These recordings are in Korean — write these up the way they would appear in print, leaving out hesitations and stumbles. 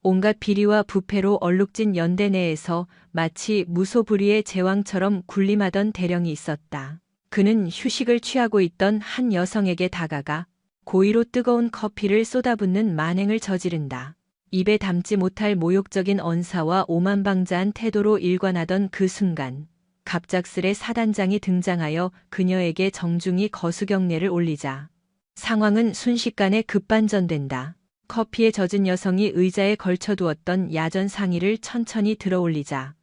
온갖 비리와 부패로 얼룩진 연대 내에서 마치 무소불위의 제왕처럼 군림하던 대령이 있었다. 그는 휴식을 취하고 있던 한 여성에게 다가가 고의로 뜨거운 커피를 쏟아붓는 만행을 저지른다. 입에 담지 못할 모욕적인 언사와 오만방자한 태도로 일관하던 그 순간 갑작스레 사단장이 등장하여 그녀에게 정중히 거수경례를 올리자 상황은 순식간에 급반전된다. 커피에 젖은 여성이 의자에 걸쳐두었던 야전 상의를 천천히 들어올리자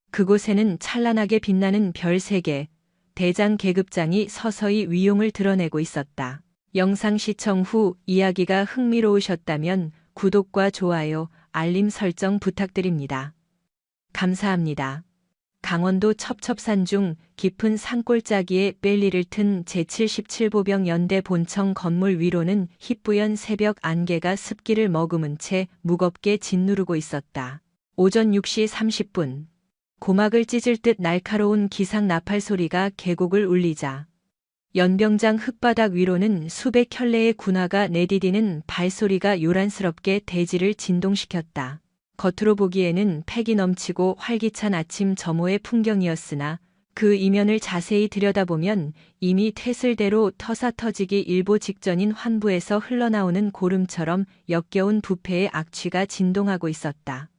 그곳에는 찬란하게 빛나는 별 3개, 대장 계급장이 서서히 위용을 드러내고 있었다. 영상 시청 후 이야기가 흥미로우셨다면 구독과 좋아요, 알림 설정 부탁드립니다. 감사합니다. 강원도 첩첩산 중 깊은 산골짜기에 뺄리를 튼 제77보병 연대 본청 건물 위로는 희뿌연 새벽 안개가 습기를 머금은 채 무겁게 짓누르고 있었다. 오전 6시 30분. 고막을 찢을 듯 날카로운 기상 나팔 소리가 계곡을 울리자 연병장 흙바닥 위로는 수백 켤레의 군화가 내디디는 발소리가 요란스럽게 대지를 진동시켰다. 겉으로 보기에는 패기 넘치고 활기찬 아침 점호의 풍경이었으나 그 이면을 자세히 들여다보면 이미 퇴슬대로 터사터지기 일보 직전인 환부에서 흘러나오는 고름처럼 역겨운 부패의 악취가 진동하고 있었다.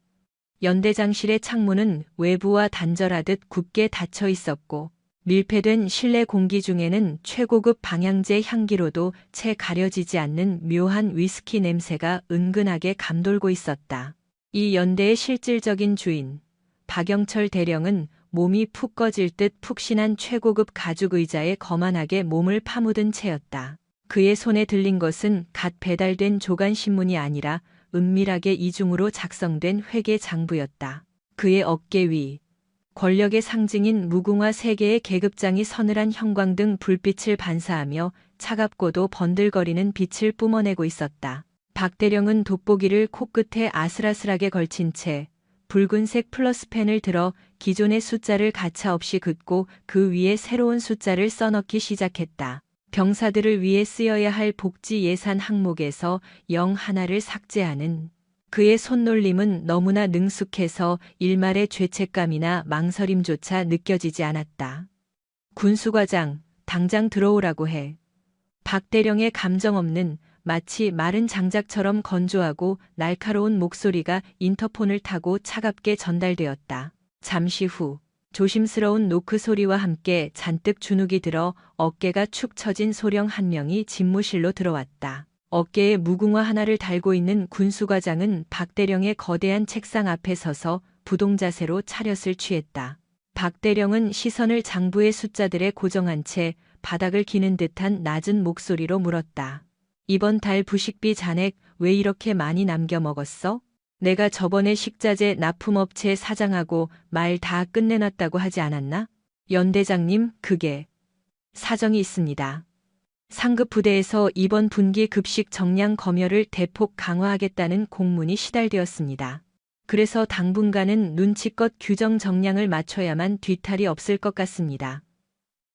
연대장실의 창문은 외부와 단절하듯 굳게 닫혀 있었고 밀폐된 실내 공기 중에는 최고급 방향제 향기로도 채 가려지지 않는 묘한 위스키 냄새가 은근하게 감돌고 있었다. 이 연대의 실질적인 주인, 박영철 대령은 몸이 푹 꺼질 듯 푹신한 최고급 가죽 의자에 거만하게 몸을 파묻은 채였다. 그의 손에 들린 것은 갓 배달된 조간신문이 아니라 은밀하게 이중으로 작성된 회계 장부였다. 그의 어깨 위, 권력의 상징인 무궁화 3개의 계급장이 서늘한 형광등 불빛을 반사하며 차갑고도 번들거리는 빛을 뿜어내고 있었다. 박 대령은 돋보기를 코끝에 아슬아슬하게 걸친 채 붉은색 플러스펜을 들어 기존의 숫자를 가차없이 긋고 그 위에 새로운 숫자를 써넣기 시작했다. 병사들을 위해 쓰여야 할 복지 예산 항목에서 0 하나를 삭제하는 그의 손놀림은 너무나 능숙해서 일말의 죄책감이나 망설임조차 느껴지지 않았다. 군수과장, 당장 들어오라고 해. 박 대령의 감정 없는 마치 마른 장작처럼 건조하고 날카로운 목소리가 인터폰을 타고 차갑게 전달되었다. 잠시 후 조심스러운 노크 소리와 함께 잔뜩 주눅이 들어 어깨가 축 처진 소령 한 명이 집무실로 들어왔다. 어깨에 무궁화 하나를 달고 있는 군수과장은 박 대령의 거대한 책상 앞에 서서 부동자세로 차렷을 취했다. 박 대령은 시선을 장부의 숫자들에 고정한 채 바닥을 기는 듯한 낮은 목소리로 물었다. 이번 달 부식비 잔액 왜 이렇게 많이 남겨 먹었어? 내가 저번에 식자재 납품업체 사장하고 말 다 끝내놨다고 하지 않았나? 연대장님, 그게 사정이 있습니다. 상급 부대에서 이번 분기 급식 정량 검열을 대폭 강화하겠다는 공문이 시달되었습니다. 그래서 당분간은 눈치껏 규정 정량을 맞춰야만 뒤탈이 없을 것 같습니다.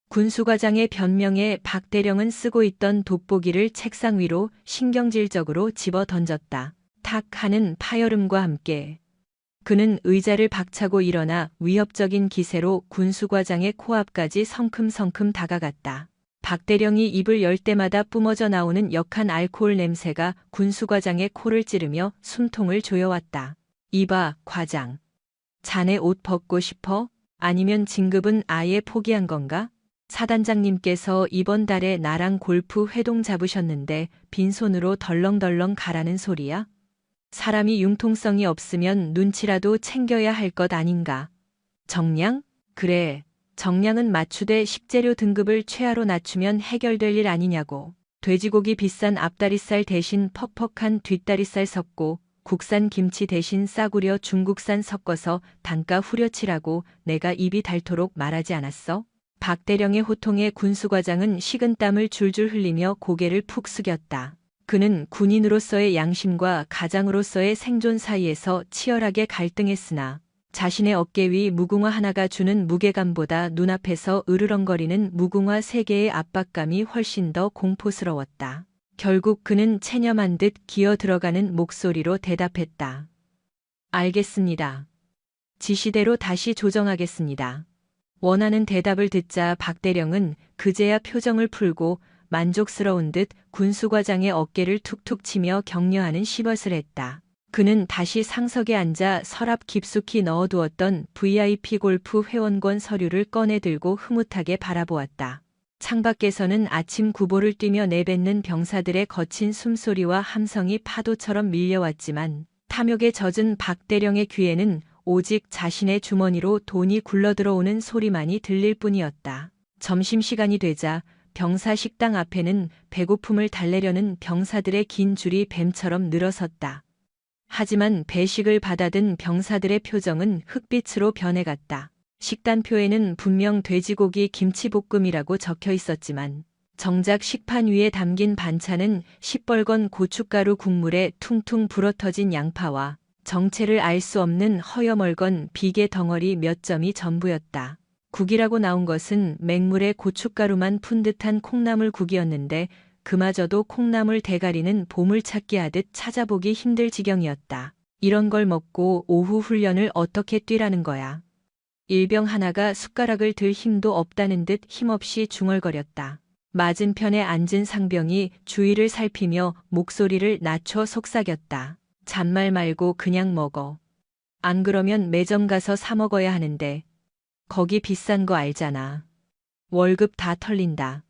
군수과장의 변명에 박 대령은 쓰고 있던 돋보기를 책상 위로 신경질적으로 집어 던졌다. 탁 하는 파열음과 함께 그는 의자를 박차고 일어나 위협적인 기세로 군수과장의 코앞까지 성큼성큼 다가갔다. 박 대령이 입을 열 때마다 뿜어져 나오는 역한 알코올 냄새가 군수과장의 코를 찌르며 숨통을 조여왔다. 이봐, 과장. 자네 옷 벗고 싶어? 아니면 진급은 아예 포기한 건가? 사단장님께서 이번 달에 나랑 골프 회동 잡으셨는데 빈손으로 덜렁덜렁 가라는 소리야? 사람이 융통성이 없으면 눈치라도 챙겨야 할 것 아닌가? 정량? 그래. 정량은 맞추되 식재료 등급을 최하로 낮추면 해결될 일 아니냐고. 돼지고기 비싼 앞다리살 대신 퍽퍽한 뒷다리살 섞고 국산 김치 대신 싸구려 중국산 섞어서 단가 후려치라고 내가 입이 닳도록 말하지 않았어? 박 대령의 호통에 군수과장은 식은땀을 줄줄 흘리며 고개를 푹 숙였다. 그는 군인으로서의 양심과 가장으로서의 생존 사이에서 치열하게 갈등했으나 자신의 어깨 위 무궁화 하나가 주는 무게감보다 눈앞에서 으르렁거리는 무궁화 3개의 압박감이 훨씬 더 공포스러웠다. 결국 그는 체념한 듯 기어 들어가는 목소리로 대답했다. 알겠습니다. 지시대로 다시 조정하겠습니다. 원하는 대답을 듣자 박대령은 그제야 표정을 풀고 만족스러운 듯 군수과장의 어깨를 툭툭 치며 격려하는 시벗을 했다. 그는 다시 상석에 앉아 서랍 깊숙이 넣어두었던 VIP 골프 회원권 서류를 꺼내 들고 흐뭇하게 바라보았다. 창밖에서는 아침 구보를 뛰며 내뱉는 병사들의 거친 숨소리와 함성이 파도처럼 밀려왔지만 탐욕에 젖은 박대령의 귀에는 오직 자신의 주머니로 돈이 굴러들어오는 소리만이 들릴 뿐이었다. 점심시간이 되자 병사 식당 앞에는 배고픔을 달래려는 병사들의 긴 줄이 뱀처럼 늘어섰다. 하지만 배식을 받아든 병사들의 표정은 흑빛으로 변해갔다. 식단표에는 분명 돼지고기 김치볶음이라고 적혀 있었지만 정작 식판 위에 담긴 반찬은 시뻘건 고춧가루 국물에 퉁퉁 불어터진 양파와 정체를 알 수 없는 허여멀건 비계 덩어리 몇 점이 전부였다. 국이라고 나온 것은 맹물에 고춧가루만 푼 듯한 콩나물국이었는데 그마저도 콩나물 대가리는 보물찾기 하듯 찾아보기 힘들 지경이었다. 이런 걸 먹고 오후 훈련을 어떻게 뛰라는 거야. 일병 하나가 숟가락을 들 힘도 없다는 듯 힘없이 중얼거렸다. 맞은편에 앉은 상병이 주위를 살피며 목소리를 낮춰 속삭였다. 잔말 말고 그냥 먹어. 안 그러면 매점 가서 사 먹어야 하는데 거기 비싼 거 알잖아. 월급 다 털린다.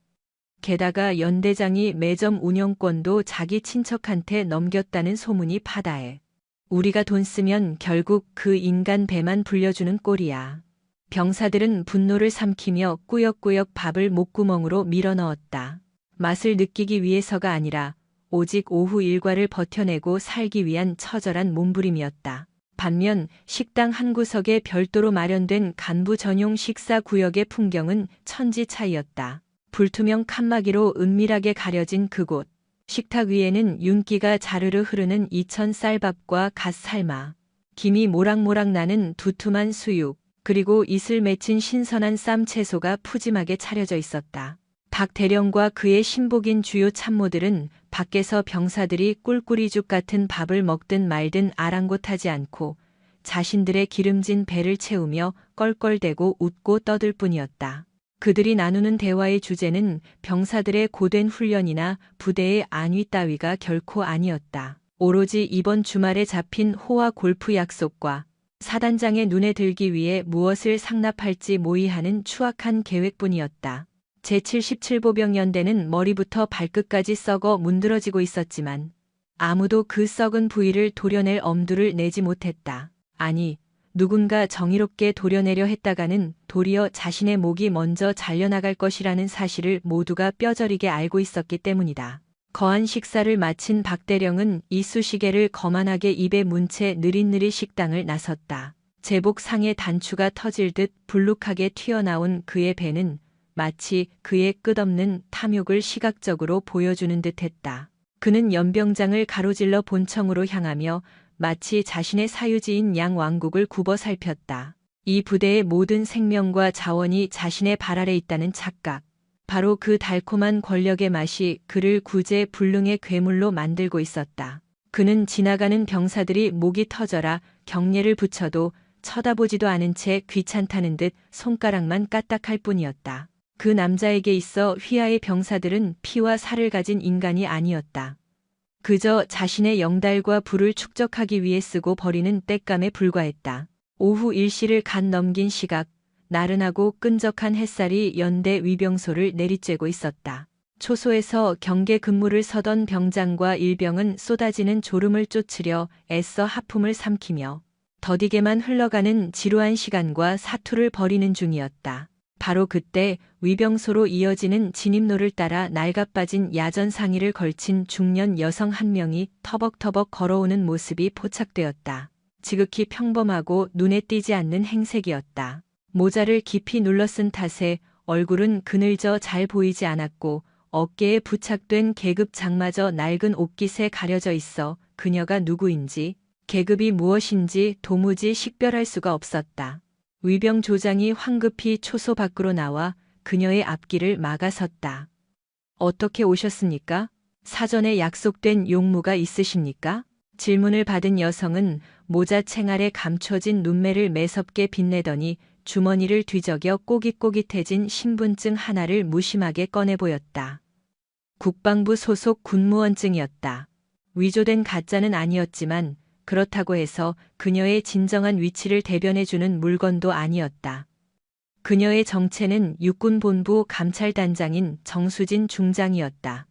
게다가 연대장이 매점 운영권도 자기 친척한테 넘겼다는 소문이 파다해. 우리가 돈 쓰면 결국 그 인간 배만 불려주는 꼴이야. 병사들은 분노를 삼키며 꾸역꾸역 밥을 목구멍으로 밀어넣었다. 맛을 느끼기 위해서가 아니라 오직 오후 일과를 버텨내고 살기 위한 처절한 몸부림이었다. 반면 식당 한 구석에 별도로 마련된 간부 전용 식사 구역의 풍경은 천지 차이였다. 불투명 칸막이로 은밀하게 가려진 그곳. 식탁 위에는 윤기가 자르르 흐르는 이천 쌀밥과 갓 삶아 김이 모락모락 나는 두툼한 수육, 그리고 이슬 맺힌 신선한 쌈 채소가 푸짐하게 차려져 있었다. 박 대령과 그의 신복인 주요 참모들은 밖에서 병사들이 꿀꿀이죽 같은 밥을 먹든 말든 아랑곳하지 않고 자신들의 기름진 배를 채우며 껄껄대고 웃고 떠들 뿐이었다. 그들이 나누는 대화의 주제는 병사들의 고된 훈련이나 부대의 안위 따위가 결코 아니었다. 오로지 이번 주말에 잡힌 호화 골프 약속과 사단장의 눈에 들기 위해 무엇을 상납할지 모의하는 추악한 계획뿐이었다. 제77보병연대는 머리부터 발끝까지 썩어 문드러지고 있었지만 아무도 그 썩은 부위를 도려낼 엄두를 내지 못했다. 아니, 누군가 정의롭게 도려내려 했다가는 도리어 자신의 목이 먼저 잘려나갈 것이라는 사실을 모두가 뼈저리게 알고 있었기 때문이다. 거한 식사를 마친 박대령은 이쑤시개를 거만하게 입에 문 채 느릿느릿 식당을 나섰다. 제복 상의 단추가 터질 듯 불룩하게 튀어나온 그의 배는 마치 그의 끝없는 탐욕을 시각적으로 보여주는 듯했다. 그는 연병장을 가로질러 본청으로 향하며 마치 자신의 사유지인 양왕국을 굽어 살폈다. 이 부대의 모든 생명과 자원이 자신의 발 아래 있다는 착각. 바로 그 달콤한 권력의 맛이 그를 구제불능의 괴물로 만들고 있었다. 그는 지나가는 병사들이 목이 터져라 경례를 붙여도 쳐다보지도 않은 채 귀찮다는 듯 손가락만 까딱할 뿐이었다. 그 남자에게 있어 휘하의 병사들은 피와 살을 가진 인간이 아니었다. 그저 자신의 영달과 부를 축적하기 위해 쓰고 버리는 땔감에 불과했다. 오후 1시를 갓 넘긴 시각, 나른하고 끈적한 햇살이 연대 위병소를 내리쬐고 있었다. 초소에서 경계 근무를 서던 병장과 일병은 쏟아지는 졸음을 쫓으려 애써 하품을 삼키며 더디게만 흘러가는 지루한 시간과 사투를 벌이는 중이었다. 바로 그때 위병소로 이어지는 진입로를 따라 낡아빠진 야전 상의를 걸친 중년 여성 한 명이 터벅터벅 걸어오는 모습이 포착되었다. 지극히 평범하고 눈에 띄지 않는 행색이었다. 모자를 깊이 눌러쓴 탓에 얼굴은 그늘져 잘 보이지 않았고 어깨에 부착된 계급 장마저 낡은 옷깃에 가려져 있어 그녀가 누구인지 계급이 무엇인지 도무지 식별할 수가 없었다. 위병 조장이 황급히 초소 밖으로 나와 그녀의 앞길을 막아섰다. 어떻게 오셨습니까? 사전에 약속된 용무가 있으십니까? 질문을 받은 여성은 모자챙 아래 감춰진 눈매를 매섭게 빛내더니 주머니를 뒤적여 꼬깃꼬깃해진 신분증 하나를 무심하게 꺼내 보였다. 국방부 소속 군무원증이었다. 위조된 가짜는 아니었지만 그렇다고 해서 그녀의 진정한 위치를 대변해주는 물건도 아니었다. 그녀의 정체는 육군본부 감찰단장인 정수진 중장이었다.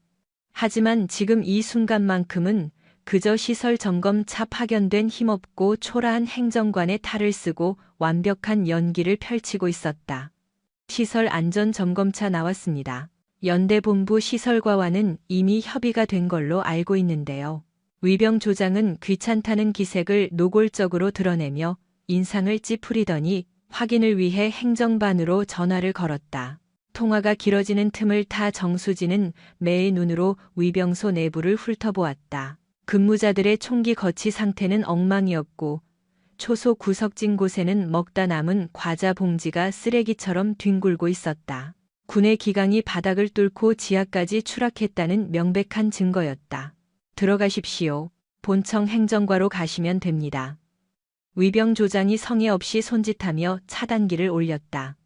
하지만 지금 이 순간만큼은 그저 시설 점검 차 파견된 힘없고 초라한 행정관의 탈을 쓰고 완벽한 연기를 펼치고 있었다. 시설 안전 점검차 나왔습니다. 연대본부 시설과와는 이미 협의가 된 걸로 알고 있는데요. 위병 조장은 귀찮다는 기색을 노골적으로 드러내며 인상을 찌푸리더니 확인을 위해 행정반으로 전화를 걸었다. 통화가 길어지는 틈을 타 정수진은 매의 눈으로 위병소 내부를 훑어보았다. 근무자들의 총기 거치 상태는 엉망이었고 초소 구석진 곳에는 먹다 남은 과자 봉지가 쓰레기처럼 뒹굴고 있었다. 군의 기강이 바닥을 뚫고 지하까지 추락했다는 명백한 증거였다. 들어가십시오. 본청 행정과로 가시면 됩니다. 위병 조장이 성의 없이 손짓하며 차단기를 올렸다.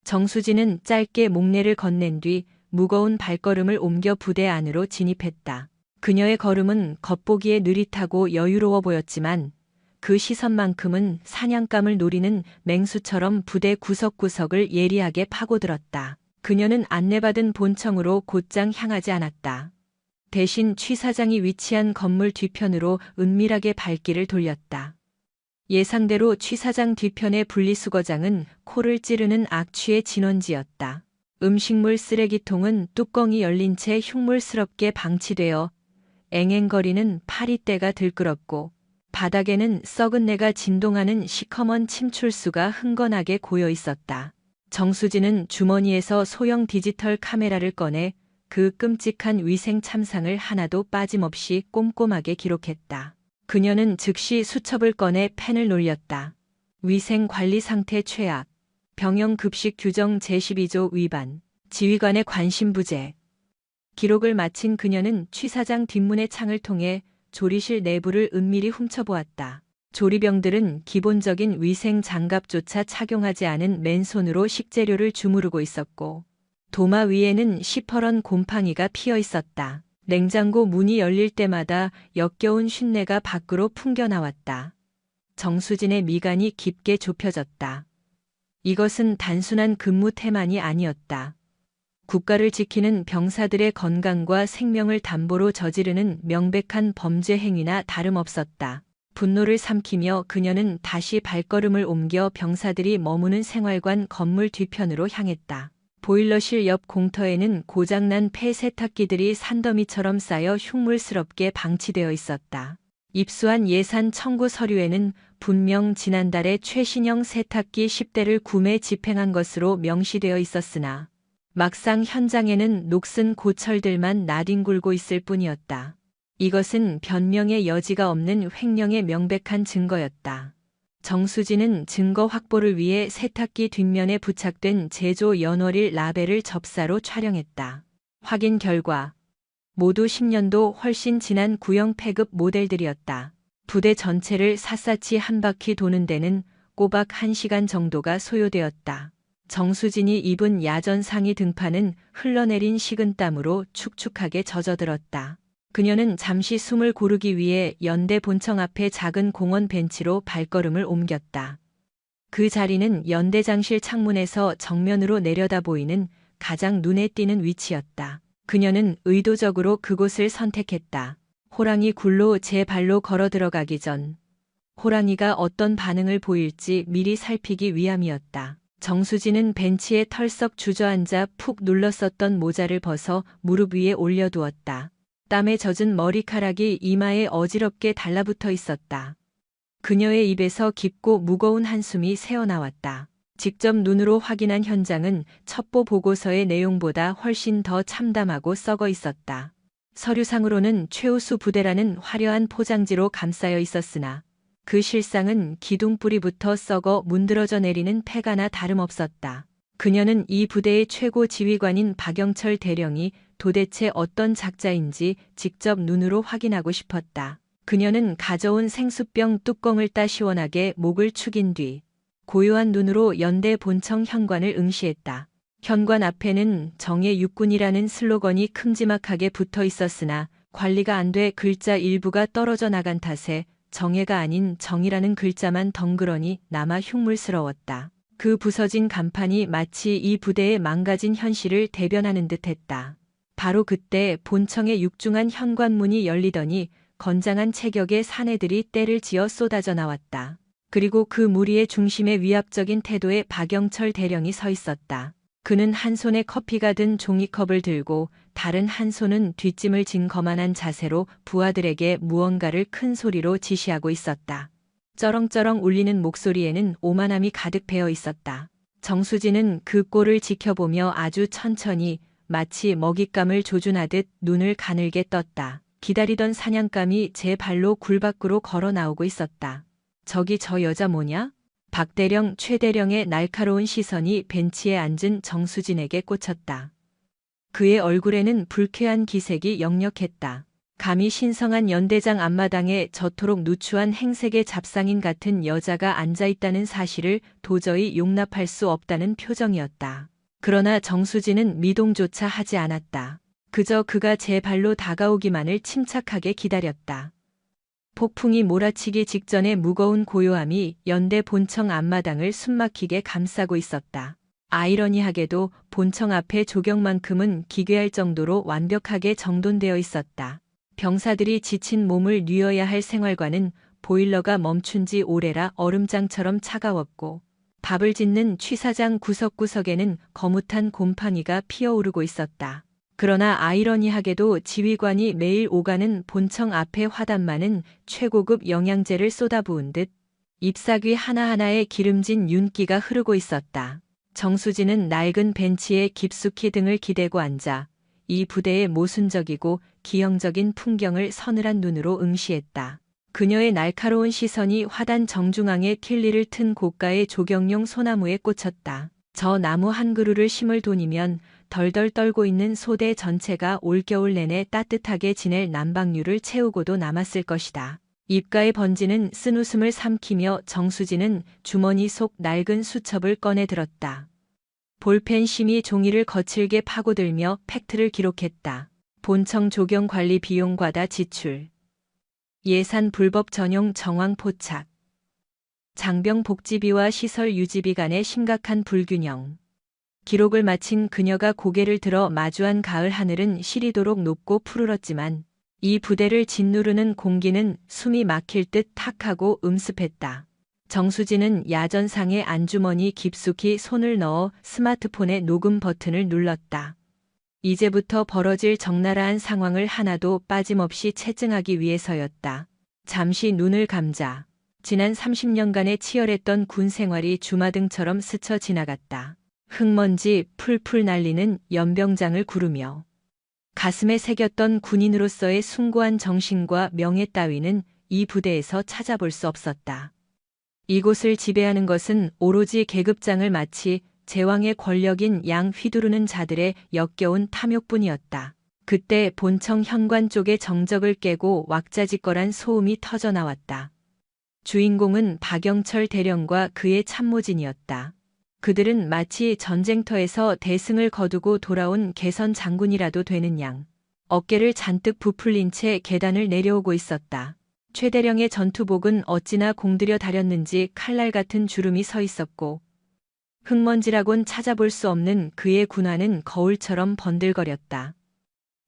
정수진은 짧게 목례를 건넨 뒤 무거운 발걸음을 옮겨 부대 안으로 진입했다. 그녀의 걸음은 겉보기에 느릿하고 여유로워 보였지만 그 시선만큼은 사냥감을 노리는 맹수처럼 부대 구석구석을 예리하게 파고들었다. 그녀는 안내받은 본청으로 곧장 향하지 않았다. 대신 취 사장이 위치한 건물 뒤편으로 은밀하게 발길을 돌렸다. 예상대로 취 사장 뒤편의 분리수거장은 코를 찌르는 악취의 진원지였다. 음식물 쓰레기통은 뚜껑이 열린 채 흉물스럽게 방치되어 앵앵거리는 파리떼가 들끓었고 바닥에는 썩은 내가 진동하는 시커먼 침출수가 흥건하게 고여 있었다. 정수진은 주머니에서 소형 디지털 카메라를 꺼내 그 끔찍한 위생 참상을 하나도 빠짐없이 꼼꼼하게 기록했다. 그녀는 즉시 수첩을 꺼내 펜을 놀렸다. 위생 관리 상태 최악, 병영 급식 규정 제12조 위반, 지휘관의 관심 부재. 기록을 마친 그녀는 취 사장 뒷문의 창을 통해 조리실 내부를 은밀히 훔쳐보았다. 조리병들은 기본적인 위생 장갑조차 착용하지 않은 맨손으로 식재료를 주무르고 있었고 도마 위에는 시퍼런 곰팡이가 피어 있었다. 냉장고 문이 열릴 때마다 역겨운 쉰내가 밖으로 풍겨나왔다. 정수진의 미간이 깊게 좁혀졌다. 이것은 단순한 근무 태만이 아니었다. 국가를 지키는 병사들의 건강과 생명을 담보로 저지르는 명백한 범죄 행위나 다름없었다. 분노를 삼키며 그녀는 다시 발걸음을 옮겨 병사들이 머무는 생활관 건물 뒤편으로 향했다. 보일러실 옆 공터에는 고장난 폐 세탁기들이 산더미처럼 쌓여 흉물스럽게 방치되어 있었다. 입수한 예산 청구 서류에는 분명 지난달에 최신형 세탁기 10대를 구매 집행한 것으로 명시되어 있었으나 막상 현장에는 녹슨 고철들만 나뒹굴고 있을 뿐이었다. 이것은 변명의 여지가 없는 횡령의 명백한 증거였다. 정수진은 증거 확보를 위해 세탁기 뒷면에 부착된 제조 연월일 라벨을 접사로 촬영했다. 확인 결과 모두 10년도 훨씬 지난 구형 폐급 모델들이었다. 부대 전체를 샅샅이 한 바퀴 도는 데는 꼬박 1시간 정도가 소요되었다. 정수진이 입은 야전 상의 등판은 흘러내린 식은땀으로 축축하게 젖어들었다. 그녀는 잠시 숨을 고르기 위해 연대 본청 앞의 작은 공원 벤치로 발걸음을 옮겼다. 그 자리는 연대장실 창문에서 정면으로 내려다 보이는 가장 눈에 띄는 위치였다. 그녀는 의도적으로 그곳을 선택했다. 호랑이 굴로 제 발로 걸어 들어가기 전 호랑이가 어떤 반응을 보일지 미리 살피기 위함이었다. 정수진은 벤치에 털썩 주저앉아 푹 눌렀었던 모자를 벗어 무릎 위에 올려두었다. 땀에 젖은 머리카락이 이마에 어지럽게 달라붙어 있었다. 그녀의 입에서 깊고 무거운 한숨이 새어나왔다. 직접 눈으로 확인한 현장은 첩보 보고서의 내용보다 훨씬 더 참담하고 썩어 있었다. 서류상으로는 최우수 부대라는 화려한 포장지로 감싸여 있었으나 그 실상은 기둥뿌리부터 썩어 문드러져 내리는 폐가나 다름없었다. 그녀는 이 부대의 최고 지휘관인 박영철 대령이 도대체 어떤 작자인지 직접 눈으로 확인하고 싶었다. 그녀는 가져온 생수병 뚜껑을 따 시원하게 목을 축인 뒤 고요한 눈으로 연대 본청 현관을 응시했다. 현관 앞에는 정의 육군이라는 슬로건이 큼지막하게 붙어 있었으나 관리가 안 돼 글자 일부가 떨어져 나간 탓에 정예가 아닌 정이라는 글자만 덩그러니 남아 흉물스러웠다. 그 부서진 간판이 마치 이 부대의 망가진 현실을 대변하는 듯했다. 바로 그때 본청의 육중한 현관문이 열리더니 건장한 체격의 사내들이 떼를 지어 쏟아져 나왔다. 그리고 그 무리의 중심에 위압적인 태도의 박영철 대령이 서 있었다. 그는 한 손에 커피가 든 종이컵을 들고 다른 한 손은 뒷짐을 진 거만한 자세로 부하들에게 무언가를 큰 소리로 지시하고 있었다. 쩌렁쩌렁 울리는 목소리에는 오만함이 가득 배어 있었다. 정수진은 그 꼴을 지켜보며 아주 천천히 마치 먹잇감을 조준하듯 눈을 가늘게 떴다. 기다리던 사냥감이 제 발로 굴 밖으로 걸어 나오고 있었다. 저기 저 여자 뭐냐? 박대령, 최대령의 날카로운 시선이 벤치에 앉은 정수진에게 꽂혔다. 그의 얼굴에는 불쾌한 기색이 역력했다. 감히 신성한 연대장 앞마당에 저토록 누추한 행색의 잡상인 같은 여자가 앉아있다는 사실을 도저히 용납할 수 없다는 표정이었다. 그러나 정수진은 미동조차 하지 않았다. 그저 그가 제 발로 다가오기만을 침착하게 기다렸다. 폭풍이 몰아치기 직전의 무거운 고요함이 연대 본청 앞마당을 숨막히게 감싸고 있었다. 아이러니하게도 본청 앞의 조경만큼은 기괴할 정도로 완벽하게 정돈되어 있었다. 병사들이 지친 몸을 뉘어야 할 생활과는 보일러가 멈춘 지 오래라 얼음장처럼 차가웠고 밥을 짓는 취사장 구석구석에는 거뭇한 곰팡이가 피어오르고 있었다. 그러나 아이러니하게도 지휘관이 매일 오가는 본청 앞의 화단만은 최고급 영양제를 쏟아부은 듯 잎사귀 하나하나에 기름진 윤기가 흐르고 있었다. 정수진은 낡은 벤치에 깊숙이 등을 기대고 앉아 이 부대의 모순적이고 기형적인 풍경을 서늘한 눈으로 응시했다. 그녀의 날카로운 시선이 화단 정중앙에 킬리를 튼 고가의 조경용 소나무에 꽂혔다. 저 나무 한 그루를 심을 돈이면 덜덜 떨고 있는 소대 전체가 올겨울 내내 따뜻하게 지낼 난방류를 채우고도 남았을 것이다. 입가에 번지는 쓴웃음을 삼키며 정수진은 주머니 속 낡은 수첩을 꺼내 들었다. 볼펜 심이 종이를 거칠게 파고들며 팩트를 기록했다. 본청 조경 관리 비용 과다 지출. 예산 불법 전용 정황 포착. 장병 복지비와 시설 유지비 간의 심각한 불균형. 기록을 마친 그녀가 고개를 들어 마주한 가을 하늘은 시리도록 높고 푸르렀지만 이 부대를 짓누르는 공기는 숨이 막힐 듯 탁하고 음습했다. 정수진은 야전상의 안주머니 깊숙이 손을 넣어 스마트폰의 녹음 버튼을 눌렀다. 이제부터 벌어질 적나라한 상황을 하나도 빠짐없이 채증하기 위해서였다. 잠시 눈을 감자 지난 30년간의 치열했던 군 생활이 주마등처럼 스쳐 지나갔다. 흙먼지 풀풀 날리는 연병장을 구르며 가슴에 새겼던 군인으로서의 숭고한 정신과 명예 따위는 이 부대에서 찾아볼 수 없었다. 이곳을 지배하는 것은 오로지 계급장을 마치 제왕의 권력인 양 휘두르는 자들의 역겨운 탐욕뿐이었다. 그때 본청 현관 쪽의 정적을 깨고 왁자지껄한 소음이 터져 나왔다. 주인공은 박영철 대령과 그의 참모진이었다. 그들은 마치 전쟁터에서 대승을 거두고 돌아온 개선 장군이라도 되는 양 어깨를 잔뜩 부풀린 채 계단을 내려오고 있었다. 최대령의 전투복은 어찌나 공들여 다렸는지 칼날 같은 주름이 서 있었고 흙먼지라곤 찾아볼 수 없는 그의 군화는 거울처럼 번들거렸다.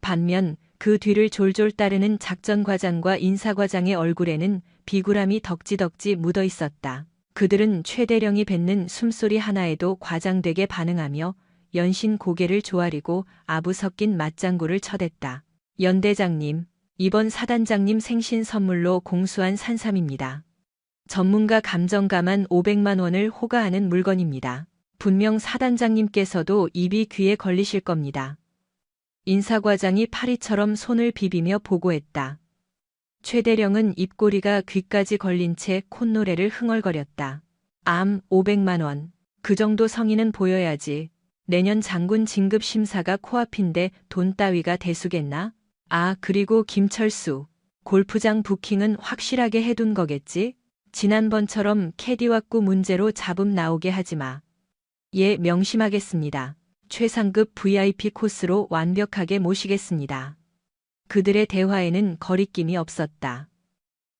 반면 그 뒤를 졸졸 따르는 작전과장과 인사과장의 얼굴에는 비굴함이 덕지덕지 묻어 있었다. 그들은 최대령이 뱉는 숨소리 하나에도 과장되게 반응하며 연신 고개를 조아리고 아부 섞인 맞장구를 쳐댔다. 연대장님, 이번 사단장님 생신 선물로 공수한 산삼입니다. 전문가 감정가만 500만 원을 호가하는 물건입니다. 분명 사단장님께서도 입이 귀에 걸리실 겁니다. 인사과장이 파리처럼 손을 비비며 보고했다. 최대령은 입꼬리가 귀까지 걸린 채 콧노래를 흥얼거렸다. 500만 원. 그 정도 성의는 보여야지. 내년 장군 진급 심사가 코앞인데 돈 따위가 대수겠나? 그리고 김철수. 골프장 부킹은 확실하게 해둔 거겠지? 지난번처럼 캐디 왁구 문제로 잡음 나오게 하지 마. 예, 명심하겠습니다. 최상급 VIP 코스로 완벽하게 모시겠습니다. 그들의 대화에는 거리낌이 없었다.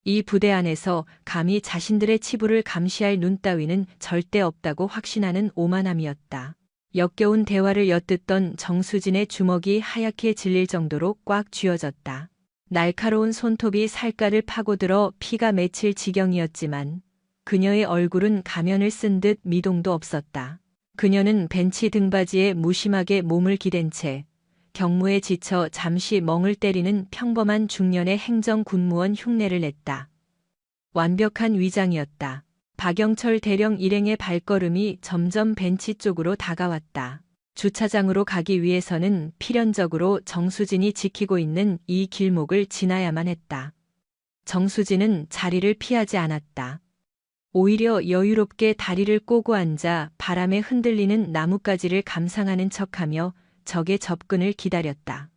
이 부대 안에서 감히 자신들의 치부를 감시할 눈 따위는 절대 없다고 확신하는 오만함이었다. 역겨운 대화를 엿듣던 정수진의 주먹이 하얗게 질릴 정도로 꽉 쥐어졌다. 날카로운 손톱이 살갗을 파고들어 피가 맺힐 지경이었지만 그녀의 얼굴은 가면을 쓴 듯 미동도 없었다. 그녀는 벤치 등받이에 무심하게 몸을 기댄 채 경무에 지쳐 잠시 멍을 때리는 평범한 중년의 행정군무원 흉내를 냈다. 완벽한 위장이었다. 박영철 대령 일행의 발걸음이 점점 벤치 쪽으로 다가왔다. 주차장으로 가기 위해서는 필연적으로 정수진이 지키고 있는 이 길목을 지나야만 했다. 정수진은 자리를 피하지 않았다. 오히려 여유롭게 다리를 꼬고 앉아 바람에 흔들리는 나뭇가지를 감상하는 척하며 적의 접근을 기다렸다.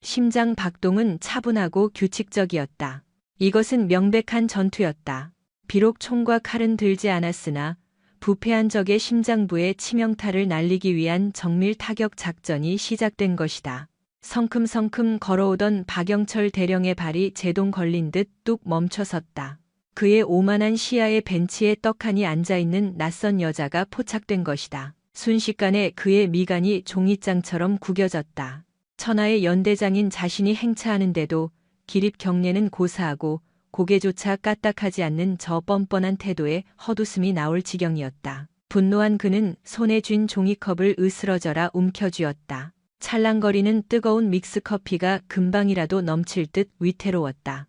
심장 박동은 차분하고 규칙적이었다. 이것은 명백한 전투였다. 비록 총과 칼은 들지 않았으나 부패한 적의 심장부에 치명타를 날리기 위한 정밀 타격 작전이 시작된 것이다. 성큼성큼 걸어오던 박영철 대령의 발이 제동 걸린 듯 뚝 멈춰섰다. 그의 오만한 시야에 벤치에 떡하니 앉아있는 낯선 여자가 포착된 것이다. 순식간에 그의 미간이 종이장처럼 구겨졌다. 천하의 연대장인 자신이 행차하는데도 기립 경례는 고사하고 고개조차 까딱하지 않는 저 뻔뻔한 태도에 헛웃음이 나올 지경이었다. 분노한 그는 손에 쥔 종이컵을 으스러져라 움켜쥐었다. 찰랑거리는 뜨거운 믹스커피가 금방이라도 넘칠 듯 위태로웠다.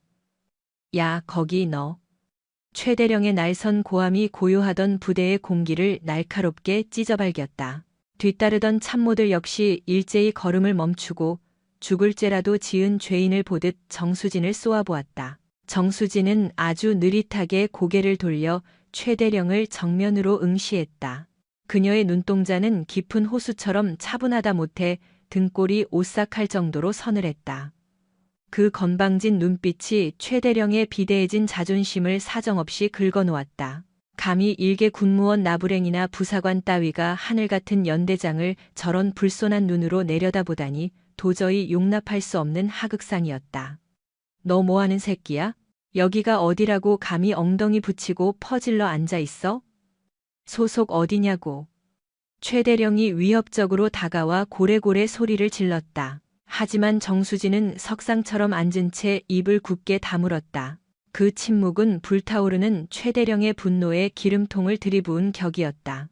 야, 거기 너. 최대령의 날선 고함이 고요하던 부대의 공기를 날카롭게 찢어발겼다. 뒤따르던 참모들 역시 일제히 걸음을 멈추고 죽을 죄라도 지은 죄인을 보듯 정수진을 쏘아보았다. 정수진은 아주 느릿하게 고개를 돌려 최대령을 정면으로 응시했다. 그녀의 눈동자는 깊은 호수처럼 차분하다 못해 등골이 오싹할 정도로 서늘했다. 그 건방진 눈빛이 최대령의 비대해진 자존심을 사정없이 긁어놓았다. 감히 일개 군무원 나부랭이나 부사관 따위가 하늘 같은 연대장을 저런 불손한 눈으로 내려다보다니 도저히 용납할 수 없는 하극상이었다. 너 뭐하는 새끼야? 여기가 어디라고 감히 엉덩이 붙이고 퍼질러 앉아있어? 소속 어디냐고. 최대령이 위협적으로 다가와 고래고래 소리를 질렀다. 하지만 정수진은 석상처럼 앉은 채 입을 굳게 다물었다. 그 침묵은 불타오르는 최대령의 분노에 기름통을 들이부은 격이었다.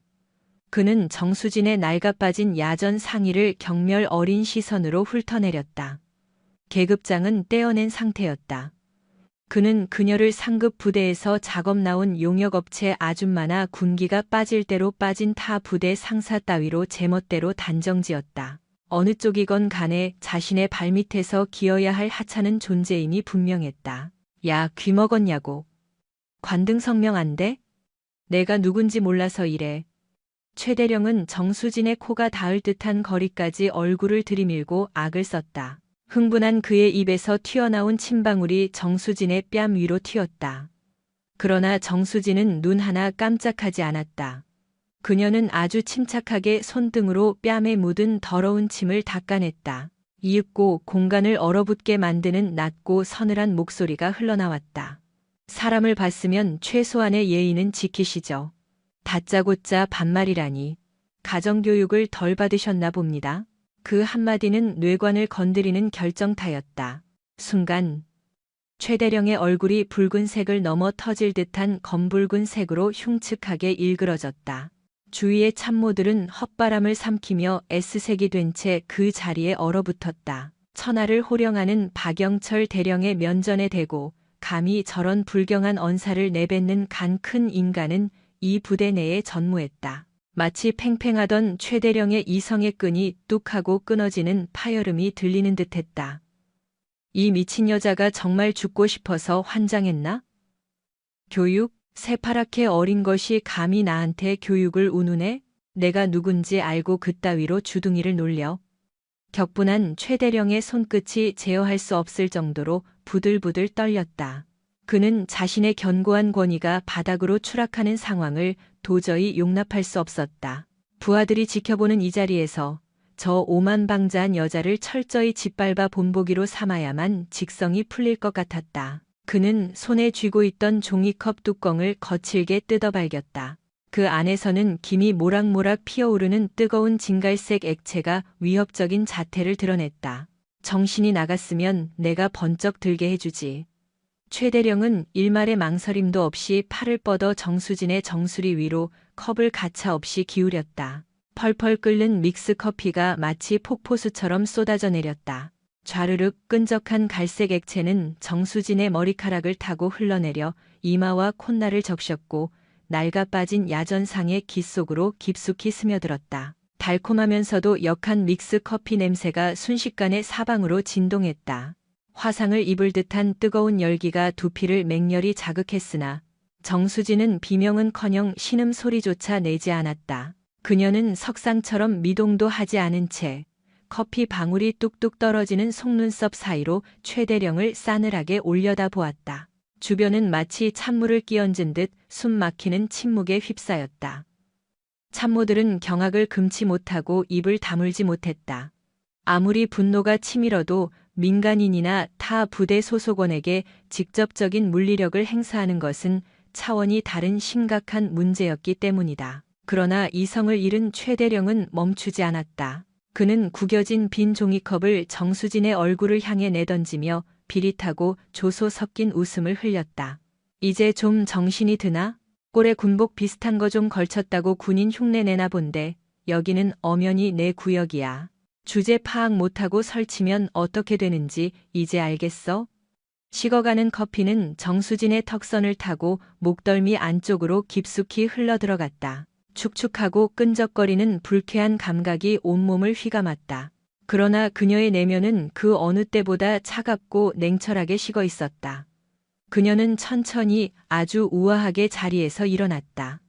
그는 정수진의 낡아빠진 야전 상의를 경멸 어린 시선으로 훑어내렸다. 계급장은 떼어낸 상태였다. 그는 그녀를 상급 부대에서 작업 나온 용역업체 아줌마나 군기가 빠질 대로 빠진 타 부대 상사 따위로 제멋대로 단정지었다. 어느 쪽이건 간에 자신의 발밑에서 기어야 할 하찮은 존재임이 분명했다. 야, 귀 먹었냐고. 관등 성명 안 돼? 내가 누군지 몰라서 이래. 최대령은 정수진의 코가 닿을 듯한 거리까지 얼굴을 들이밀고 악을 썼다. 흥분한 그의 입에서 튀어나온 침방울이 정수진의 뺨 위로 튀었다. 그러나 정수진은 눈 하나 깜짝하지 않았다. 그녀는 아주 침착하게 손등으로 뺨에 묻은 더러운 침을 닦아냈다. 이윽고 공간을 얼어붙게 만드는 낮고 서늘한 목소리가 흘러나왔다. 사람을 봤으면 최소한의 예의는 지키시죠. 다짜고짜 반말이라니. 가정교육을 덜 받으셨나 봅니다. 그 한마디는 뇌관을 건드리는 결정타였다. 순간 최대령의 얼굴이 붉은색을 넘어 터질 듯한 검붉은 색으로 흉측하게 일그러졌다. 주위의 참모들은 헛바람을 삼키며 S색이 된 채 그 자리에 얼어붙었다. 천하를 호령하는 박영철 대령의 면전에 대고 감히 저런 불경한 언사를 내뱉는 간 큰 인간은 이 부대 내에 전무했다. 마치 팽팽하던 최대령의 이성의 끈이 뚝 하고 끊어지는 파열음이 들리는 듯했다. 이 미친 여자가 정말 죽고 싶어서 환장했나? 교육? 새파랗게 어린 것이 감히 나한테 교육을 운운해? 내가 누군지 알고 그따위로 주둥이를 놀려? 격분한 최대령의 손끝이 제어할 수 없을 정도로 부들부들 떨렸다. 그는 자신의 견고한 권위가 바닥으로 추락하는 상황을 도저히 용납할 수 없었다. 부하들이 지켜보는 이 자리에서 저 오만방자한 여자를 철저히 짓밟아 본보기로 삼아야만 직성이 풀릴 것 같았다. 그는 손에 쥐고 있던 종이컵 뚜껑을 거칠게 뜯어발겼다. 그 안에서는 김이 모락모락 피어오르는 뜨거운 진갈색 액체가 위협적인 자태를 드러냈다. 정신이 나갔으면 내가 번쩍 들게 해주지. 최대령은 일말의 망설임도 없이 팔을 뻗어 정수진의 정수리 위로 컵을 가차없이 기울였다. 펄펄 끓는 믹스커피가 마치 폭포수처럼 쏟아져 내렸다. 좌르륵 끈적한 갈색 액체는 정수진의 머리카락을 타고 흘러내려 이마와 콧날을 적셨고 낡아 빠진 야전상의 귀 속으로 깊숙이 스며들었다. 달콤하면서도 역한 믹스커피 냄새가 순식간에 사방으로 진동했다. 화상을 입을 듯한 뜨거운 열기가 두피를 맹렬히 자극했으나 정수진은 비명은커녕 신음소리조차 내지 않았다. 그녀는 석상처럼 미동도 하지 않은 채 커피 방울이 뚝뚝 떨어지는 속눈썹 사이로 최대령을 싸늘하게 올려다보았다. 주변은 마치 찬물을 끼얹은 듯 숨 막히는 침묵에 휩싸였다. 참모들은 경악을 금치 못하고 입을 다물지 못했다. 아무리 분노가 치밀어도 민간인이나 타 부대 소속원에게 직접적인 물리력을 행사하는 것은 차원이 다른 심각한 문제였기 때문이다. 그러나 이성을 잃은 최대령은 멈추지 않았다. 그는 구겨진 빈 종이컵을 정수진의 얼굴을 향해 내던지며 비릿하고 조소 섞인 웃음을 흘렸다. 이제 좀 정신이 드나? 꼴에 군복 비슷한 거 좀 걸쳤다고 군인 흉내 내나 본데 여기는 엄연히 내 구역이야. 주제 파악 못하고 설치면 어떻게 되는지 이제 알겠어? 식어가는 커피는 정수진의 턱선을 타고 목덜미 안쪽으로 깊숙이 흘러들어갔다. 축축하고 끈적거리는 불쾌한 감각이 온몸을 휘감았다. 그러나 그녀의 내면은 그 어느 때보다 차갑고 냉철하게 식어 있었다. 그녀는 천천히 아주 우아하게 자리에서 일어났다.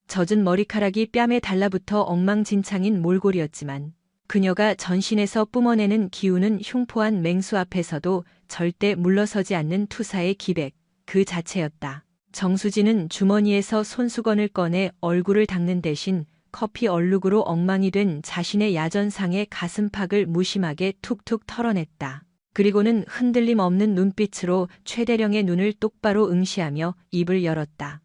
젖은 머리카락이 뺨에 달라붙어 엉망진창인 몰골이었지만 그녀가 전신에서 뿜어내는 기운은 흉포한 맹수 앞에서도 절대 물러서지 않는 투사의 기백 그 자체였다. 정수진은 주머니에서 손수건을 꺼내 얼굴을 닦는 대신 커피 얼룩으로 엉망이 된 자신의 야전상의 가슴팍을 무심하게 툭툭 털어냈다. 그리고는 흔들림 없는 눈빛으로 최대령의 눈을 똑바로 응시하며 입을 열었다.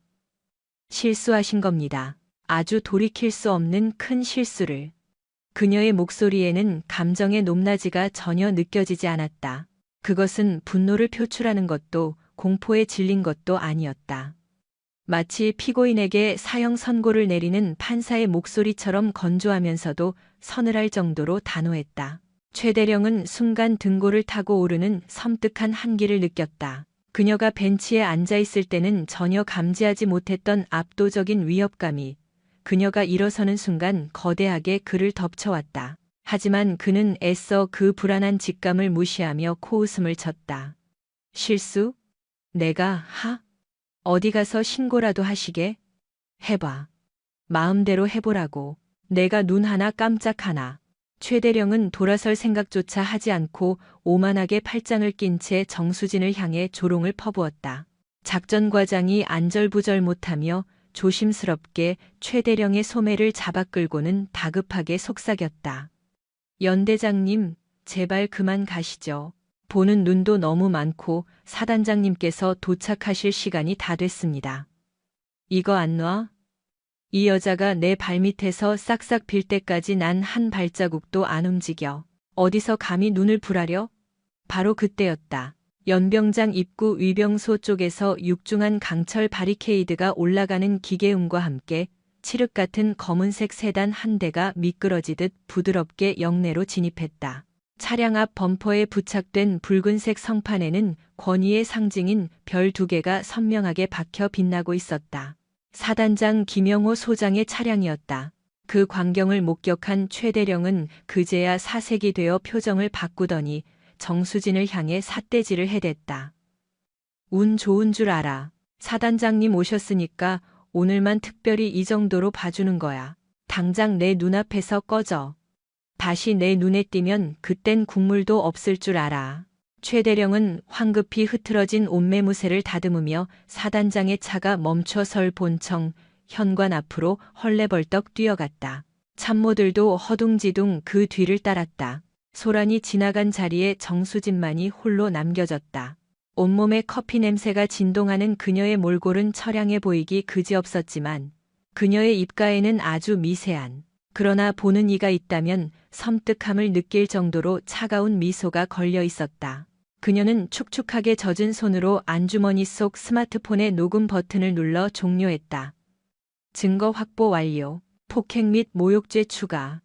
실수하신 겁니다. 아주 돌이킬 수 없는 큰 실수를. 그녀의 목소리에는 감정의 높낮이가 전혀 느껴지지 않았다. 그것은 분노를 표출하는 것도 공포에 질린 것도 아니었다. 마치 피고인에게 사형 선고를 내리는 판사의 목소리처럼 건조하면서도 서늘할 정도로 단호했다. 최대령은 순간 등골을 타고 오르는 섬뜩한 한기를 느꼈다. 그녀가 벤치에 앉아있을 때는 전혀 감지하지 못했던 압도적인 위협감이 그녀가 일어서는 순간 거대하게 그를 덮쳐왔다. 하지만 그는 애써 그 불안한 직감을 무시하며 코웃음을 쳤다. 실수? 내가 어디 가서 신고라도 하시게? 해봐. 마음대로 해보라고. 내가 눈 하나 깜짝 하나. 최대령은 돌아설 생각조차 하지 않고 오만하게 팔짱을 낀 채 정수진을 향해 조롱을 퍼부었다. 작전과장이 안절부절 못하며 조심스럽게 최대령의 소매를 잡아 끌고는 다급하게 속삭였다. 연대장님, 제발 그만 가시죠. 보는 눈도 너무 많고 사단장님께서 도착하실 시간이 다 됐습니다. 이거 안 놔? 이 여자가 내 발밑에서 싹싹 빌 때까지 난 한 발자국도 안 움직여. 어디서 감히 눈을 부라려? 바로 그때였다. 연병장 입구 위병소 쪽에서 육중한 강철 바리케이드가 올라가는 기계음과 함께 칠흑 같은 검은색 세단 한 대가 미끄러지듯 부드럽게 영내로 진입했다. 차량 앞 범퍼에 부착된 붉은색 성판에는 권위의 상징인 별 2개가 선명하게 박혀 빛나고 있었다. 사단장 김영호 소장의 차량이었다. 그 광경을 목격한 최대령은 그제야 사색이 되어 표정을 바꾸더니 정수진을 향해 삿대질을 해댔다. 운 좋은 줄 알아. 사단장님 오셨으니까 오늘만 특별히 이 정도로 봐주는 거야. 당장 내 눈앞에서 꺼져. 다시 내 눈에 띄면 그땐 국물도 없을 줄 알아. 최대령은 황급히 흐트러진 옷매무새를 다듬으며 사단장의 차가 멈춰 설 본청 현관 앞으로 헐레벌떡 뛰어갔다. 참모들도 허둥지둥 그 뒤를 따랐다. 소란이 지나간 자리에 정수진만이 홀로 남겨졌다. 온몸에 커피 냄새가 진동하는 그녀의 몰골은 처량해 보이기 그지없었지만 그녀의 입가에는 아주 미세한, 그러나 보는 이가 있다면 섬뜩함을 느낄 정도로 차가운 미소가 걸려 있었다. 그녀는 축축하게 젖은 손으로 안주머니 속 스마트폰의 녹음 버튼을 눌러 종료했다. 증거 확보 완료. 폭행 및 모욕죄 추가.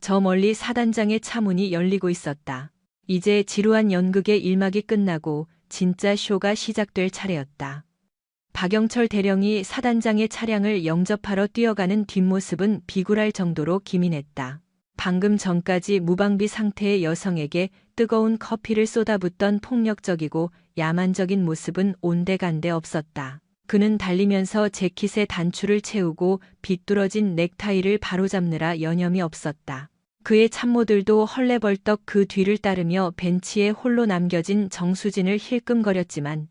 저 멀리 사단장의 차문이 열리고 있었다. 이제 지루한 연극의 일막이 끝나고 진짜 쇼가 시작될 차례였다. 박영철 대령이 사단장의 차량을 영접하러 뛰어가는 뒷모습은 비굴할 정도로 기민했다. 방금 전까지 무방비 상태의 여성에게 뜨거운 커피를 쏟아붓던 폭력적이고 야만적인 모습은 온데간데 없었다. 그는 달리면서 재킷의 단추를 채우고 비뚤어진 넥타이를 바로잡느라 여념이 없었다. 그의 참모들도 헐레벌떡 그 뒤를 따르며 벤치에 홀로 남겨진 정수진을 힐끔거렸지만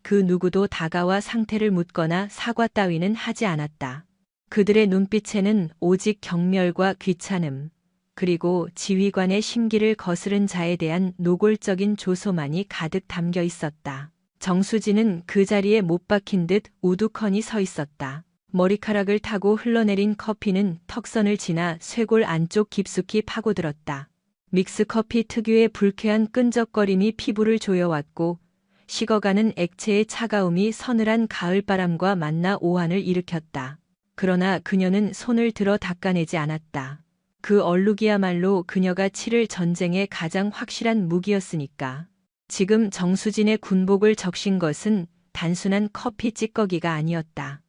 그 누구도 다가와 상태를 묻거나 사과 따위는 하지 않았다. 그들의 눈빛에는 오직 경멸과 귀찮음, 그리고 지휘관의 심기를 거스른 자에 대한 노골적인 조소만이 가득 담겨 있었다. 정수진은 그 자리에 못 박힌 듯 우두커니 서 있었다. 머리카락을 타고 흘러내린 커피는 턱선을 지나 쇄골 안쪽 깊숙이 파고들었다. 믹스커피 특유의 불쾌한 끈적거림이 피부를 조여왔고 식어가는 액체의 차가움이 서늘한 가을바람과 만나 오한을 일으켰다. 그러나 그녀는 손을 들어 닦아내지 않았다. 그 얼룩이야말로 그녀가 치를 전쟁의 가장 확실한 무기였으니까. 지금 정수진의 군복을 적신 것은 단순한 커피 찌꺼기가 아니었다.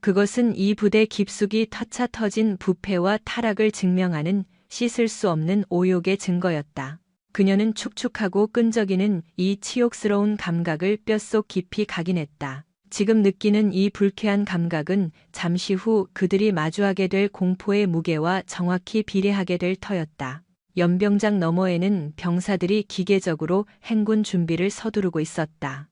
그것은 이 부대 깊숙이 터차 터진 부패와 타락을 증명하는 씻을 수 없는 오욕의 증거였다. 그녀는 축축하고 끈적이는 이 치욕스러운 감각을 뼛속 깊이 각인했다. 지금 느끼는 이 불쾌한 감각은 잠시 후 그들이 마주하게 될 공포의 무게와 정확히 비례하게 될 터였다. 연병장 너머에는 병사들이 기계적으로 행군 준비를 서두르고 있었다.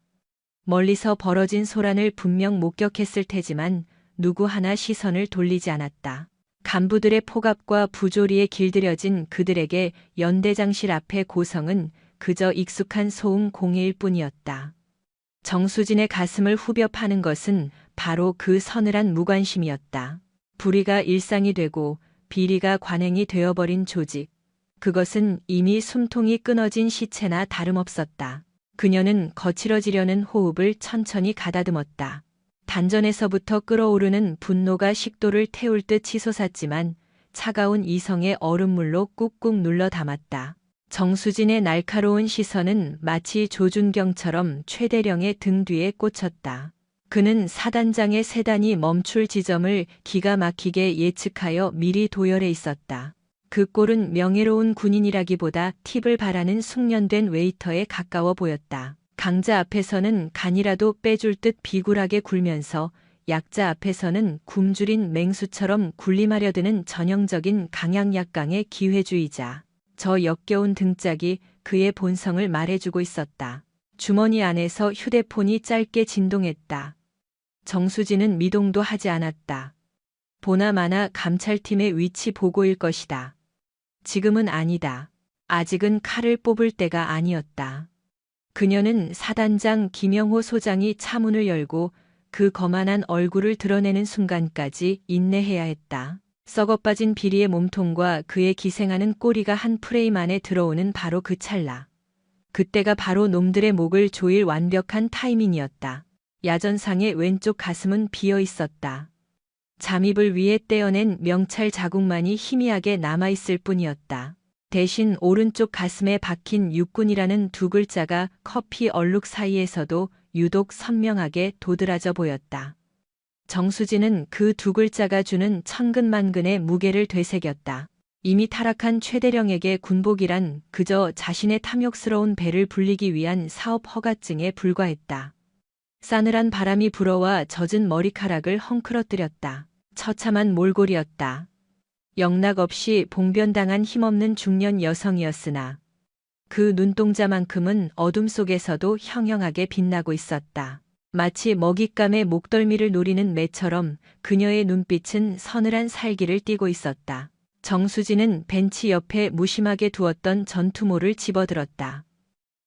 멀리서 벌어진 소란을 분명 목격했을 테지만 누구 하나 시선을 돌리지 않았다. 간부들의 포갑과 부조리에 길들여진 그들에게 연대장실 앞의 고성은 그저 익숙한 소음 공해일 뿐이었다. 정수진의 가슴을 후벼 파는 것은 바로 그 서늘한 무관심이었다. 불의가 일상이 되고 비리가 관행이 되어버린 조직. 그것은 이미 숨통이 끊어진 시체나 다름없었다. 그녀는 거칠어지려는 호흡을 천천히 가다듬었다. 단전에서부터 끓어오르는 분노가 식도를 태울 듯 치솟았지만 차가운 이성의 얼음물로 꾹꾹 눌러 담았다. 정수진의 날카로운 시선은 마치 조준경처럼 최대령의 등 뒤에 꽂혔다. 그는 사단장의 세단이 멈출 지점을 기가 막히게 예측하여 미리 도열해 있었다. 그 꼴은 명예로운 군인이라기보다 팁을 바라는 숙련된 웨이터에 가까워 보였다. 강자 앞에서는 간이라도 빼줄 듯 비굴하게 굴면서 약자 앞에서는 굶주린 맹수처럼 군림하려 드는 전형적인 강약약강의 기회주의자. 저 역겨운 등짝이 그의 본성을 말해주고 있었다. 주머니 안에서 휴대폰이 짧게 진동했다. 정수진은 미동도 하지 않았다. 보나마나 감찰팀의 위치 보고일 것이다. 지금은 아니다. 아직은 칼을 뽑을 때가 아니었다. 그녀는 사단장 김영호 소장이 차문을 열고 그 거만한 얼굴을 드러내는 순간까지 인내해야 했다. 썩어빠진 비리의 몸통과 그의 기생하는 꼬리가 한 프레임 안에 들어오는 바로 그 찰나. 그때가 바로 놈들의 목을 조일 완벽한 타이밍이었다. 야전상의 왼쪽 가슴은 비어 있었다. 잠입을 위해 떼어낸 명찰 자국만이 희미하게 남아있을 뿐이었다. 대신 오른쪽 가슴에 박힌 육군이라는 두 글자가 커피 얼룩 사이에서도 유독 선명하게 도드라져 보였다. 정수진은 그 두 글자가 주는 천근만근의 무게를 되새겼다. 이미 타락한 최대령에게 군복이란 그저 자신의 탐욕스러운 배를 불리기 위한 사업 허가증에 불과했다. 싸늘한 바람이 불어와 젖은 머리카락을 헝클어뜨렸다. 처참한 몰골이었다. 영락 없이 봉변당한 힘없는 중년 여성이었으나 그 눈동자만큼은 어둠 속에서도 형형하게 빛나고 있었다. 마치 먹잇감의 목덜미를 노리는 매처럼 그녀의 눈빛은 서늘한 살기를 띠고 있었다. 정수진은 벤치 옆에 무심하게 두었던 전투모를 집어들었다.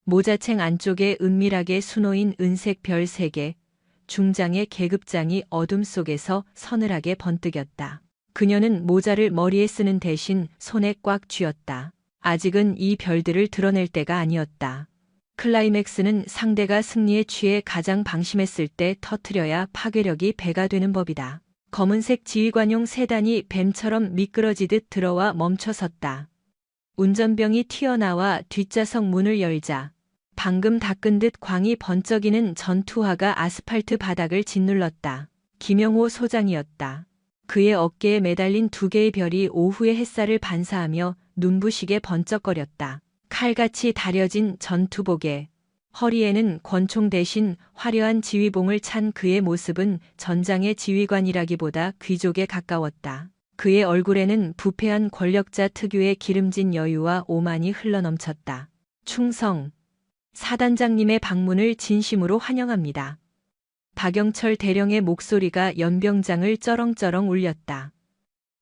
모자챙 안쪽에 은밀하게 수놓인 은색 별 3개, 중장의 계급장이 어둠 속에서 서늘하게 번뜩였다. 그녀는 모자를 머리에 쓰는 대신 손에 꽉 쥐었다. 아직은 이 별들을 드러낼 때가 아니었다. 클라이맥스는 상대가 승리에 취해 가장 방심했을 때 터뜨려야 파괴력이 배가 되는 법이다. 검은색 지휘관용 세단이 뱀처럼 미끄러지듯 들어와 멈춰섰다. 운전병이 튀어나와 뒷좌석 문을 열자 방금 닦은 듯 광이 번쩍이는 전투화가 아스팔트 바닥을 짓눌렀다. 김영호 소장이었다. 그의 어깨에 매달린 2개의 별이 오후의 햇살을 반사하며 눈부시게 번쩍거렸다. 칼같이 다려진 전투복에 허리에는 권총 대신 화려한 지휘봉을 찬 그의 모습은 전장의 지휘관이라기보다 귀족에 가까웠다. 그의 얼굴에는 부패한 권력자 특유의 기름진 여유와 오만이 흘러넘쳤다. 충성! 사단장님의 방문을 진심으로 환영합니다. 박영철 대령의 목소리가 연병장을 쩌렁쩌렁 울렸다.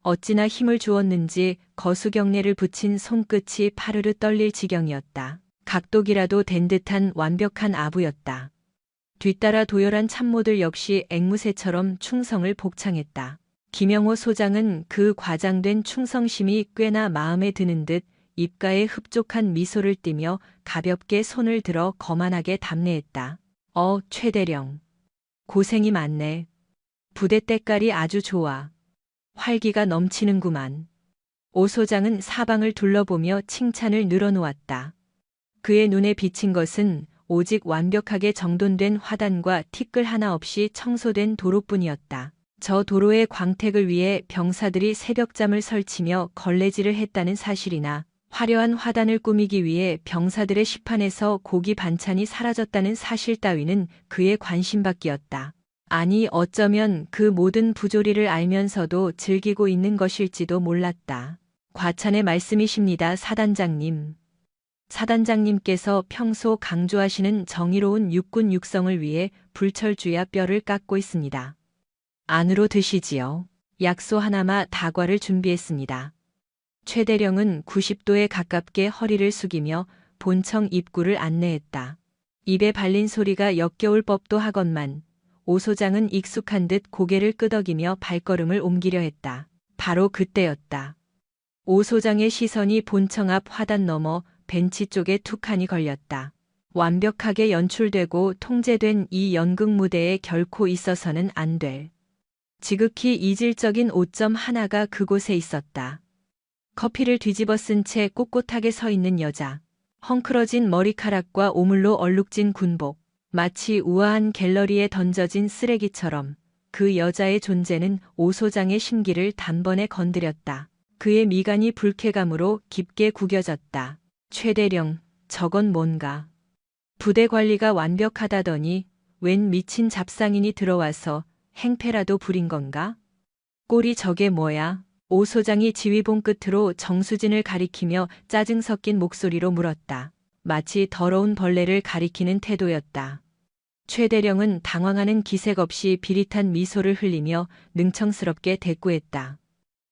어찌나 힘을 주었는지 거수경례를 붙인 손끝이 파르르 떨릴 지경이었다. 각독이라도 된 듯한 완벽한 아부였다. 뒤따라 도열한 참모들 역시 앵무새처럼 충성을 복창했다. 김영호 소장은 그 과장된 충성심이 꽤나 마음에 드는 듯 입가에 흡족한 미소를 띠며 가볍게 손을 들어 거만하게 답례했다. 최 대령. 고생이 많네. 부대 때깔이 아주 좋아. 활기가 넘치는구만. 오 소장은 사방을 둘러보며 칭찬을 늘어놓았다. 그의 눈에 비친 것은 오직 완벽하게 정돈된 화단과 티끌 하나 없이 청소된 도로뿐이었다. 저 도로의 광택을 위해 병사들이 새벽잠을 설치며 걸레질을 했다는 사실이나 화려한 화단을 꾸미기 위해 병사들의 식판에서 고기 반찬이 사라졌다는 사실 따위는 그의 관심밖이었다. 아니 어쩌면 그 모든 부조리를 알면서도 즐기고 있는 것일지도 몰랐다. 과찬의 말씀이십니다, 사단장님. 사단장님께서 평소 강조하시는 정의로운 육군 육성을 위해 불철주야 뼈를 깎고 있습니다. 안으로 드시지요. 약소 하나마 다과를 준비했습니다. 최 대령은 90도에 가깝게 허리를 숙이며 본청 입구를 안내했다. 입에 발린 소리가 역겨울 법도 하건만 오 소장은 익숙한 듯 고개를 끄덕이며 발걸음을 옮기려 했다. 바로 그때였다. 오 소장의 시선이 본청 앞 화단 너머 벤치 쪽에 툭하니 걸렸다. 완벽하게 연출되고 통제된 이 연극 무대에 결코 있어서는 안 될 지극히 이질적인 오점 하나가 그곳에 있었다. 커피를 뒤집어 쓴 채 꼿꼿하게 서 있는 여자. 헝클어진 머리카락과 오물로 얼룩진 군복. 마치 우아한 갤러리에 던져진 쓰레기처럼 그 여자의 존재는 오 소장의 심기를 단번에 건드렸다. 그의 미간이 불쾌감으로 깊게 구겨졌다. 최 대령, 저건 뭔가. 부대 관리가 완벽하다더니 웬 미친 잡상인이 들어와서 행패라도 부린 건가? 꼴이 저게 뭐야? 오 소장이 지휘봉 끝으로 정수진을 가리키며 짜증 섞인 목소리로 물었다. 마치 더러운 벌레를 가리키는 태도였다. 최 대령은 당황하는 기색 없이 비릿한 미소를 흘리며 능청스럽게 대꾸했다.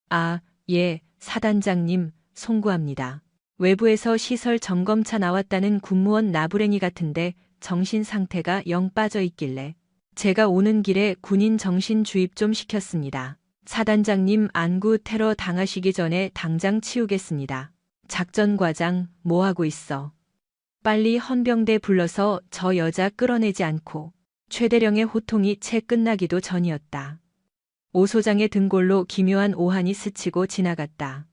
아, 예, 사단장님, 송구합니다. 외부에서 시설 점검차 나왔다는 군무원 나부랭이 같은데 정신 상태가 영 빠져 있길래 제가 오는 길에 군인 정신 주입 좀 시켰습니다. 사단장님 안구 테러 당하시기 전에 당장 치우겠습니다. 작전과장, 뭐하고 있어? 빨리 헌병대 불러서 저 여자 끌어내지 않고. 최 대령의 호통이 채 끝나기도 전이었다. 오 소장의 등골로 기묘한 오한이 스치고 지나갔다.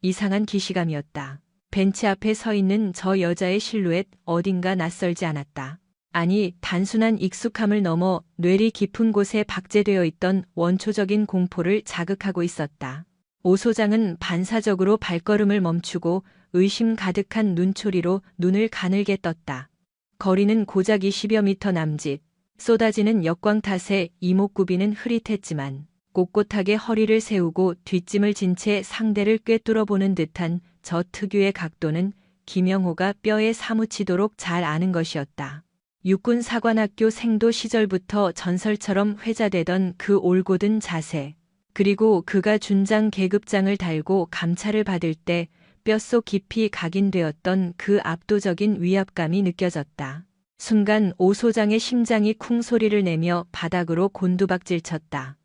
이상한 기시감이었다. 벤치 앞에 서 있는 저 여자의 실루엣 어딘가 낯설지 않았다. 아니, 단순한 익숙함을 넘어 뇌리 깊은 곳에 박제되어 있던 원초적인 공포를 자극하고 있었다. 오 소장은 반사적으로 발걸음을 멈추고 의심 가득한 눈초리로 눈을 가늘게 떴다. 거리는 고작 20여 미터 남짓. 쏟아지는 역광 탓에 이목구비는 흐릿했지만 꼿꼿하게 허리를 세우고 뒷짐을 진 채 상대를 꿰뚫어 보는 듯한 저 특유의 각도는 김영호가 뼈에 사무치도록 잘 아는 것이었다. 육군사관학교 생도 시절부터 전설처럼 회자되던 그 올곧은 자세, 그리고 그가 준장 계급장을 달고 감찰을 받을 때 뼛속 깊이 각인되었던 그 압도적인 위압감이 느껴졌다. 순간 오 소장의 심장이 쿵 소리를 내며 바닥으로 곤두박질 쳤다.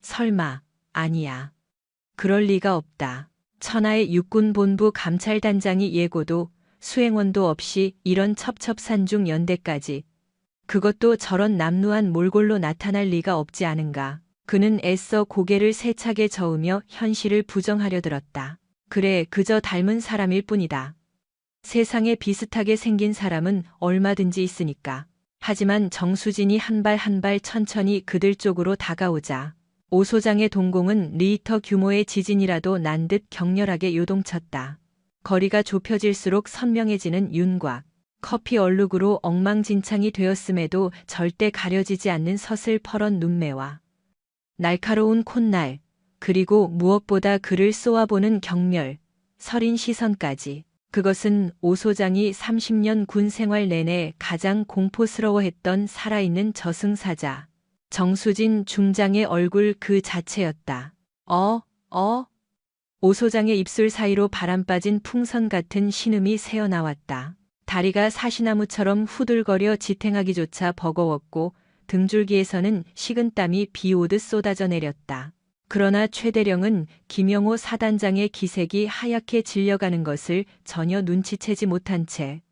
설마, 아니야. 그럴 리가 없다. 천하의 육군본부 감찰단장이 예고도 수행원도 없이 이런 첩첩산중 연대까지, 그것도 저런 남루한 몰골로 나타날 리가 없지 않은가. 그는 애써 고개를 세차게 저으며 현실을 부정하려 들었다. 그래, 그저 닮은 사람일 뿐이다. 세상에 비슷하게 생긴 사람은 얼마든지 있으니까. 하지만 정수진이 한 발 한 발 천천히 그들 쪽으로 다가오자 오 소장의 동공은 리히터 규모의 지진이라도 난 듯 격렬하게 요동쳤다. 거리가 좁혀질수록 선명해지는 윤곽, 커피 얼룩으로 엉망진창이 되었음에도 절대 가려지지 않는 서슬퍼런 눈매와 날카로운 콧날, 그리고 무엇보다 그를 쏘아보는 경멸, 서린 시선까지. 그것은 오 소장이 30년 군 생활 내내 가장 공포스러워했던 살아있는 저승사자, 정수진 중장의 얼굴 그 자체였다. 오 소장의 입술 사이로 바람 빠진 풍선 같은 신음이 새어나왔다. 다리가 사시나무처럼 후들거려 지탱하기조차 버거웠고 등줄기에서는 식은땀이 비 오듯 쏟아져 내렸다. 그러나 최대령은 김영호 사단장의 기색이 하얗게 질려가는 것을 전혀 눈치채지 못한 채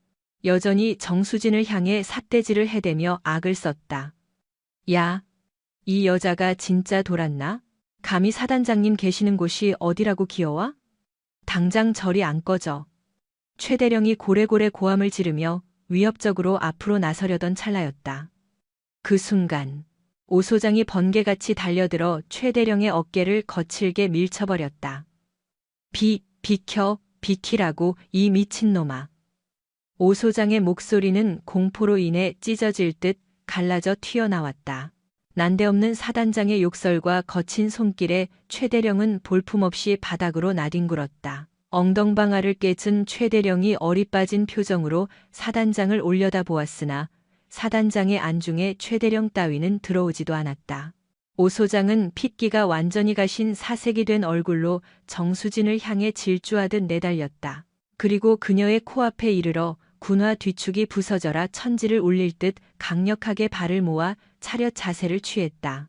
여전히 정수진을 향해 삿대질을 해대며 악을 썼다. 야, 이 여자가 진짜 돌았나? 감히 사단장님 계시는 곳이 어디라고 기어와? 당장 저리 안 꺼져. 최대령이 고래고래 고함을 지르며 위협적으로 앞으로 나서려던 찰나였다. 그 순간 오 소장이 번개같이 달려들어 최대령의 어깨를 거칠게 밀쳐버렸다. 비키라고 이 미친놈아. 오 소장의 목소리는 공포로 인해 찢어질 듯 갈라져 튀어나왔다. 난데없는 사단장의 욕설과 거친 손길에 최대령은 볼품없이 바닥으로 나뒹굴었다. 엉덩방아를 깨진 최대령이 어리빠진 표정으로 사단장을 올려다보았으나 사단장의 안중에 최대령 따위는 들어오지도 않았다. 오 소장은 핏기가 완전히 가신 사색이 된 얼굴로 정수진을 향해 질주하듯 내달렸다. 그리고 그녀의 코앞에 이르러 군화 뒤축이 부서져라 천지를 울릴 듯 강력하게 발을 모아 차렷 자세를 취했다.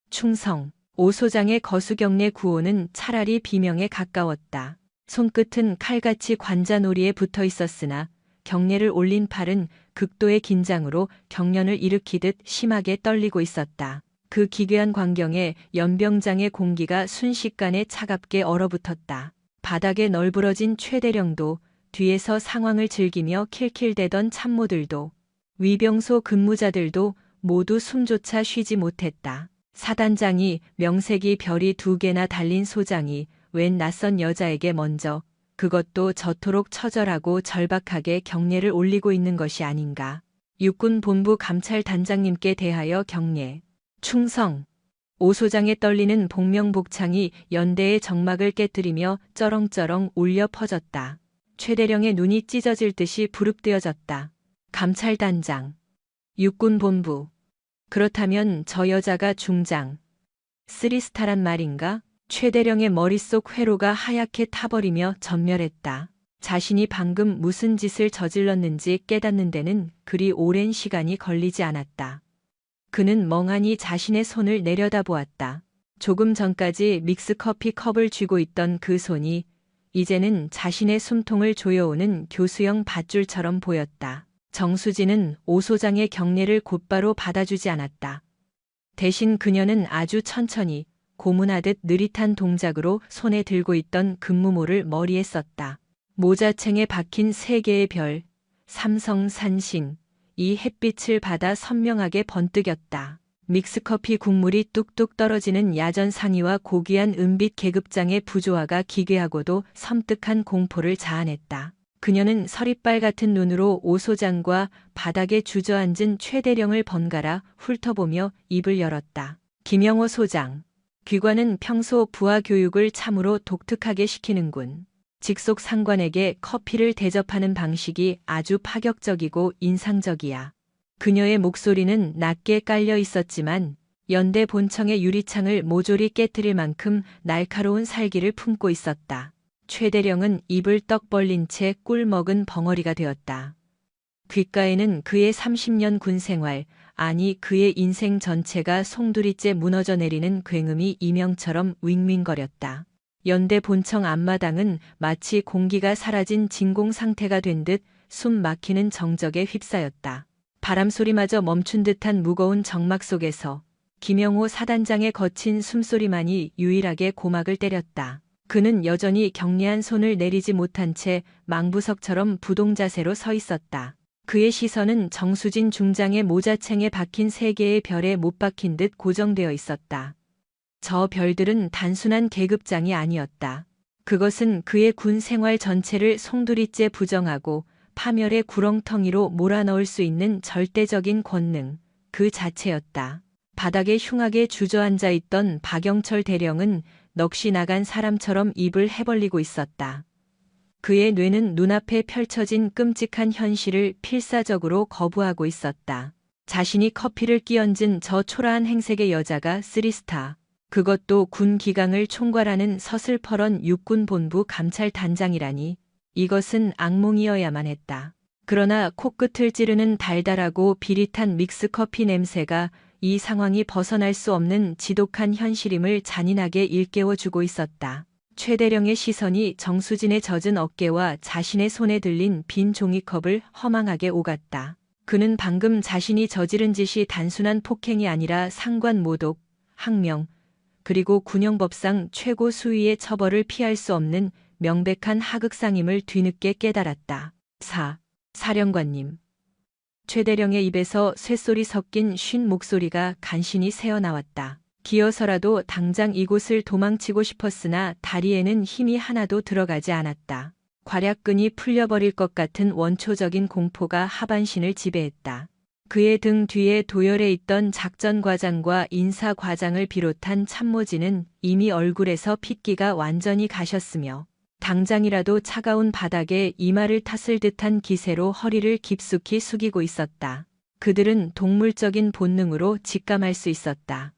충성. 오 소장의 거수경례 구호는 차라리 비명에 가까웠다. 손끝은 칼같이 관자놀이에 붙어 있었으나 경례를 올린 팔은 극도의 긴장으로 경련을 일으키듯 심하게 떨리고 있었다. 그 기괴한 광경에 연병장의 공기가 순식간에 차갑게 얼어붙었다. 바닥에 널브러진 최대령도, 뒤에서 상황을 즐기며 킬킬대던 참모들도, 위병소 근무자들도 모두 숨조차 쉬지 못했다. 사단장이 명색이 별이 2개나 달린 소장이 웬 낯선 여자에게 먼저, 그것도 저토록 처절하고 절박하게 경례를 올리고 있는 것이 아닌가. 육군본부 감찰단장님께 대하여 경례. 충성. 오 소장의 떨리는 복명복창이 연대의 정막을 깨뜨리며 쩌렁쩌렁 울려 퍼졌다. 최대령의 눈이 찢어질 듯이 부릅뜨어졌다. 감찰단장. 육군본부. 그렇다면 저 여자가 중장. 3스타란 말인가? 최대령의 머릿속 회로가 하얗게 타버리며 전멸했다. 자신이 방금 무슨 짓을 저질렀는지 깨닫는 데는 그리 오랜 시간이 걸리지 않았다. 그는 멍하니 자신의 손을 내려다보았다. 조금 전까지 믹스커피 컵을 쥐고 있던 그 손이 이제는 자신의 숨통을 조여오는 교수형 밧줄처럼 보였다. 정수진은 오 소장의 경례를 곧바로 받아주지 않았다. 대신 그녀는 아주 천천히 고문하듯 느릿한 동작으로 손에 들고 있던 금무모를 머리에 썼다. 모자챙에 박힌 3개의 별, 삼성, 산신, 이 햇빛을 받아 선명하게 번뜩였다. 믹스커피 국물이 뚝뚝 떨어지는 야전 상의와 고귀한 은빛 계급장의 부조화가 기괴하고도 섬뜩한 공포를 자아냈다. 그녀는 서리빨 같은 눈으로 오 소장과 바닥에 주저앉은 최대령을 번갈아 훑어보며 입을 열었다. 김영호 소장. 귀관은 평소 부하 교육을 참으로 독특하게 시키는군. 직속 상관에게 커피를 대접하는 방식이 아주 파격적이고 인상적이야. 그녀의 목소리는 낮게 깔려 있었지만 연대 본청의 유리창을 모조리 깨뜨릴 만큼 날카로운 살기를 품고 있었다. 최대령은 입을 떡 벌린 채 꿀 먹은 벙어리가 되었다. 귓가에는 그의 30년 군 생활, 아니 그의 인생 전체가 송두리째 무너져 내리는 굉음이 이명처럼 윙윙거렸다. 연대 본청 앞마당은 마치 공기가 사라진 진공 상태가 된 듯 숨 막히는 정적에 휩싸였다. 바람 소리마저 멈춘 듯한 무거운 정막 속에서 김영호 사단장의 거친 숨소리만이 유일하게 고막을 때렸다. 그는 여전히 경례한 손을 내리지 못한 채 망부석처럼 부동자세로 서 있었다. 그의 시선은 정수진 중장의 모자챙에 박힌 세 개의 별에 못 박힌 듯 고정되어 있었다. 저 별들은 단순한 계급장이 아니었다. 그것은 그의 군 생활 전체를 송두리째 부정하고 파멸의 구렁텅이로 몰아넣을 수 있는 절대적인 권능, 그 자체였다. 바닥에 흉하게 주저앉아 있던 박영철 대령은 넋이 나간 사람처럼 입을 해벌리고 있었다. 그의 뇌는 눈앞에 펼쳐진 끔찍한 현실을 필사적으로 거부하고 있었다. 자신이 커피를 끼얹은 저 초라한 행색의 여자가 3스타, 그것도 군 기강을 총괄하는 서슬퍼런 육군본부 감찰단장이라니 이것은 악몽이어야만 했다. 그러나 코끝을 찌르는 달달하고 비릿한 믹스커피 냄새가 이 상황이 벗어날 수 없는 지독한 현실임을 잔인하게 일깨워주고 있었다. 최대령의 시선이 정수진의 젖은 어깨와 자신의 손에 들린 빈 종이컵을 허망하게 오갔다. 그는 방금 자신이 저지른 짓이 단순한 폭행이 아니라 상관모독, 항명, 그리고 군형법상 최고 수위의 처벌을 피할 수 없는 명백한 하극상임을 뒤늦게 깨달았다. 사령관님. 최대령의 입에서 쇳소리 섞인 쉰 목소리가 간신히 새어나왔다. 기어서라도 당장 이곳을 도망치고 싶었으나 다리에는 힘이 하나도 들어가지 않았다. 괄약근이 풀려버릴 것 같은 원초적인 공포가 하반신을 지배했다. 그의 등 뒤에 도열해 있던 작전과장과 인사과장을 비롯한 참모진은 이미 얼굴에서 핏기가 완전히 가셨으며 당장이라도 차가운 바닥에 이마를 탔을 듯한 기세로 허리를 깊숙이 숙이고 있었다. 그들은 동물적인 본능으로 직감할 수 있었다.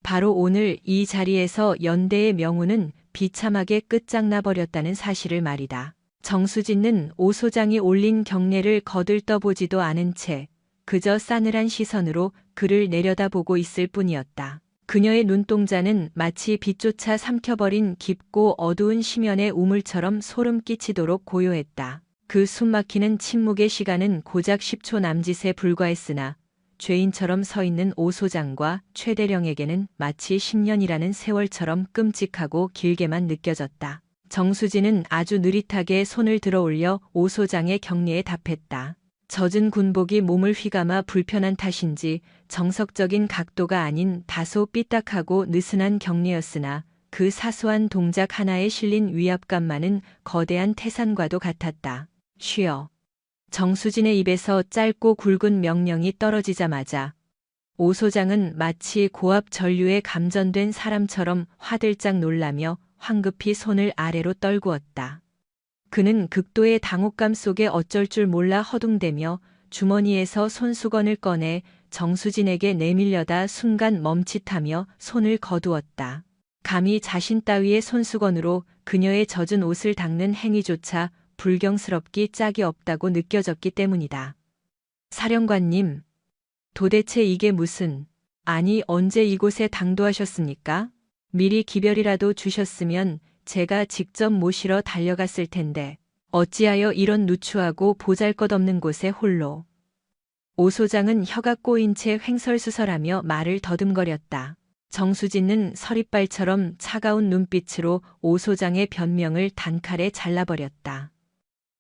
바로 오늘 이 자리에서 연대의 명운은 비참하게 끝장나버렸다는 사실을 말이다. 정수진은 오 소장이 올린 경례를 거들떠보지도 않은 채 그저 싸늘한 시선으로 그를 내려다보고 있을 뿐이었다. 그녀의 눈동자는 마치 빛조차 삼켜버린 깊고 어두운 심연의 우물처럼 소름 끼치도록 고요했다. 그 숨막히는 침묵의 시간은 고작 10초 남짓에 불과했으나 죄인처럼 서 있는 오 소장과 최대령에게는 마치 10년이라는 세월처럼 끔찍하고 길게만 느껴졌다. 정수진은 아주 느릿하게 손을 들어 올려 오 소장의 경례에 답했다. 젖은 군복이 몸을 휘감아 불편한 탓인지 정석적인 각도가 아닌 다소 삐딱하고 느슨한 경례였으나 그 사소한 동작 하나에 실린 위압감만은 거대한 태산과도 같았다. 쉬어. 정수진의 입에서 짧고 굵은 명령이 떨어지자마자 오 소장은 마치 고압 전류에 감전된 사람처럼 화들짝 놀라며 황급히 손을 아래로 떨구었다. 그는 극도의 당혹감 속에 어쩔 줄 몰라 허둥대며 주머니에서 손수건을 꺼내 정수진에게 내밀려다 순간 멈칫하며 손을 거두었다. 감히 자신 따위의 손수건으로 그녀의 젖은 옷을 닦는 행위조차 불경스럽기 짝이 없다고 느껴졌기 때문이다. 사령관님, 도대체 이게 무슨, 아니 언제 이곳에 당도하셨습니까? 미리 기별이라도 주셨으면 제가 직접 모시러 달려갔을 텐데 어찌하여 이런 누추하고 보잘것없는 곳에 홀로. 오 소장은 혀가 꼬인 채 횡설수설하며 말을 더듬거렸다. 정수진은 서리발처럼 차가운 눈빛으로 오 소장의 변명을 단칼에 잘라버렸다.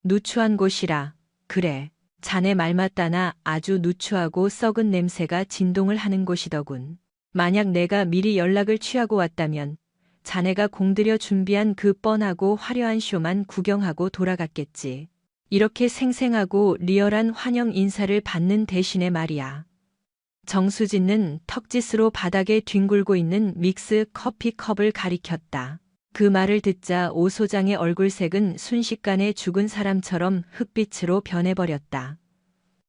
누추한 곳이라. 그래. 자네 말 맞다나 아주 누추하고 썩은 냄새가 진동을 하는 곳이더군. 만약 내가 미리 연락을 취하고 왔다면 자네가 공들여 준비한 그 뻔하고 화려한 쇼만 구경하고 돌아갔겠지. 이렇게 생생하고 리얼한 환영 인사를 받는 대신에 말이야. 정수진은 턱짓으로 바닥에 뒹굴고 있는 믹스 커피컵을 가리켰다. 그 말을 듣자 오 소장의 얼굴색은 순식간에 죽은 사람처럼 흑빛으로 변해버렸다.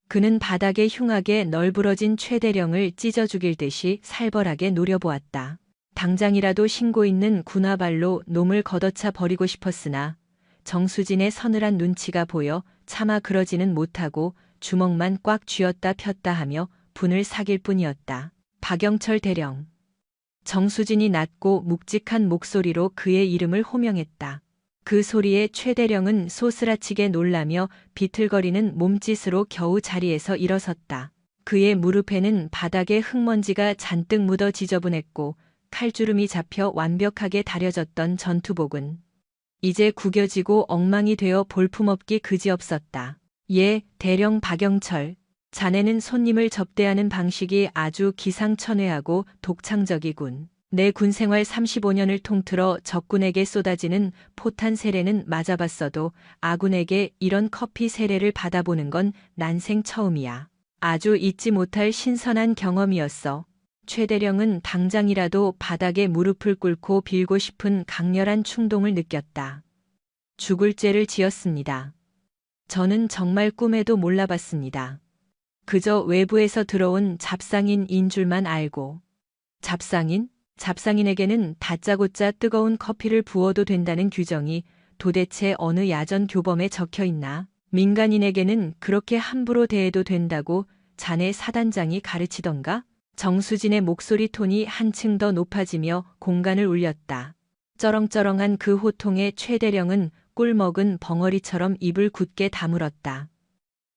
그는 바닥에 흉하게 널브러진 최대령을 찢어 죽일 듯이 살벌하게 노려보았다. 당장이라도 신고 있는 군화발로 놈을 걷어차 버리고 싶었으나 정수진의 서늘한 눈치가 보여 차마 그러지는 못하고 주먹만 꽉 쥐었다 폈다 하며 분을 사길 뿐이었다. 박영철 대령. 정수진이 낮고 묵직한 목소리로 그의 이름을 호명했다. 그 소리에 최 대령은 소스라치게 놀라며 비틀거리는 몸짓으로 겨우 자리에서 일어섰다. 그의 무릎에는 바닥에 흙먼지가 잔뜩 묻어 지저분했고 칼주름이 잡혀 완벽하게 다려졌던 전투복은 이제 구겨지고 엉망이 되어 볼품없기 그지없었다. 예, 대령 박영철. 자네는 손님을 접대하는 방식이 아주 기상천외하고 독창적이군. 내 군생활 35년을 통틀어 적군에게 쏟아지는 포탄 세례는 맞아봤어도 아군에게 이런 커피 세례를 받아보는 건 난생 처음이야. 아주 잊지 못할 신선한 경험이었어. 최 대령은 당장이라도 바닥에 무릎을 꿇고 빌고 싶은 강렬한 충동을 느꼈다. 죽을 죄를 지었습니다. 저는 정말 꿈에도 몰라봤습니다. 그저 외부에서 들어온 잡상인인 줄만 알고. 잡상인? 잡상인에게는 다짜고짜 뜨거운 커피를 부어도 된다는 규정이 도대체 어느 야전 교범에 적혀 있나? 민간인에게는 그렇게 함부로 대해도 된다고 자네 사단장이 가르치던가? 정수진의 목소리 톤이 한층 더 높아지며 공간을 울렸다. 쩌렁쩌렁한 그 호통에 최 대령은 꿀먹은 벙어리처럼 입을 굳게 다물었다.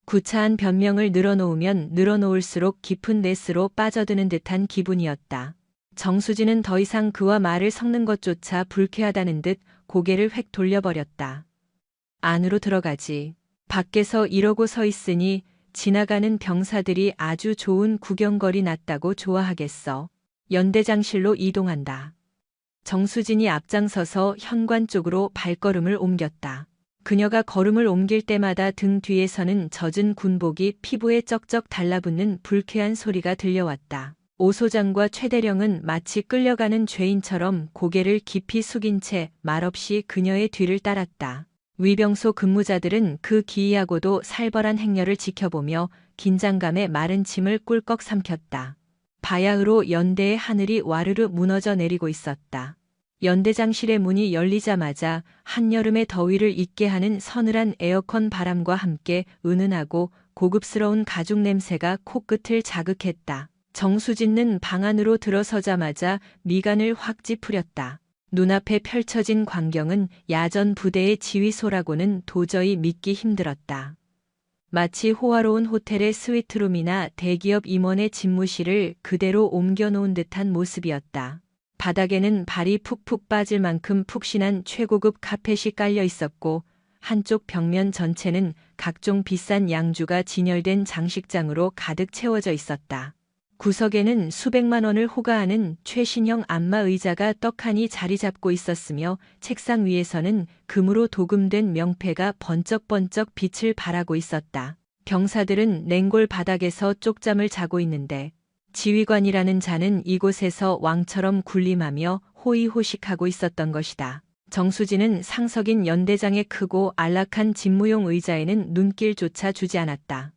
구차한 변명을 늘어놓으면 늘어놓을수록 깊은 땔스로 빠져드는 듯한 기분이었다. 정수진은 더 이상 그와 말을 섞는 것조차 불쾌하다는 듯 고개를 획 돌려버렸다. 안으로 들어가지. 밖에서 이러고 서 있으니 지나가는 병사들이 아주 좋은 구경거리 났다고 좋아하겠어. 연대장실로 이동한다. 정수진이 앞장서서 현관 쪽으로 발걸음을 옮겼다. 그녀가 걸음을 옮길 때마다 등 뒤에서는 젖은 군복이 피부에 쩍쩍 달라붙는 불쾌한 소리가 들려왔다. 오 소장과 최 대령은 마치 끌려가는 죄인처럼 고개를 깊이 숙인 채 말없이 그녀의 뒤를 따랐다. 위병소 근무자들은 그 기이하고도 살벌한 행렬을 지켜보며 긴장감에 마른 침을 꿀꺽 삼켰다. 바야흐로 연대의 하늘이 와르르 무너져 내리고 있었다. 연대장실의 문이 열리자마자 한여름의 더위를 잊게 하는 서늘한 에어컨 바람과 함께 은은하고 고급스러운 가죽 냄새가 코끝을 자극했다. 정수진은 방 안으로 들어서자마자 미간을 확 찌푸렸다. 눈앞에 펼쳐진 광경은 야전 부대의 지휘소라고는 도저히 믿기 힘들었다. 마치 호화로운 호텔의 스위트룸이나 대기업 임원의 집무실을 그대로 옮겨놓은 듯한 모습이었다. 바닥에는 발이 푹푹 빠질 만큼 푹신한 최고급 카펫이 깔려 있었고 한쪽 벽면 전체는 각종 비싼 양주가 진열된 장식장으로 가득 채워져 있었다. 구석에는 수백만 원을 호가하는 최신형 안마 의자가 떡하니 자리 잡고 있었으며 책상 위에서는 금으로 도금된 명패가 번쩍번쩍 빛을 발하고 있었다. 병사들은 냉골 바닥에서 쪽잠을 자고 있는데 지휘관이라는 자는 이곳에서 왕처럼 군림하며 호의호식하고 있었던 것이다. 정수진은 상석인 연대장의 크고 안락한 집무용 의자에는 눈길조차 주지 않았다.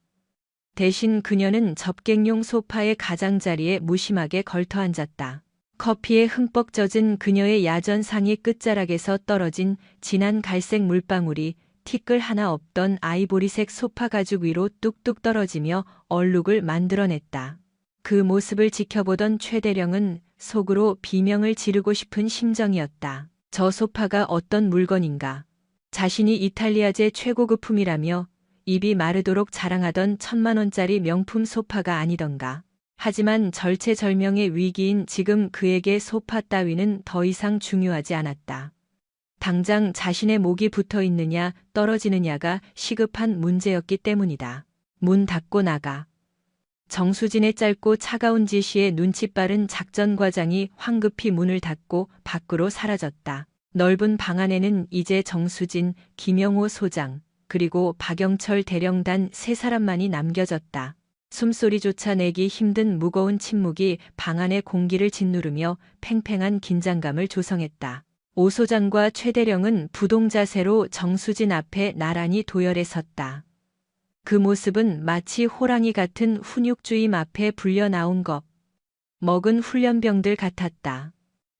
대신 그녀는 접객용 소파의 가장자리에 무심하게 걸터 앉았다. 커피에 흠뻑 젖은 그녀의 야전 상의 끝자락에서 떨어진 진한 갈색 물방울이 티끌 하나 없던 아이보리색 소파 가죽 위로 뚝뚝 떨어지며 얼룩을 만들어냈다. 그 모습을 지켜보던 최 대령은 속으로 비명을 지르고 싶은 심정이었다. 저 소파가 어떤 물건인가. 자신이 이탈리아제 최고급품이라며 입이 마르도록 자랑하던 1000만원짜리 명품 소파가 아니던가. 하지만 절체절명의 위기인 지금 그에게 소파 따위는 더 이상 중요하지 않았다. 당장 자신의 목이 붙어 있느냐 떨어지느냐가 시급한 문제였기 때문이다. 문 닫고 나가. 정수진의 짧고 차가운 지시에 눈치 빠른 작전과장이 황급히 문을 닫고 밖으로 사라졌다. 넓은 방 안에는 이제 정수진, 김영호 소장, 그리고 박영철 대령 단 세 사람만이 남겨졌다. 숨소리조차 내기 힘든 무거운 침묵이 방 안의 공기를 짓누르며 팽팽한 긴장감을 조성했다. 오 소장과 최 대령은 부동자세로 정수진 앞에 나란히 도열해 섰다. 그 모습은 마치 호랑이 같은 훈육주임 앞에 불려 나온 것. 먹은 훈련병들 같았다.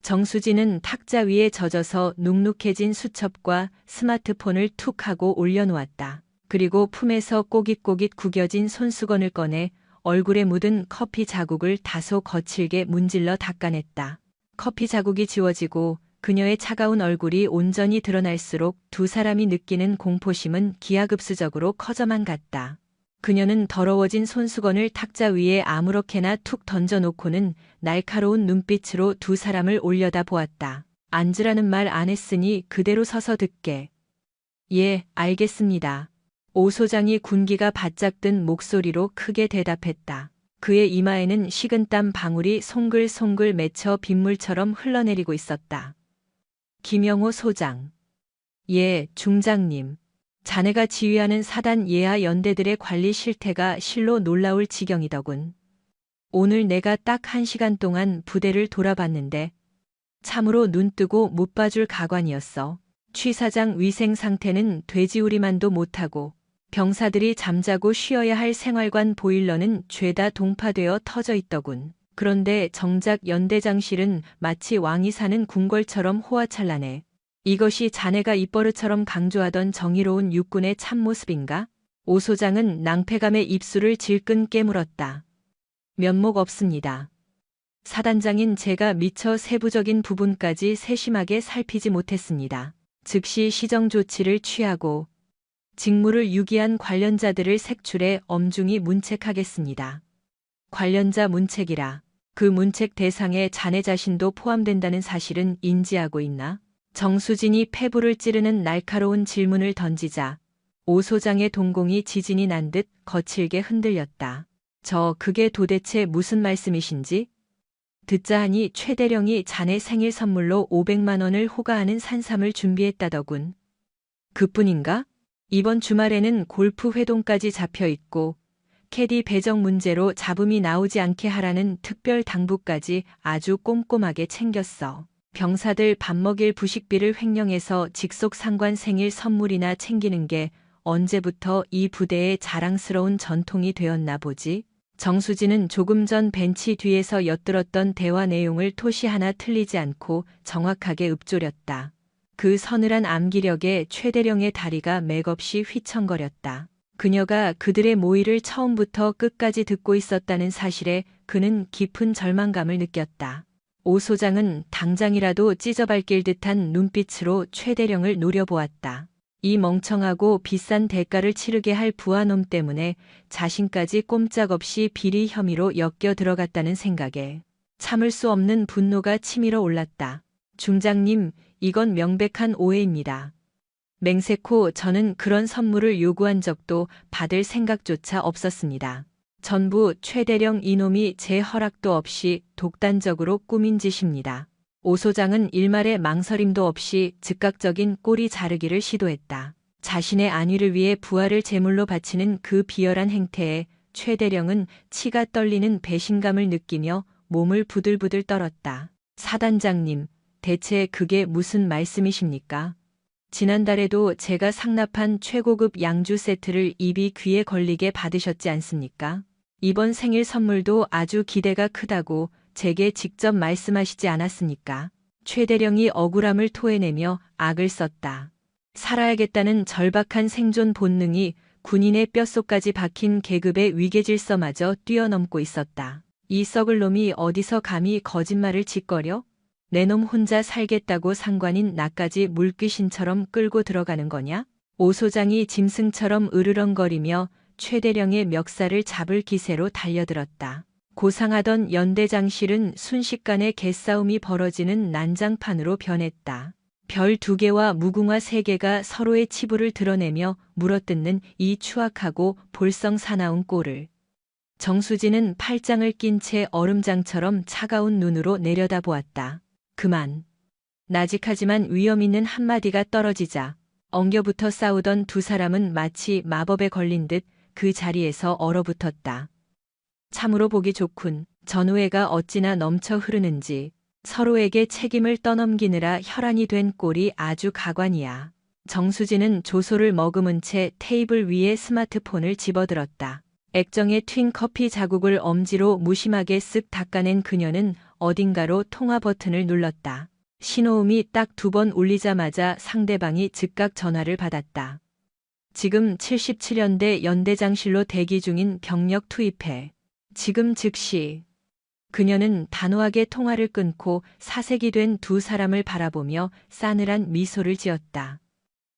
정수진은 탁자 위에 젖어서 눅눅해진 수첩과 스마트폰을 툭 하고 올려놓았다. 그리고 품에서 꼬깃꼬깃 구겨진 손수건을 꺼내 얼굴에 묻은 커피 자국을 다소 거칠게 문질러 닦아냈다. 커피 자국이 지워지고 그녀의 차가운 얼굴이 온전히 드러날수록 두 사람이 느끼는 공포심은 기하급수적으로 커져만 갔다. 그녀는 더러워진 손수건을 탁자 위에 아무렇게나 툭 던져놓고는 날카로운 눈빛으로 두 사람을 올려다 보았다. 앉으라는 말 안 했으니 그대로 서서 듣게. 예, 알겠습니다. 오 소장이 군기가 바짝 든 목소리로 크게 대답했다. 그의 이마에는 식은땀 방울이 송글송글 맺혀 빗물처럼 흘러내리고 있었다. 김영호 소장. 예, 중장님. 자네가 지휘하는 사단 예하 연대들의 관리 실태가 실로 놀라울 지경이더군. 오늘 내가 딱 1시간 동안 부대를 돌아봤는데 참으로 눈뜨고 못 봐줄 가관이었어. 취 사장 위생 상태는 돼지우리만도 못하고 병사들이 잠자고 쉬어야 할 생활관 보일러는 죄다 동파되어 터져 있더군. 그런데 정작 연대장실은 마치 왕이 사는 궁궐처럼 호화찬란해. 이것이 자네가 입버릇처럼 강조하던 정의로운 육군의 참모습인가? 오 소장은 낭패감에 입술을 질끈 깨물었다. 면목 없습니다. 사단장인 제가 미처 세부적인 부분까지 세심하게 살피지 못했습니다. 즉시 시정 조치를 취하고 직무를 유기한 관련자들을 색출해 엄중히 문책하겠습니다. 관련자 문책이라. 그 문책 대상에 자네 자신도 포함된다는 사실은 인지하고 있나? 정수진이 폐부를 찌르는 날카로운 질문을 던지자 오 소장의 동공이 지진이 난 듯 거칠게 흔들렸다. 그게 도대체 무슨 말씀이신지? 듣자 하니 최 대령이 자네 생일 선물로 500만 원을 호가하는 산삼을 준비했다더군. 그뿐인가? 이번 주말에는 골프 회동까지 잡혀 있고 캐디 배정 문제로 잡음이 나오지 않게 하라는 특별 당부까지 아주 꼼꼼하게 챙겼어. 병사들 밥 먹일 부식비를 횡령해서 직속 상관 생일 선물이나 챙기는 게 언제부터 이 부대의 자랑스러운 전통이 되었나 보지? 정수진은 조금 전 벤치 뒤에서 엿들었던 대화 내용을 토시 하나 틀리지 않고 정확하게 읊조렸다. 그 서늘한 암기력에 최 대령의 다리가 맥없이 휘청거렸다. 그녀가 그들의 모의를 처음부터 끝까지 듣고 있었다는 사실에 그는 깊은 절망감을 느꼈다. 오 소장은 당장이라도 찢어밟힐 듯한 눈빛으로 최 대령을 노려보았다. 이 멍청하고 비싼 대가를 치르게 할 부하놈 때문에 자신까지 꼼짝없이 비리 혐의로 엮여 들어갔다는 생각에 참을 수 없는 분노가 치밀어 올랐다. 중장님, 이건 명백한 오해입니다. 맹세코 저는 그런 선물을 요구한 적도 받을 생각조차 없었습니다. 전부 최 대령 이놈이 제 허락도 없이 독단적으로 꾸민 짓입니다. 오 소장은 일말의 망설임도 없이 즉각적인 꼬리 자르기를 시도했다. 자신의 안위를 위해 부하를 제물로 바치는 그 비열한 행태에 최 대령은 치가 떨리는 배신감을 느끼며 몸을 부들부들 떨었다. 사단장님, 대체 그게 무슨 말씀이십니까? 지난달에도 제가 상납한 최고급 양주 세트를 입이 귀에 걸리게 받으셨지 않습니까? 이번 생일 선물도 아주 기대가 크다고 제게 직접 말씀하시지 않았습니까? 최 대령이 억울함을 토해내며 악을 썼다. 살아야겠다는 절박한 생존 본능이 군인의 뼛속까지 박힌 계급의 위계질서마저 뛰어넘고 있었다. 이 썩을 놈이 어디서 감히 거짓말을 짓거려? 내 놈 혼자 살겠다고 상관인 나까지 물귀신처럼 끌고 들어가는 거냐? 오 소장이 짐승처럼 으르렁거리며 최 대령의 멱살을 잡을 기세로 달려들었다. 고상하던 연대장실은 순식간에 개싸움이 벌어지는 난장판으로 변했다. 별 2개와 무궁화 3개가 서로의 치부를 드러내며 물어뜯는 이 추악하고 볼썽사나운 꼴을 정수진은 팔짱을 낀 채 얼음장처럼 차가운 눈으로 내려다보았다. 그만. 나직하지만 위험 있는 한마디가 떨어지자 엉겨붙어 싸우던 두 사람은 마치 마법에 걸린 듯 그 자리에서 얼어붙었다. 참으로 보기 좋군. 전우애가 어찌나 넘쳐 흐르는지 서로에게 책임을 떠넘기느라 혈안이 된 꼴이 아주 가관이야. 정수진은 조소를 머금은 채 테이블 위에 스마트폰을 집어들었다. 액정에 튄 커피 자국을 엄지로 무심하게 쓱 닦아낸 그녀는 어딘가로 통화 버튼을 눌렀다. 신호음이 딱 2번 울리자마자 상대방이 즉각 전화를 받았다. 지금 77연대 연대장실로 대기 중인 병력 투입해. 지금 즉시. 그녀는 단호하게 통화를 끊고 사색이 된 두 사람을 바라보며 싸늘한 미소를 지었다.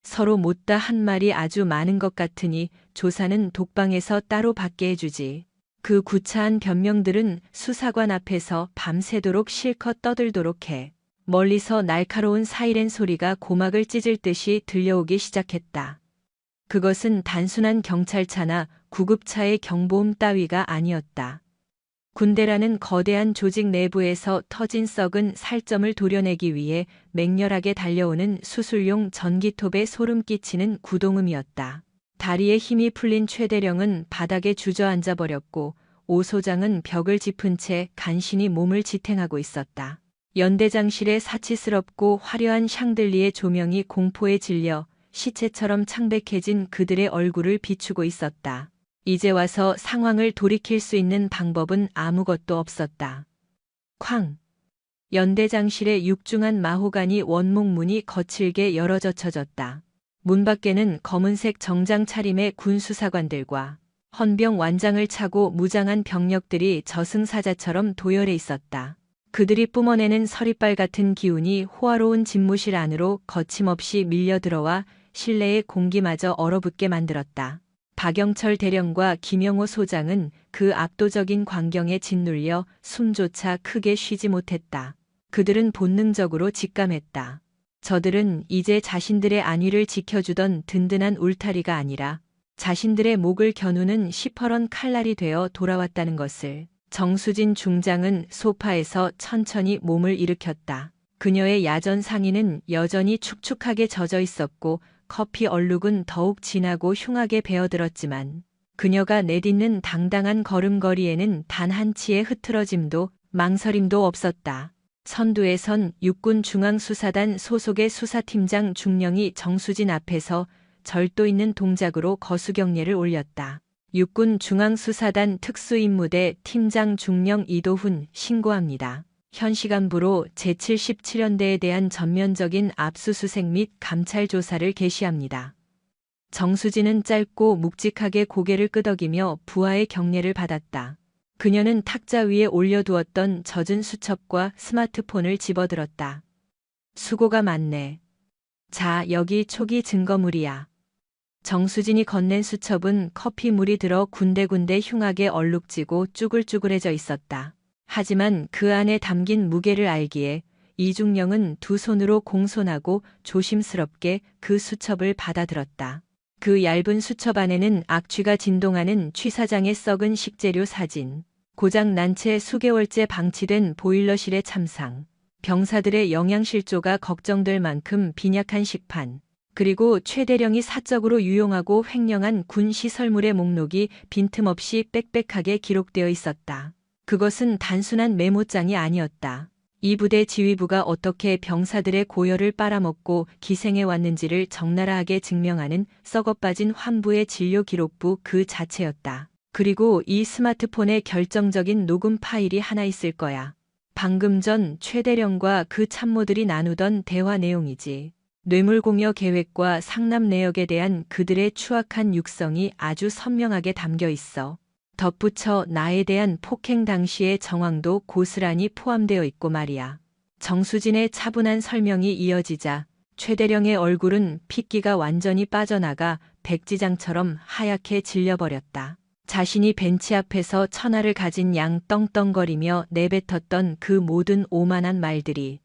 서로 못다 한 말이 아주 많은 것 같으니 조사는 독방에서 따로 받게 해주지. 그 구차한 변명들은 수사관 앞에서 밤새도록 실컷 떠들도록 해. 멀리서 날카로운 사이렌 소리가 고막을 찢을 듯이 들려오기 시작했다. 그것은 단순한 경찰차나 구급차의 경보음 따위가 아니었다. 군대라는 거대한 조직 내부에서 터진 썩은 살점을 도려내기 위해 맹렬하게 달려오는 수술용 전기톱에 소름 끼치는 구동음이었다. 다리에 힘이 풀린 최대령은 바닥에 주저앉아 버렸고 오 소장은 벽을 짚은 채 간신히 몸을 지탱하고 있었다. 연대장실의 사치스럽고 화려한 샹들리의 조명이 공포에 질려 시체처럼 창백해진 그들의 얼굴을 비추고 있었다. 이제 와서 상황을 돌이킬 수 있는 방법은 아무것도 없었다. 쾅! 연대장실의 육중한 마호가니 원목문이 거칠게 열어젖혀졌다. 문 밖에는 검은색 정장 차림의 군수사관들과 헌병 완장을 차고 무장한 병력들이 저승사자처럼 도열해 있었다. 그들이 뿜어내는 서리빨 같은 기운이 호화로운 집무실 안으로 거침없이 밀려들어와 실내의 공기마저 얼어붙게 만들었다. 박영철 대령과 김영호 소장은 그 압도적인 광경에 짓눌려 숨조차 크게 쉬지 못했다. 그들은 본능적으로 직감했다. 저들은 이제 자신들의 안위를 지켜주던 든든한 울타리가 아니라 자신들의 목을 겨누는 시퍼런 칼날이 되어 돌아왔다는 것을. 정수진 중장은 소파에서 천천히 몸을 일으켰다. 그녀의 야전 상의는 여전히 축축하게 젖어 있었고 커피 얼룩은 더욱 진하고 흉하게 베어들었지만 그녀가 내딛는 당당한 걸음걸이에는 단 한 치의 흐트러짐도 망설임도 없었다. 선두에 선 육군중앙수사단 소속의 수사팀장 중령이 정수진 앞에서 절도 있는 동작으로 거수경례를 올렸다. 육군중앙수사단 특수임무대 팀장 중령 이도훈 신고합니다. 현 시간부로 제77연대에 대한 전면적인 압수수색 및 감찰 조사를 개시합니다. 정수진은 짧고 묵직하게 고개를 끄덕이며 부하의 경례를 받았다. 그녀는 탁자 위에 올려두었던 젖은 수첩과 스마트폰을 집어들었다. 수고가 많네. 자, 여기 초기 증거물이야. 정수진이 건넨 수첩은 커피물이 들어 군데군데 흉하게 얼룩지고 쭈글쭈글해져 있었다. 하지만 그 안에 담긴 무게를 알기에 이중령은 두 손으로 공손하고 조심스럽게 그 수첩을 받아들었다. 그 얇은 수첩 안에는 악취가 진동하는 취사장의 썩은 식재료 사진, 고장 난 채 수개월째 방치된 보일러실의 참상, 병사들의 영양실조가 걱정될 만큼 빈약한 식판, 그리고 최대령이 사적으로 유용하고 횡령한 군 시설물의 목록이 빈틈없이 빽빽하게 기록되어 있었다. 그것은 단순한 메모장이 아니었다. 이 부대 지휘부가 어떻게 병사들의 고열을 빨아먹고 기생해 왔는지를 적나라하게 증명하는 썩어빠진 환부의 진료 기록부 그 자체였다. 그리고 이 스마트폰에 결정적인 녹음 파일이 하나 있을 거야. 방금 전 최대령과 그 참모들이 나누던 대화 내용이지. 뇌물공여 계획과 상남 내역에 대한 그들의 추악한 육성이 아주 선명하게 담겨 있어. 덧붙여 나에 대한 폭행 당시의 정황도 고스란히 포함되어 있고 말이야. 정수진의 차분한 설명이 이어지자 최대령의 얼굴은 핏기가 완전히 빠져나가 백지장처럼 하얗게 질려버렸다. 자신이 벤치 앞에서 천하를 가진 양 떵떵거리며 내뱉었던 그 모든 오만한 말들이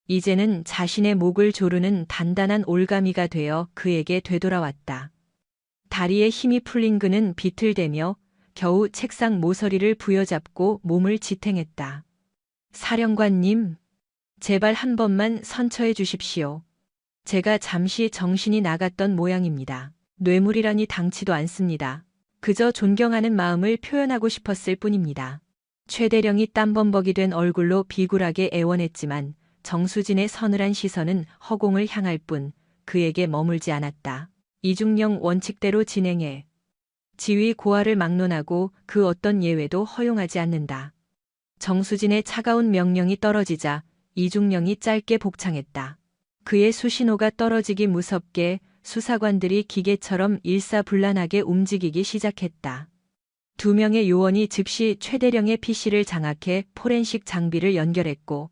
이제는 자신의 목을 조르는 단단한 올가미가 되어 그에게 되돌아왔다. 다리에 힘이 풀린 그는 비틀대며 겨우 책상 모서리를 부여잡고 몸을 지탱했다. 사령관님, 제발 한 번만 선처해 주십시오. 제가 잠시 정신이 나갔던 모양입니다. 뇌물이라니 당치도 않습니다. 그저 존경하는 마음을 표현하고 싶었을 뿐입니다. 최대령이 땀범벅이 된 얼굴로 비굴하게 애원했지만 정수진의 서늘한 시선은 허공을 향할 뿐 그에게 머물지 않았다. 이중령 원칙대로 진행해. 지위 고하를 막론하고 그 어떤 예외도 허용하지 않는다. 정수진의 차가운 명령이 떨어지자 이중령이 짧게 복창했다. 그의 수신호가 떨어지기 무섭게 수사관들이 기계처럼 일사불란하게 움직이기 시작했다. 2명의 요원이 즉시 최대령의 PC를 장악해 포렌식 장비를 연결했고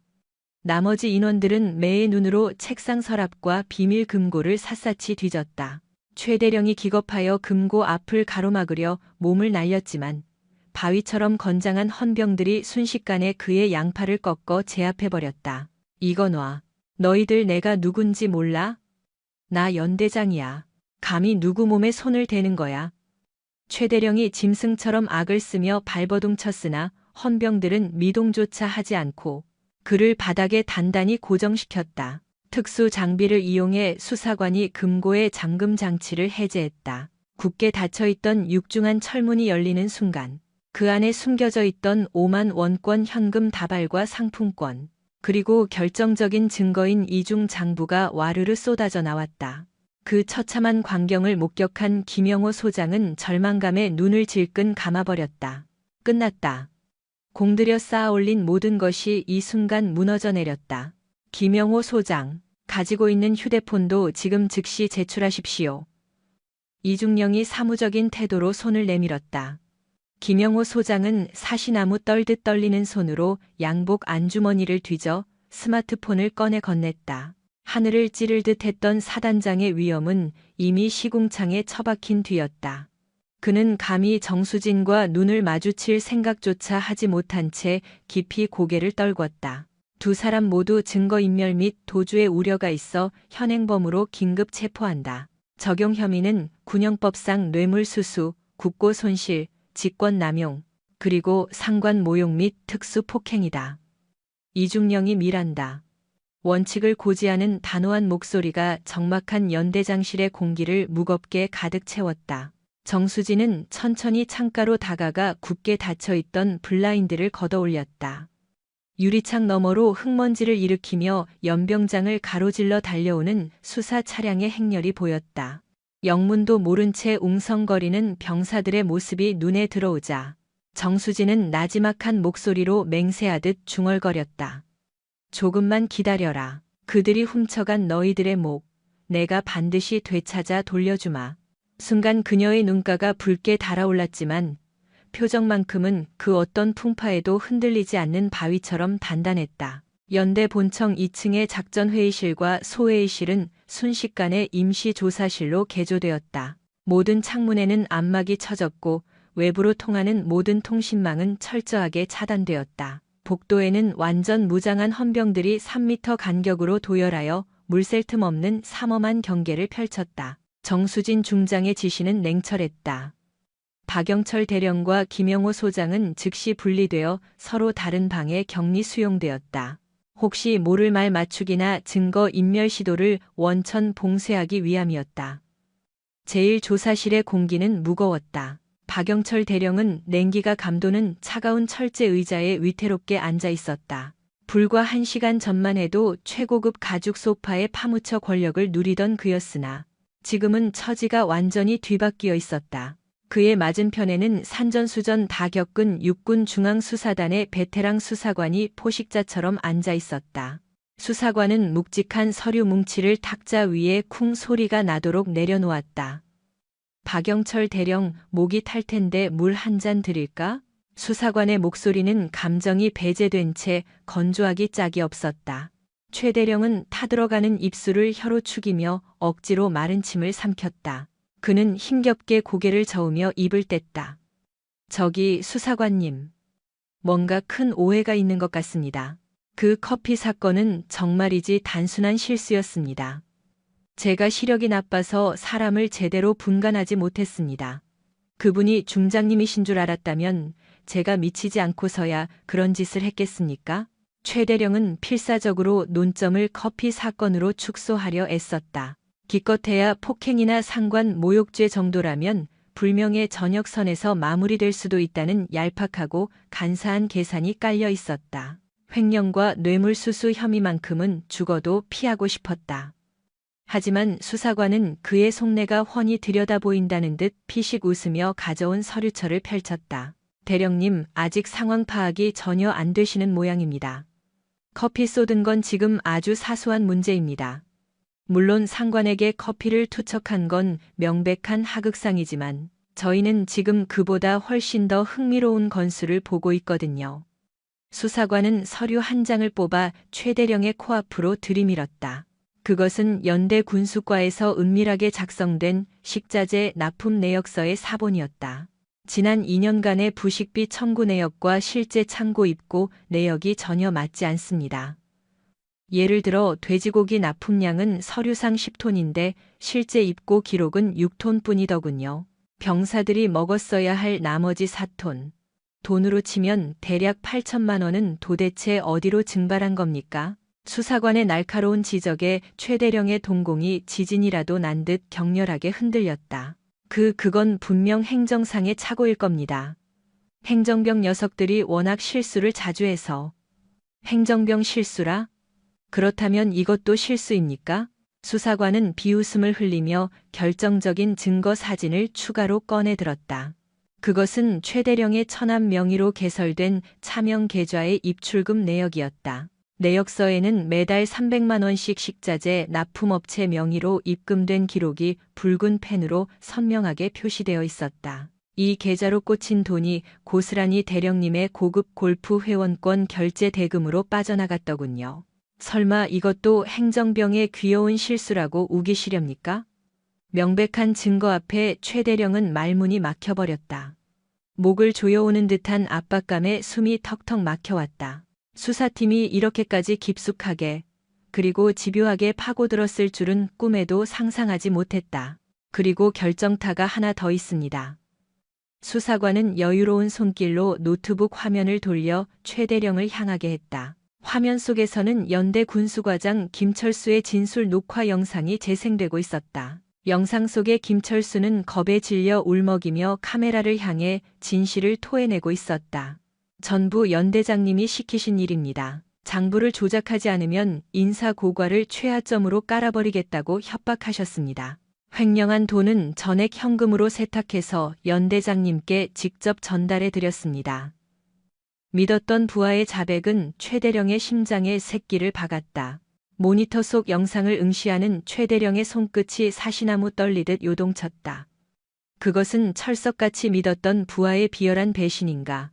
나머지 인원들은 매의 눈으로 책상 서랍과 비밀 금고를 샅샅이 뒤졌다. 최대령이 기겁하여 금고 앞을 가로막으려 몸을 날렸지만 바위처럼 건장한 헌병들이 순식간에 그의 양팔을 꺾어 제압해버렸다. 이거 놔. 너희들 내가 누군지 몰라? 나 연대장이야. 감히 누구 몸에 손을 대는 거야. 최대령이 짐승처럼 악을 쓰며 발버둥 쳤으나 헌병들은 미동조차 하지 않고 그를 바닥에 단단히 고정시켰다. 특수 장비를 이용해 수사관이 금고의 잠금 장치를 해제했다. 굳게 닫혀있던 육중한 철문이 열리는 순간 그 안에 숨겨져 있던 5만 원권 현금 다발과 상품권 그리고 결정적인 증거인 이중 장부가 와르르 쏟아져 나왔다. 그 처참한 광경을 목격한 김영호 소장은 절망감에 눈을 질끈 감아버렸다. 끝났다. 공들여 쌓아올린 모든 것이 이 순간 무너져 내렸다. 김영호 소장, 가지고 있는 휴대폰도 지금 즉시 제출하십시오. 이중령이 사무적인 태도로 손을 내밀었다. 김영호 소장은 사시나무 떨듯 떨리는 손으로 양복 안주머니를 뒤져 스마트폰을 꺼내 건넸다. 하늘을 찌를 듯 했던 사단장의 위엄은 이미 시궁창에 처박힌 뒤였다. 그는 감히 정수진과 눈을 마주칠 생각조차 하지 못한 채 깊이 고개를 떨궜다. 두 사람 모두 증거인멸 및 도주의 우려가 있어 현행범으로 긴급 체포한다. 적용 혐의는 군형법상 뇌물수수, 국고손실, 직권남용, 그리고 상관 모욕 및 특수폭행이다. 이중령이 밀한다. 원칙을 고지하는 단호한 목소리가 적막한 연대장실의 공기를 무겁게 가득 채웠다. 정수진은 천천히 창가로 다가가 굳게 닫혀있던 블라인드를 걷어올렸다. 유리창 너머로 흙먼지를 일으키며 연병장을 가로질러 달려오는 수사 차량의 행렬이 보였다. 영문도 모른 채 웅성거리는 병사들의 모습이 눈에 들어오자 정수진은 나지막한 목소리로 맹세하듯 중얼거렸다. 조금만 기다려라. 그들이 훔쳐간 너희들의 목, 내가 반드시 되찾아 돌려주마. 순간 그녀의 눈가가 붉게 달아올랐지만 표정만큼은 그 어떤 풍파에도 흔들리지 않는 바위처럼 단단했다. 연대 본청 2층의 작전회의실과 소회의실은 순식간에 임시조사실로 개조되었다. 모든 창문에는 암막이 쳐졌고 외부로 통하는 모든 통신망은 철저하게 차단되었다. 복도에는 완전 무장한 헌병들이 3m 간격으로 도열하여 물샐 틈 없는 삼엄한 경계를 펼쳤다. 정수진 중장의 지시는 냉철했다. 박영철 대령과 김영호 소장은 즉시 분리되어 서로 다른 방에 격리 수용되었다. 혹시 모를 말 맞추기나 증거 인멸 시도를 원천 봉쇄하기 위함이었다. 제1조사실의 공기는 무거웠다. 박영철 대령은 냉기가 감도는 차가운 철제 의자에 위태롭게 앉아 있었다. 불과 1시간 전만 해도 최고급 가죽 소파에 파묻혀 권력을 누리던 그였으나 지금은 처지가 완전히 뒤바뀌어 있었다. 그의 맞은편에는 산전수전 다 겪은 육군 중앙수사단의 베테랑 수사관이 포식자처럼 앉아 있었다. 수사관은 묵직한 서류 뭉치를 탁자 위에 쿵 소리가 나도록 내려놓았다. 박영철 대령, 목이 탈 텐데 물 한 잔 드릴까? 수사관의 목소리는 감정이 배제된 채 건조하기 짝이 없었다. 최 대령은 타들어가는 입술을 혀로 축이며 억지로 마른 침을 삼켰다. 그는 힘겹게 고개를 저으며 입을 뗐다. 저기 수사관님. 뭔가 큰 오해가 있는 것 같습니다. 그 커피 사건은 정말이지 단순한 실수였습니다. 제가 시력이 나빠서 사람을 제대로 분간하지 못했습니다. 그분이 중장님이신 줄 알았다면 제가 미치지 않고서야 그런 짓을 했겠습니까? 최 대령은 필사적으로 논점을 커피 사건으로 축소하려 애썼다. 기껏해야 폭행이나 상관 모욕죄 정도라면 불명예 전역선에서 마무리될 수도 있다는 얄팍하고 간사한 계산이 깔려 있었다. 횡령과 뇌물수수 혐의만큼은 죽어도 피하고 싶었다. 하지만 수사관은 그의 속내가 훤히 들여다보인다는 듯 피식 웃으며 가져온 서류철을 펼쳤다. 대령님, 아직 상황 파악이 전혀 안 되시는 모양입니다. 커피 쏟은 건 지금 아주 사소한 문제입니다. 물론 상관에게 커피를 투척한 건 명백한 하극상이지만 저희는 지금 그보다 훨씬 더 흥미로운 건수를 보고 있거든요. 수사관은 서류 한 장을 뽑아 최대령의 코앞으로 들이밀었다. 그것은 연대 군수과에서 은밀하게 작성된 식자재 납품 내역서의 사본이었다. 지난 2년간의 부식비 청구 내역과 실제 창고 입고 내역이 전혀 맞지 않습니다. 예를 들어 돼지고기 납품량은 서류상 10톤인데 실제 입고 기록은 6톤 뿐이더군요. 병사들이 먹었어야 할 나머지 4톤. 돈으로 치면 대략 8천만 원은 도대체 어디로 증발한 겁니까? 수사관의 날카로운 지적에 최대령의 동공이 지진이라도 난 듯 격렬하게 흔들렸다. 그건 분명 행정상의 착오일 겁니다. 행정병 녀석들이 워낙 실수를 자주 해서. 행정병 실수라? 그렇다면 이것도 실수입니까? 수사관은 비웃음을 흘리며 결정적인 증거 사진을 추가로 꺼내 들었다. 그것은 최대령의 처남 명의로 개설된 차명 계좌의 입출금 내역이었다. 내역서에는 매달 300만 원씩 식자재 납품업체 명의로 입금된 기록이 붉은 펜으로 선명하게 표시되어 있었다. 이 계좌로 꽂힌 돈이 고스란히 대령님의 고급 골프 회원권 결제 대금으로 빠져나갔더군요. 설마 이것도 행정병의 귀여운 실수라고 우기시렵니까? 명백한 증거 앞에 최대령은 말문이 막혀버렸다. 목을 조여오는 듯한 압박감에 숨이 턱턱 막혀왔다. 수사팀이 이렇게까지 깊숙하게 그리고 집요하게 파고들었을 줄은 꿈에도 상상하지 못했다. 그리고 결정타가 하나 더 있습니다. 수사관은 여유로운 손길로 노트북 화면을 돌려 최대령을 향하게 했다. 화면 속에서는 연대 군수과장 김철수의 진술 녹화 영상이 재생되고 있었다. 영상 속의 김철수는 겁에 질려 울먹이며 카메라를 향해 진실을 토해내고 있었다. 전부 연대장님이 시키신 일입니다. 장부를 조작하지 않으면 인사고과를 최하점으로 깔아버리겠다고 협박하셨습니다. 횡령한 돈은 전액 현금으로 세탁해서 연대장님께 직접 전달해 드렸습니다. 믿었던 부하의 자백은 최대령의 심장에 새끼를 박았다. 모니터 속 영상을 응시하는 최대령의 손끝이 사시나무 떨리듯 요동쳤다. 그것은 철석같이 믿었던 부하의 비열한 배신인가?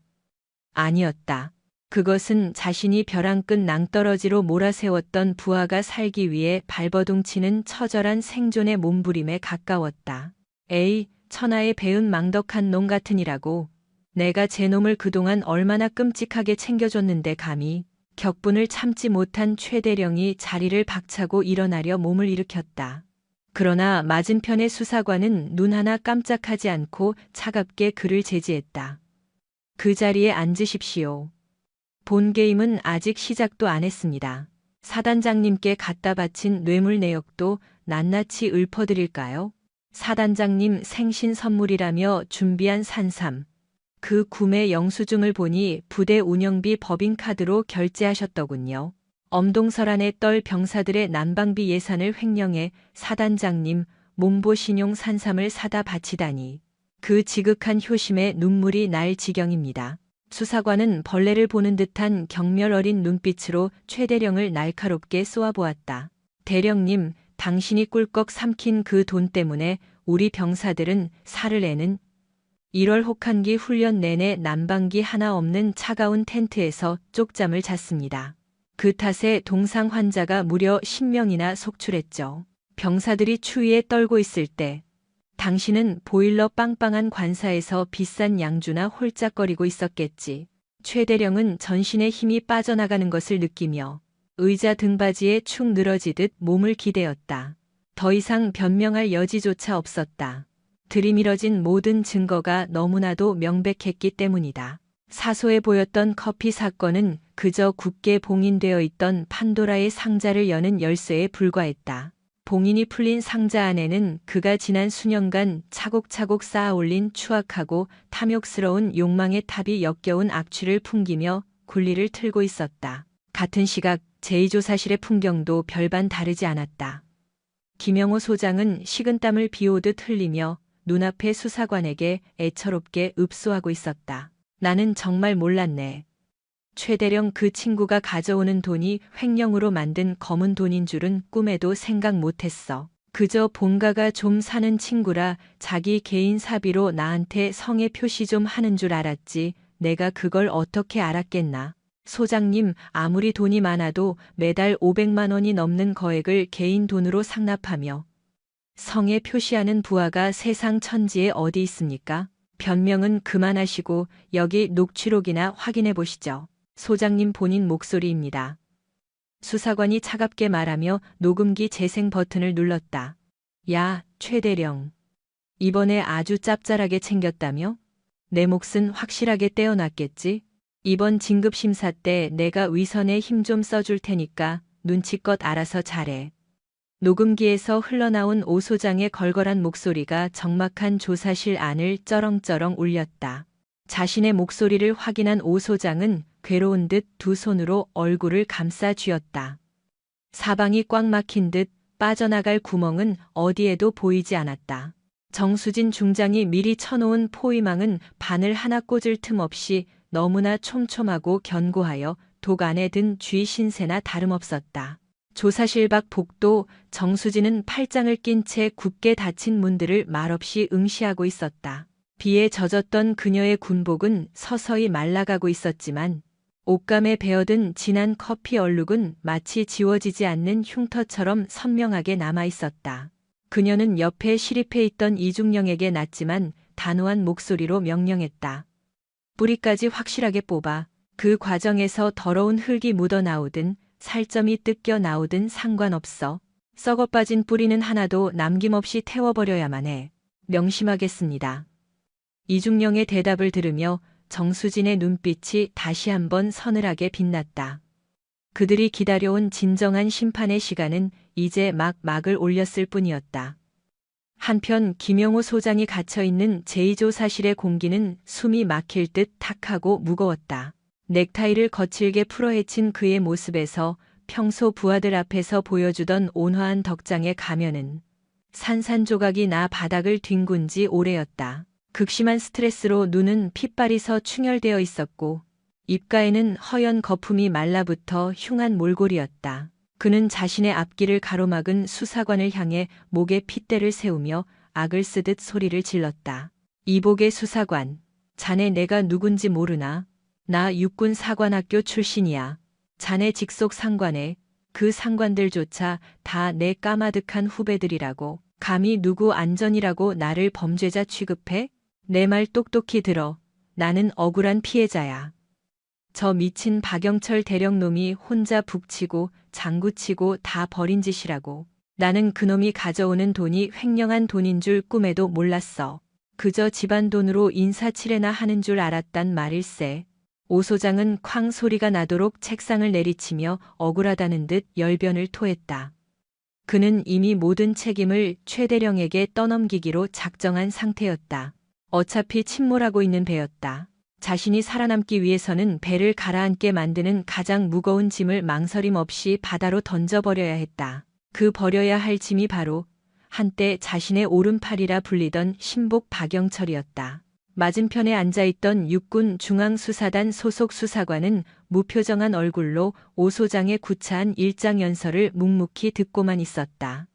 아니었다. 그것은 자신이 벼랑 끝 낭떠러지로 몰아세웠던 부하가 살기 위해 발버둥치는 처절한 생존의 몸부림에 가까웠다. 에이, 천하의 배은 망덕한 놈 같으니라고. 내가 제 놈을 그동안 얼마나 끔찍하게 챙겨줬는데 감히. 격분을 참지 못한 최대령이 자리를 박차고 일어나려 몸을 일으켰다. 그러나 맞은편의 수사관은 눈 하나 깜짝하지 않고 차갑게 그를 제지했다. 그 자리에 앉으십시오. 본 게임은 아직 시작도 안 했습니다. 사단장님께 갖다 바친 뇌물 내역도 낱낱이 읊어드릴까요? 사단장님 생신 선물이라며 준비한 산삼. 그 구매 영수증을 보니 부대 운영비 법인카드로 결제하셨더군요. 엄동설 안에 떨 병사들의 난방비 예산을 횡령해 사단장님 몸보신용 산삼을 사다 바치다니. 그 지극한 효심에 눈물이 날 지경입니다. 수사관은 벌레를 보는 듯한 경멸 어린 눈빛으로 최대령을 날카롭게 쏘아보았다. 대령님, 당신이 꿀꺽 삼킨 그 돈 때문에 우리 병사들은 살을 내는 1월 혹한기 훈련 내내 난방기 하나 없는 차가운 텐트에서 쪽잠을 잤습니다. 그 탓에 동상 환자가 무려 10명이나 속출했죠. 병사들이 추위에 떨고 있을 때 당신은 보일러 빵빵한 관사에서 비싼 양주나 홀짝거리고 있었겠지. 최대령은 전신의 힘이 빠져나가는 것을 느끼며 의자 등받이에 축 늘어지듯 몸을 기대었다. 더 이상 변명할 여지조차 없었다. 들이밀어진 모든 증거가 너무나도 명백했기 때문이다. 사소해 보였던 커피 사건은 그저 굳게 봉인되어 있던 판도라의 상자를 여는 열쇠에 불과했다. 봉인이 풀린 상자 안에는 그가 지난 수년간 차곡차곡 쌓아올린 추악하고 탐욕스러운 욕망의 탑이 역겨운 악취를 풍기며 군리를 틀고 있었다. 같은 시각 제2조사실의 풍경도 별반 다르지 않았다. 김영호 소장은 식은땀을 비오듯 흘리며 눈앞의 수사관에게 애처롭게 읍소하고 있었다. 나는 정말 몰랐네. 최대령 그 친구가 가져오는 돈이 횡령으로 만든 검은 돈인 줄은 꿈에도 생각 못했어. 그저 본가가 좀 사는 친구라 자기 개인 사비로 나한테 성의 표시 좀 하는 줄 알았지. 내가 그걸 어떻게 알았겠나. 소장님, 아무리 돈이 많아도 매달 500만 원이 넘는 거액을 개인 돈으로 상납하며 성에 표시하는 부하가 세상 천지에 어디 있습니까? 변명은 그만하시고 여기 녹취록이나 확인해 보시죠. 소장님 본인 목소리입니다. 수사관이 차갑게 말하며 녹음기 재생 버튼을 눌렀다. 야, 최대령. 이번에 아주 짭짤하게 챙겼다며? 내 몫은 확실하게 떼어놨겠지? 이번 진급심사 때 내가 위선에 힘 좀 써줄 테니까 눈치껏 알아서 잘해. 녹음기에서 흘러나온 오 소장의 걸걸한 목소리가 적막한 조사실 안을 쩌렁쩌렁 울렸다. 자신의 목소리를 확인한 오 소장은 괴로운 듯 두 손으로 얼굴을 감싸 쥐었다. 사방이 꽉 막힌 듯 빠져나갈 구멍은 어디에도 보이지 않았다. 정수진 중장이 미리 쳐놓은 포위망은 바늘 하나 꽂을 틈 없이 너무나 촘촘하고 견고하여 독 안에 든 쥐 신세나 다름없었다. 조사실 밖 복도 정수진은 팔짱을 낀 채 굳게 닫힌 문들을 말없이 응시하고 있었다. 비에 젖었던 그녀의 군복은 서서히 말라가고 있었지만 옷감에 베어든 진한 커피 얼룩은 마치 지워지지 않는 흉터처럼 선명하게 남아 있었다. 그녀는 옆에 시립해 있던 이중령에게 낮지만 단호한 목소리로 명령했다. 뿌리까지 확실하게 뽑아. 그 과정에서 더러운 흙이 묻어나오든 살점이 뜯겨 나오든 상관없어. 썩어빠진 뿌리는 하나도 남김없이 태워버려야만 해. 명심하겠습니다. 이중령의 대답을 들으며 정수진의 눈빛이 다시 한번 서늘하게 빛났다. 그들이 기다려온 진정한 심판의 시간은 이제 막을 올렸을 뿐이었다. 한편 김영호 소장이 갇혀있는 제2조사실의 공기는 숨이 막힐 듯 탁하고 무거웠다. 넥타이를 거칠게 풀어헤친 그의 모습에서 평소 부하들 앞에서 보여주던 온화한 덕장의 가면은 산산조각이 나 바닥을 뒹군 지 오래였다. 극심한 스트레스로 눈은 핏발이 서 충혈되어 있었고 입가에는 허연 거품이 말라붙어 흉한 몰골이었다. 그는 자신의 앞길을 가로막은 수사관을 향해 목에 핏대를 세우며 악을 쓰듯 소리를 질렀다. 이복의 수사관, 자네 내가 누군지 모르나? 나 육군 사관학교 출신이야. 자네 직속 상관에 그 상관들조차 다 내 까마득한 후배들이라고. 감히 누구 안전이라고 나를 범죄자 취급해? 내 말 똑똑히 들어. 나는 억울한 피해자야. 저 미친 박영철 대령놈이 혼자 북치고 장구치고 다 버린 짓이라고. 나는 그놈이 가져오는 돈이 횡령한 돈인 줄 꿈에도 몰랐어. 그저 집안 돈으로 인사치레나 하는 줄 알았단 말일세. 오 소장은 쾅 소리가 나도록 책상을 내리치며 억울하다는 듯 열변을 토했다. 그는 이미 모든 책임을 최대령에게 떠넘기기로 작정한 상태였다. 어차피 침몰하고 있는 배였다. 자신이 살아남기 위해서는 배를 가라앉게 만드는 가장 무거운 짐을 망설임 없이 바다로 던져버려야 했다. 그 버려야 할 짐이 바로 한때 자신의 오른팔이라 불리던 신복 박영철이었다. 맞은편에 앉아있던 육군 중앙수사단 소속 수사관은 무표정한 얼굴로 오 소장의 구차한 일장 연설을 묵묵히 듣고만 있었다.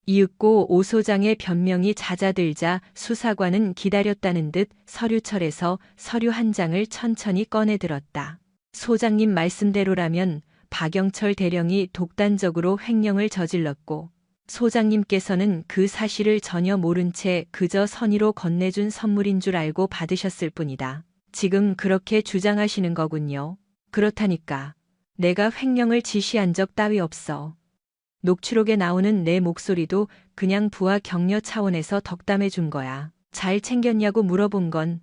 이윽고 오 소장의 변명이 잦아들자 수사관은 기다렸다는 듯 서류철에서 서류 한 장을 천천히 꺼내들었다. 소장님 말씀대로라면 박영철 대령이 독단적으로 횡령을 저질렀고 소장님께서는 그 사실을 전혀 모른 채 그저 선의로 건네준 선물인 줄 알고 받으셨을 뿐이다. 지금 그렇게 주장하시는 거군요. 그렇다니까. 내가 횡령을 지시한 적 따위 없어. 녹취록에 나오는 내 목소리도 그냥 부하 격려 차원에서 덕담해 준 거야. 잘 챙겼냐고 물어본 건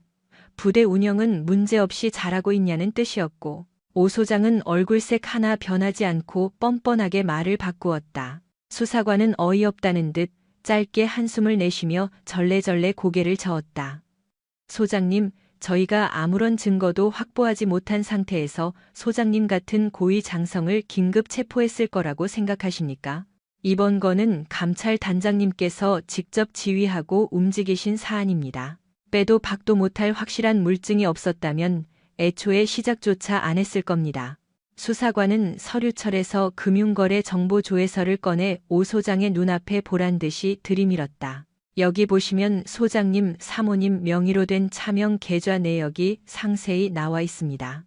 부대 운영은 문제없이 잘하고 있냐는 뜻이었고 오 소장은 얼굴색 하나 변하지 않고 뻔뻔하게 말을 바꾸었다. 수사관은 어이없다는 듯 짧게 한숨을 내쉬며 절레절레 고개를 저었다. 소장님, 저희가 아무런 증거도 확보하지 못한 상태에서 소장님 같은 고위 장성을 긴급 체포했을 거라고 생각하십니까? 이번 건은 감찰 단장님께서 직접 지휘하고 움직이신 사안입니다. 빼도 박도 못할 확실한 물증이 없었다면 애초에 시작조차 안 했을 겁니다. 수사관은 서류철에서 금융거래 정보조회서를 꺼내 오 소장의 눈앞에 보란 듯이 들이밀었다. 여기 보시면 소장님, 사모님 명의로 된 차명 계좌 내역이 상세히 나와 있습니다.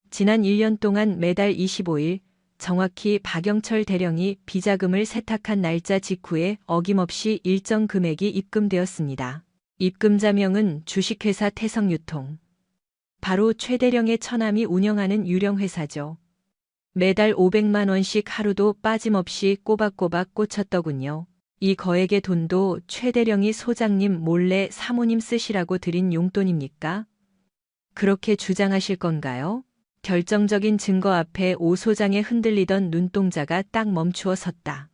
지난 1년 동안 매달 25일 정확히 박영철 대령이 비자금을 세탁한 날짜 직후에 어김없이 일정 금액이 입금되었습니다. 입금자명은 주식회사 태성유통. 바로 최 대령의 처남이 운영하는 유령회사죠. 매달 500만 원씩 하루도 빠짐없이 꼬박꼬박 꽂혔더군요. 이 거액의 돈도 최 대령이 소장님 몰래 사모님 쓰시라고 드린 용돈입니까? 그렇게 주장하실 건가요? 결정적인 증거 앞에 오 소장의 흔들리던 눈동자가 딱 멈추어 섰다.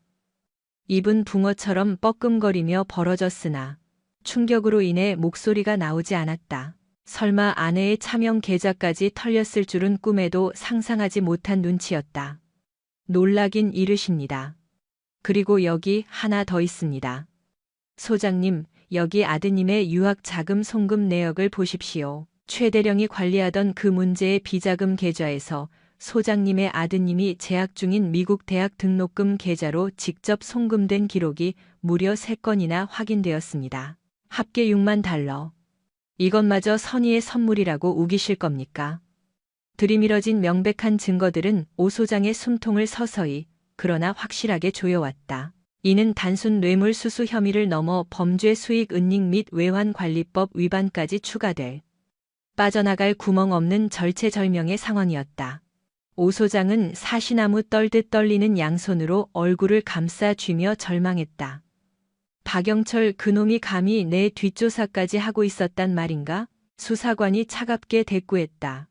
입은 붕어처럼 뻐끔거리며 벌어졌으나 충격으로 인해 목소리가 나오지 않았다. 설마 아내의 차명 계좌까지 털렸을 줄은 꿈에도 상상하지 못한 눈치였다. 놀라긴 이르십니다. 그리고 여기 하나 더 있습니다. 소장님, 여기 아드님의 유학 자금 송금 내역을 보십시오. 최 대령이 관리하던 그 문제의 비자금 계좌에서 소장님의 아드님이 재학 중인 미국 대학 등록금 계좌로 직접 송금된 기록이 무려 3건이나 확인되었습니다. 합계 6만 달러. 이것마저 선의의 선물이라고 우기실 겁니까? 들이밀어진 명백한 증거들은 오 소장의 숨통을 서서히 그러나 확실하게 조여왔다. 이는 단순 뇌물수수 혐의를 넘어 범죄 수익 은닉 및 외환관리법 위반까지 추가될 빠져나갈 구멍 없는 절체절명의 상황이었다. 오 소장은 사시나무 떨듯 떨리는 양손으로 얼굴을 감싸 쥐며 절망했다. 박영철 그놈이 감히 내 뒷조사까지 하고 있었단 말인가? 수사관이 차갑게 대꾸했다.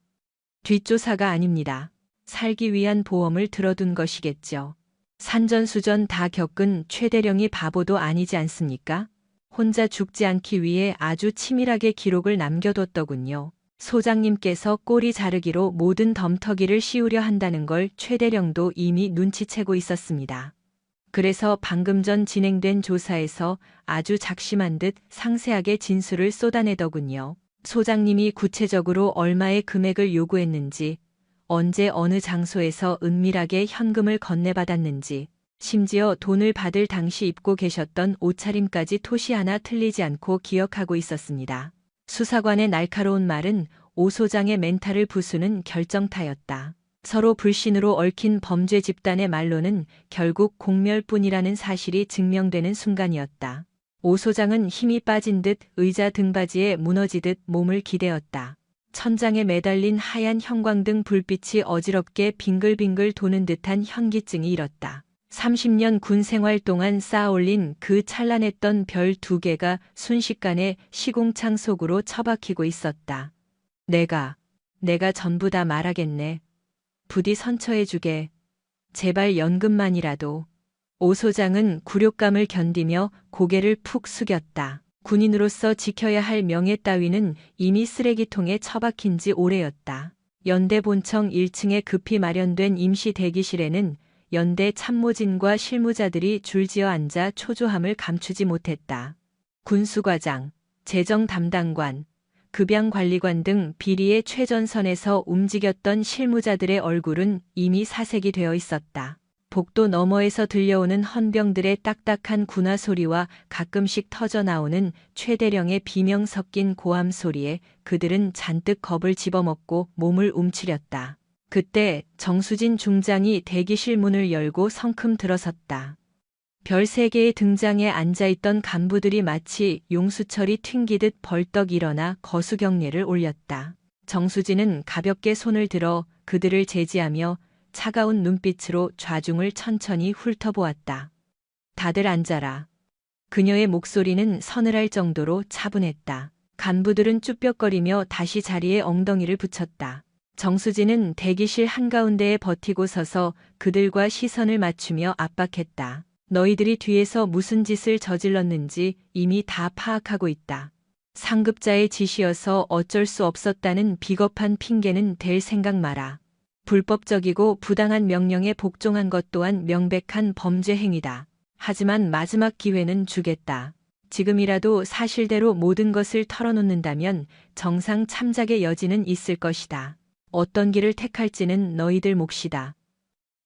뒷조사가 아닙니다. 살기 위한 보험을 들어둔 것이겠죠. 산전수전 다 겪은 최 대령이 바보도 아니지 않습니까? 혼자 죽지 않기 위해 아주 치밀하게 기록을 남겨뒀더군요. 소장님께서 꼬리 자르기로 모든 덤터기를 씌우려 한다는 걸 최 대령도 이미 눈치채고 있었습니다. 그래서 방금 전 진행된 조사에서 아주 작심한 듯 상세하게 진술을 쏟아내더군요. 소장님이 구체적으로 얼마의 금액을 요구했는지, 언제 어느 장소에서 은밀하게 현금을 건네받았는지, 심지어 돈을 받을 당시 입고 계셨던 옷차림까지 토시 하나 틀리지 않고 기억하고 있었습니다. 수사관의 날카로운 말은 오 소장의 멘탈을 부수는 결정타였다. 서로 불신으로 얽힌 범죄 집단의 말로는 결국 공멸뿐이라는 사실이 증명되는 순간이었다. 오 소장은 힘이 빠진 듯 의자 등받이에 무너지듯 몸을 기대었다. 천장에 매달린 하얀 형광등 불빛이 어지럽게 빙글빙글 도는 듯한 현기증이 일었다. 30년 군 생활 동안 쌓아올린 그 찬란했던 별 2개가 순식간에 시궁창 속으로 처박히고 있었다. 내가 전부 다 말하겠네. 부디 선처해주게. 제발 연금만이라도. 오 소장은 굴욕감을 견디며 고개를 푹 숙였다. 군인으로서 지켜야 할 명예 따위는 이미 쓰레기통에 처박힌 지 오래였다. 연대 본청 1층에 급히 마련된 임시 대기실에는 연대 참모진과 실무자들이 줄지어 앉아 초조함을 감추지 못했다. 군수과장, 재정 담당관, 급양관리관 등 비리의 최전선에서 움직였던 실무자들의 얼굴은 이미 사색이 되어 있었다. 복도 너머에서 들려오는 헌병들의 딱딱한 군화 소리와 가끔씩 터져나오는 최 대령의 비명 섞인 고함 소리에 그들은 잔뜩 겁을 집어먹고 몸을 움츠렸다. 그때 정수진 중장이 대기실 문을 열고 성큼 들어섰다. 별 3개의 등장에 앉아있던 간부들이 마치 용수철이 튕기듯 벌떡 일어나 거수경례를 올렸다. 정수진은 가볍게 손을 들어 그들을 제지하며 차가운 눈빛으로 좌중을 천천히 훑어보았다. 다들 앉아라. 그녀의 목소리는 서늘할 정도로 차분했다. 간부들은 쭈뼛거리며 다시 자리에 엉덩이를 붙였다. 정수진은 대기실 한가운데에 버티고 서서 그들과 시선을 맞추며 압박했다. 너희들이 뒤에서 무슨 짓을 저질렀는지 이미 다 파악하고 있다. 상급자의 지시여서 어쩔 수 없었다는 비겁한 핑계는 댈 생각 마라. 불법적이고 부당한 명령에 복종한 것 또한 명백한 범죄 행위다. 하지만 마지막 기회는 주겠다. 지금이라도 사실대로 모든 것을 털어놓는다면 정상 참작의 여지는 있을 것이다. 어떤 길을 택할지는 너희들 몫이다.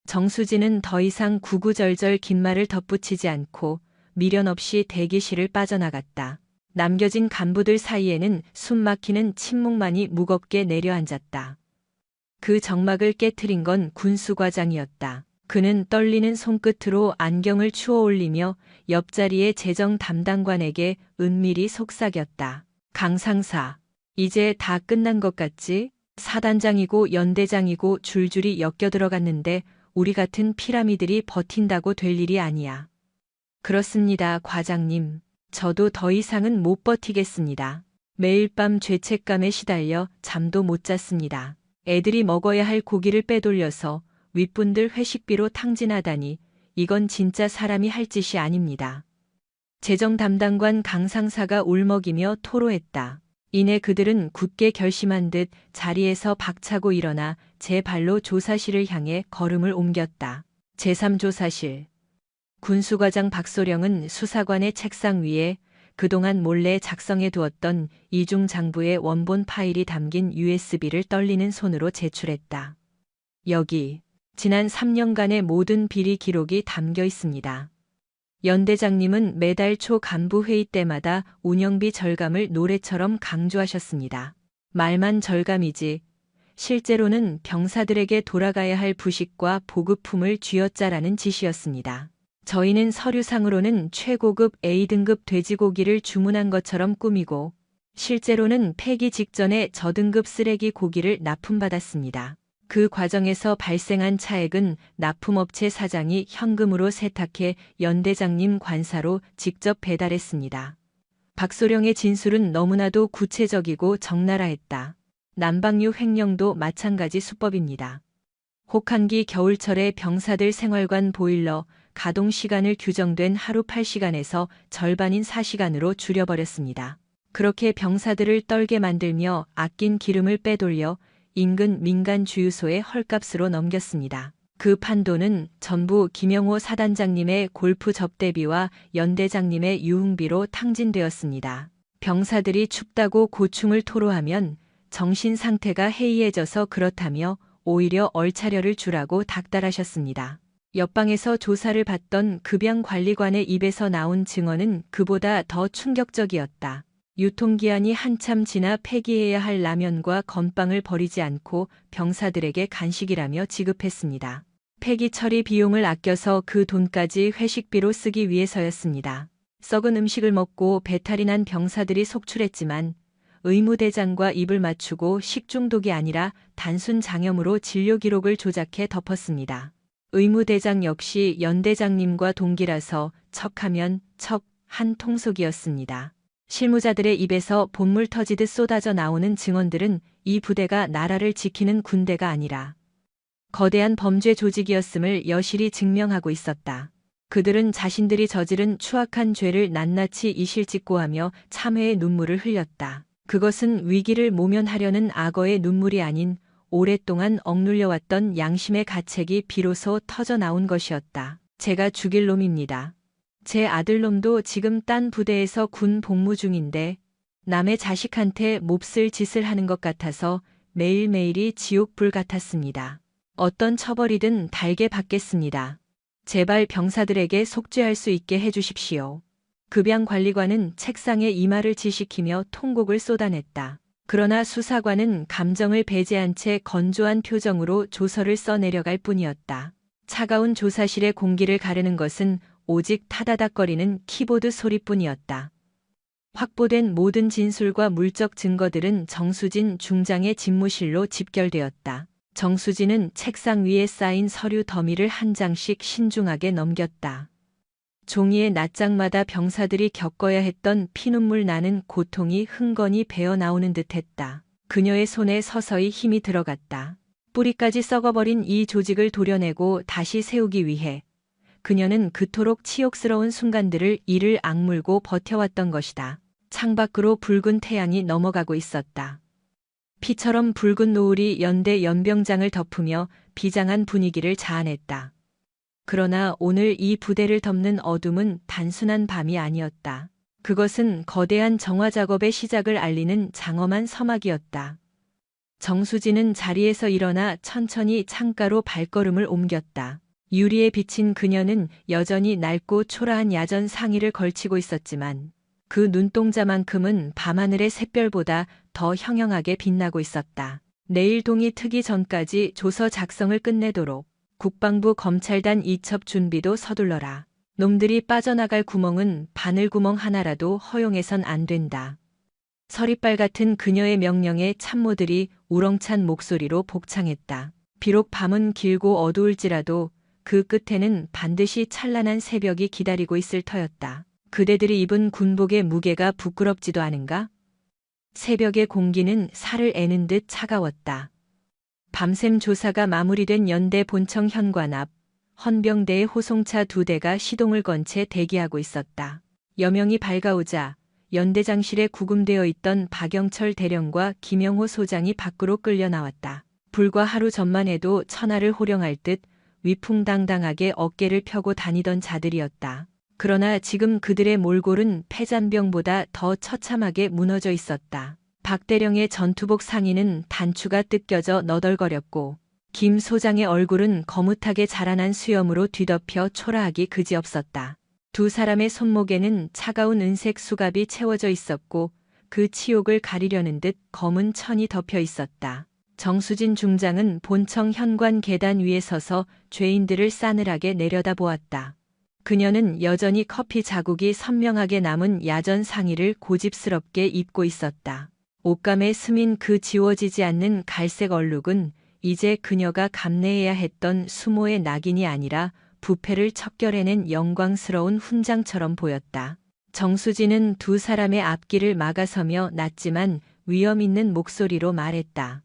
정수진은 더 이상 구구절절 긴 말을 덧붙이지 않고 미련 없이 대기실을 빠져나갔다. 남겨진 간부들 사이에는 숨막히는 침묵만이 무겁게 내려앉았다. 그 정막을 깨트린 건 군수과장이었다. 그는 떨리는 손끝으로 안경을 추어 올리며 옆자리의 재정 담당관에게 은밀히 속삭였다. 강 상사, 이제 다 끝난 것 같지? 사단장이고 연대장이고 줄줄이 엮여들어갔는데 우리 같은 피라미들이 버틴다고 될 일이 아니야. 그렇습니다, 과장님. 저도 더 이상은 못 버티겠습니다. 매일 밤 죄책감에 시달려 잠도 못 잤습니다. 애들이 먹어야 할 고기를 빼돌려서 윗분들 회식비로 탕진하다니 이건 진짜 사람이 할 짓이 아닙니다. 재정 담당관 강 상사가 울먹이며 토로했다. 이내 그들은 굳게 결심한 듯 자리에서 박차고 일어나 제 발로 조사실을 향해 걸음을 옮겼다. 제3조사실. 군수과장 박소령은 수사관의 책상 위에 그동안 몰래 작성해 두었던 이중 장부의 원본 파일이 담긴 USB를 떨리는 손으로 제출했다. 여기 지난 3년간의 모든 비리 기록이 담겨 있습니다. 연대장님은 매달 초 간부 회의 때마다 운영비 절감을 노래처럼 강조하셨습니다. 말만 절감이지 실제로는 병사들에게 돌아가야 할 부식과 보급품을 쥐어짜라는 짓이었습니다. 저희는 서류상으로는 최고급 A등급 돼지고기를 주문한 것처럼 꾸미고 실제로는 폐기 직전에 저등급 쓰레기 고기를 납품받았습니다. 그 과정에서 발생한 차액은 납품업체 사장이 현금으로 세탁해 연대장님 관사로 직접 배달했습니다. 박소령의 진술은 너무나도 구체적이고 적나라했다. 난방유 횡령도 마찬가지 수법입니다. 혹한기 겨울철에 병사들 생활관 보일러 가동 시간을 규정된 하루 8시간에서 절반인 4시간으로 줄여버렸습니다. 그렇게 병사들을 떨게 만들며 아낀 기름을 빼돌려 인근 민간 주유소에 헐값으로 넘겼습니다. 그 판도는 전부 김영호 사단장님의 골프 접대비와 연대장님의 유흥비로 탕진되었습니다. 병사들이 춥다고 고충을 토로하면 정신 상태가 해이해져서 그렇다며 오히려 얼차려를 주라고 닥달하셨습니다. 옆방에서 조사를 받던 급양관리관의 입에서 나온 증언은 그보다 더 충격적이었다. 유통기한이 한참 지나 폐기해야 할 라면과 건빵을 버리지 않고 병사들에게 간식이라며 지급했습니다. 폐기 처리 비용을 아껴서 그 돈까지 회식비로 쓰기 위해서였습니다. 썩은 음식을 먹고 배탈이 난 병사들이 속출했지만 의무대장과 입을 맞추고 식중독이 아니라 단순 장염으로 진료 기록을 조작해 덮었습니다. 의무대장 역시 연대장님과 동기라서 척하면 척 한 통속이었습니다. 실무자들의 입에서 본물 터지듯 쏟아져 나오는 증언들은 이 부대가 나라를 지키는 군대가 아니라 거대한 범죄 조직이었음을 여실히 증명하고 있었다. 그들은 자신들이 저지른 추악한 죄를 낱낱이 이실직고하며 참회의 눈물을 흘렸다. 그것은 위기를 모면하려는 악어의 눈물이 아닌 오랫동안 억눌려왔던 양심의 가책이 비로소 터져 나온 것이었다. 제가 죽일 놈입니다. 제 아들놈도 지금 딴 부대에서 군 복무 중인데 남의 자식한테 몹쓸 짓을 하는 것 같아서 매일매일이 지옥불 같았습니다. 어떤 처벌이든 달게 받겠습니다. 제발 병사들에게 속죄할 수 있게 해주십시오. 급양관리관은 책상에 이마를 지식히며 통곡을 쏟아냈다. 그러나 수사관은 감정을 배제한 채 건조한 표정으로 조서를 써내려갈 뿐이었다. 차가운 조사실의 공기를 가르는 것은 오직 타다닥거리는 키보드 소리뿐이었다. 확보된 모든 진술과 물적 증거들은 정수진 중장의 집무실로 집결되었다. 정수진은 책상 위에 쌓인 서류 더미를 한 장씩 신중하게 넘겼다. 종이의 낱장마다 병사들이 겪어야 했던 피눈물 나는 고통이 흥건히 배어 나오는 듯했다. 그녀의 손에 서서히 힘이 들어갔다. 뿌리까지 썩어버린 이 조직을 도려내고 다시 세우기 위해 그녀는 그토록 치욕스러운 순간들을 이를 악물고 버텨왔던 것이다. 창밖으로 붉은 태양이 넘어가고 있었다. 피처럼 붉은 노을이 연대 연병장을 덮으며 비장한 분위기를 자아냈다. 그러나 오늘 이 부대를 덮는 어둠은 단순한 밤이 아니었다. 그것은 거대한 정화 작업의 시작을 알리는 장엄한 서막이었다. 정수진은 자리에서 일어나 천천히 창가로 발걸음을 옮겼다. 유리에 비친 그녀는 여전히 낡고 초라한 야전 상의를 걸치고 있었지만 그 눈동자만큼은 밤하늘의 샛별보다 더 형형하게 빛나고 있었다. 내일 동이 트기 전까지 조서 작성을 끝내도록 국방부 검찰단 이첩 준비도 서둘러라. 놈들이 빠져나갈 구멍은 바늘구멍 하나라도 허용해선 안 된다. 서리빨 같은 그녀의 명령에 참모들이 우렁찬 목소리로 복창했다. 비록 밤은 길고 어두울지라도 그 끝에는 반드시 찬란한 새벽이 기다리고 있을 터였다. 그대들이 입은 군복의 무게가 부끄럽지도 않은가? 새벽의 공기는 살을 애는 듯 차가웠다. 밤샘 조사가 마무리된 연대 본청 현관 앞 헌병대의 호송차 2대가 시동을 건 채 대기하고 있었다. 여명이 밝아오자 연대장실에 구금되어 있던 박영철 대령과 김영호 소장이 밖으로 끌려 나왔다. 불과 하루 전만 해도 천하를 호령할 듯 위풍당당하게 어깨를 펴고 다니던 자들이었다. 그러나 지금 그들의 몰골은 폐잔병보다 더 처참하게 무너져 있었다. 박 대령의 전투복 상의는 단추가 뜯겨져 너덜거렸고 김 소장의 얼굴은 거뭇하게 자라난 수염으로 뒤덮여 초라하기 그지없었다. 두 사람의 손목에는 차가운 은색 수갑이 채워져 있었고 그 치욕을 가리려는 듯 검은 천이 덮여 있었다. 정수진 중장은 본청 현관 계단 위에 서서 죄인들을 싸늘하게 내려다보았다. 그녀는 여전히 커피 자국이 선명하게 남은 야전 상의를 고집스럽게 입고 있었다. 옷감에 스민 그 지워지지 않는 갈색 얼룩은 이제 그녀가 감내해야 했던 수모의 낙인이 아니라 부패를 척결해낸 영광스러운 훈장처럼 보였다. 정수진은 두 사람의 앞길을 막아서며 낮지만 위험 있는 목소리로 말했다.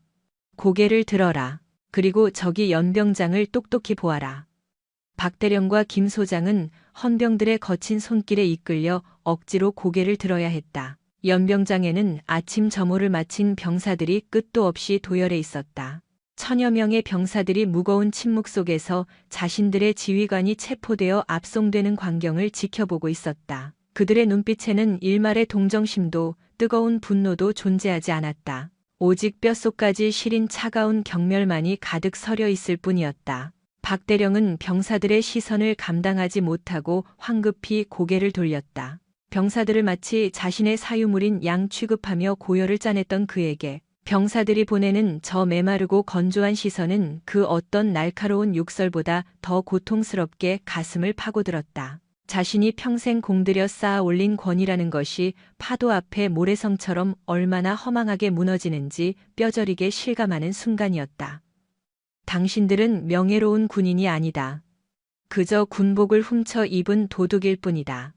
고개를 들어라. 그리고 저기 연병장을 똑똑히 보아라. 박 대령과 김 소장은 헌병들의 거친 손길에 이끌려 억지로 고개를 들어야 했다. 연병장에는 아침 점호를 마친 병사들이 끝도 없이 도열해 있었다. 천여 명의 병사들이 무거운 침묵 속에서 자신들의 지휘관이 체포되어 압송되는 광경을 지켜보고 있었다. 그들의 눈빛에는 일말의 동정심도 뜨거운 분노도 존재하지 않았다. 오직 뼛속까지 시린 차가운 경멸만이 가득 서려 있을 뿐이었다. 박 대령은 병사들의 시선을 감당하지 못하고 황급히 고개를 돌렸다. 병사들을 마치 자신의 사유물인 양 취급하며 고열을 짜냈던 그에게 병사들이 보내는 저 메마르고 건조한 시선은 그 어떤 날카로운 욕설보다 더 고통스럽게 가슴을 파고들었다. 자신이 평생 공들여 쌓아 올린 권위라는 것이 파도 앞에 모래성처럼 얼마나 허망하게 무너지는지 뼈저리게 실감하는 순간이었다. 당신들은 명예로운 군인이 아니다. 그저 군복을 훔쳐 입은 도둑일 뿐이다.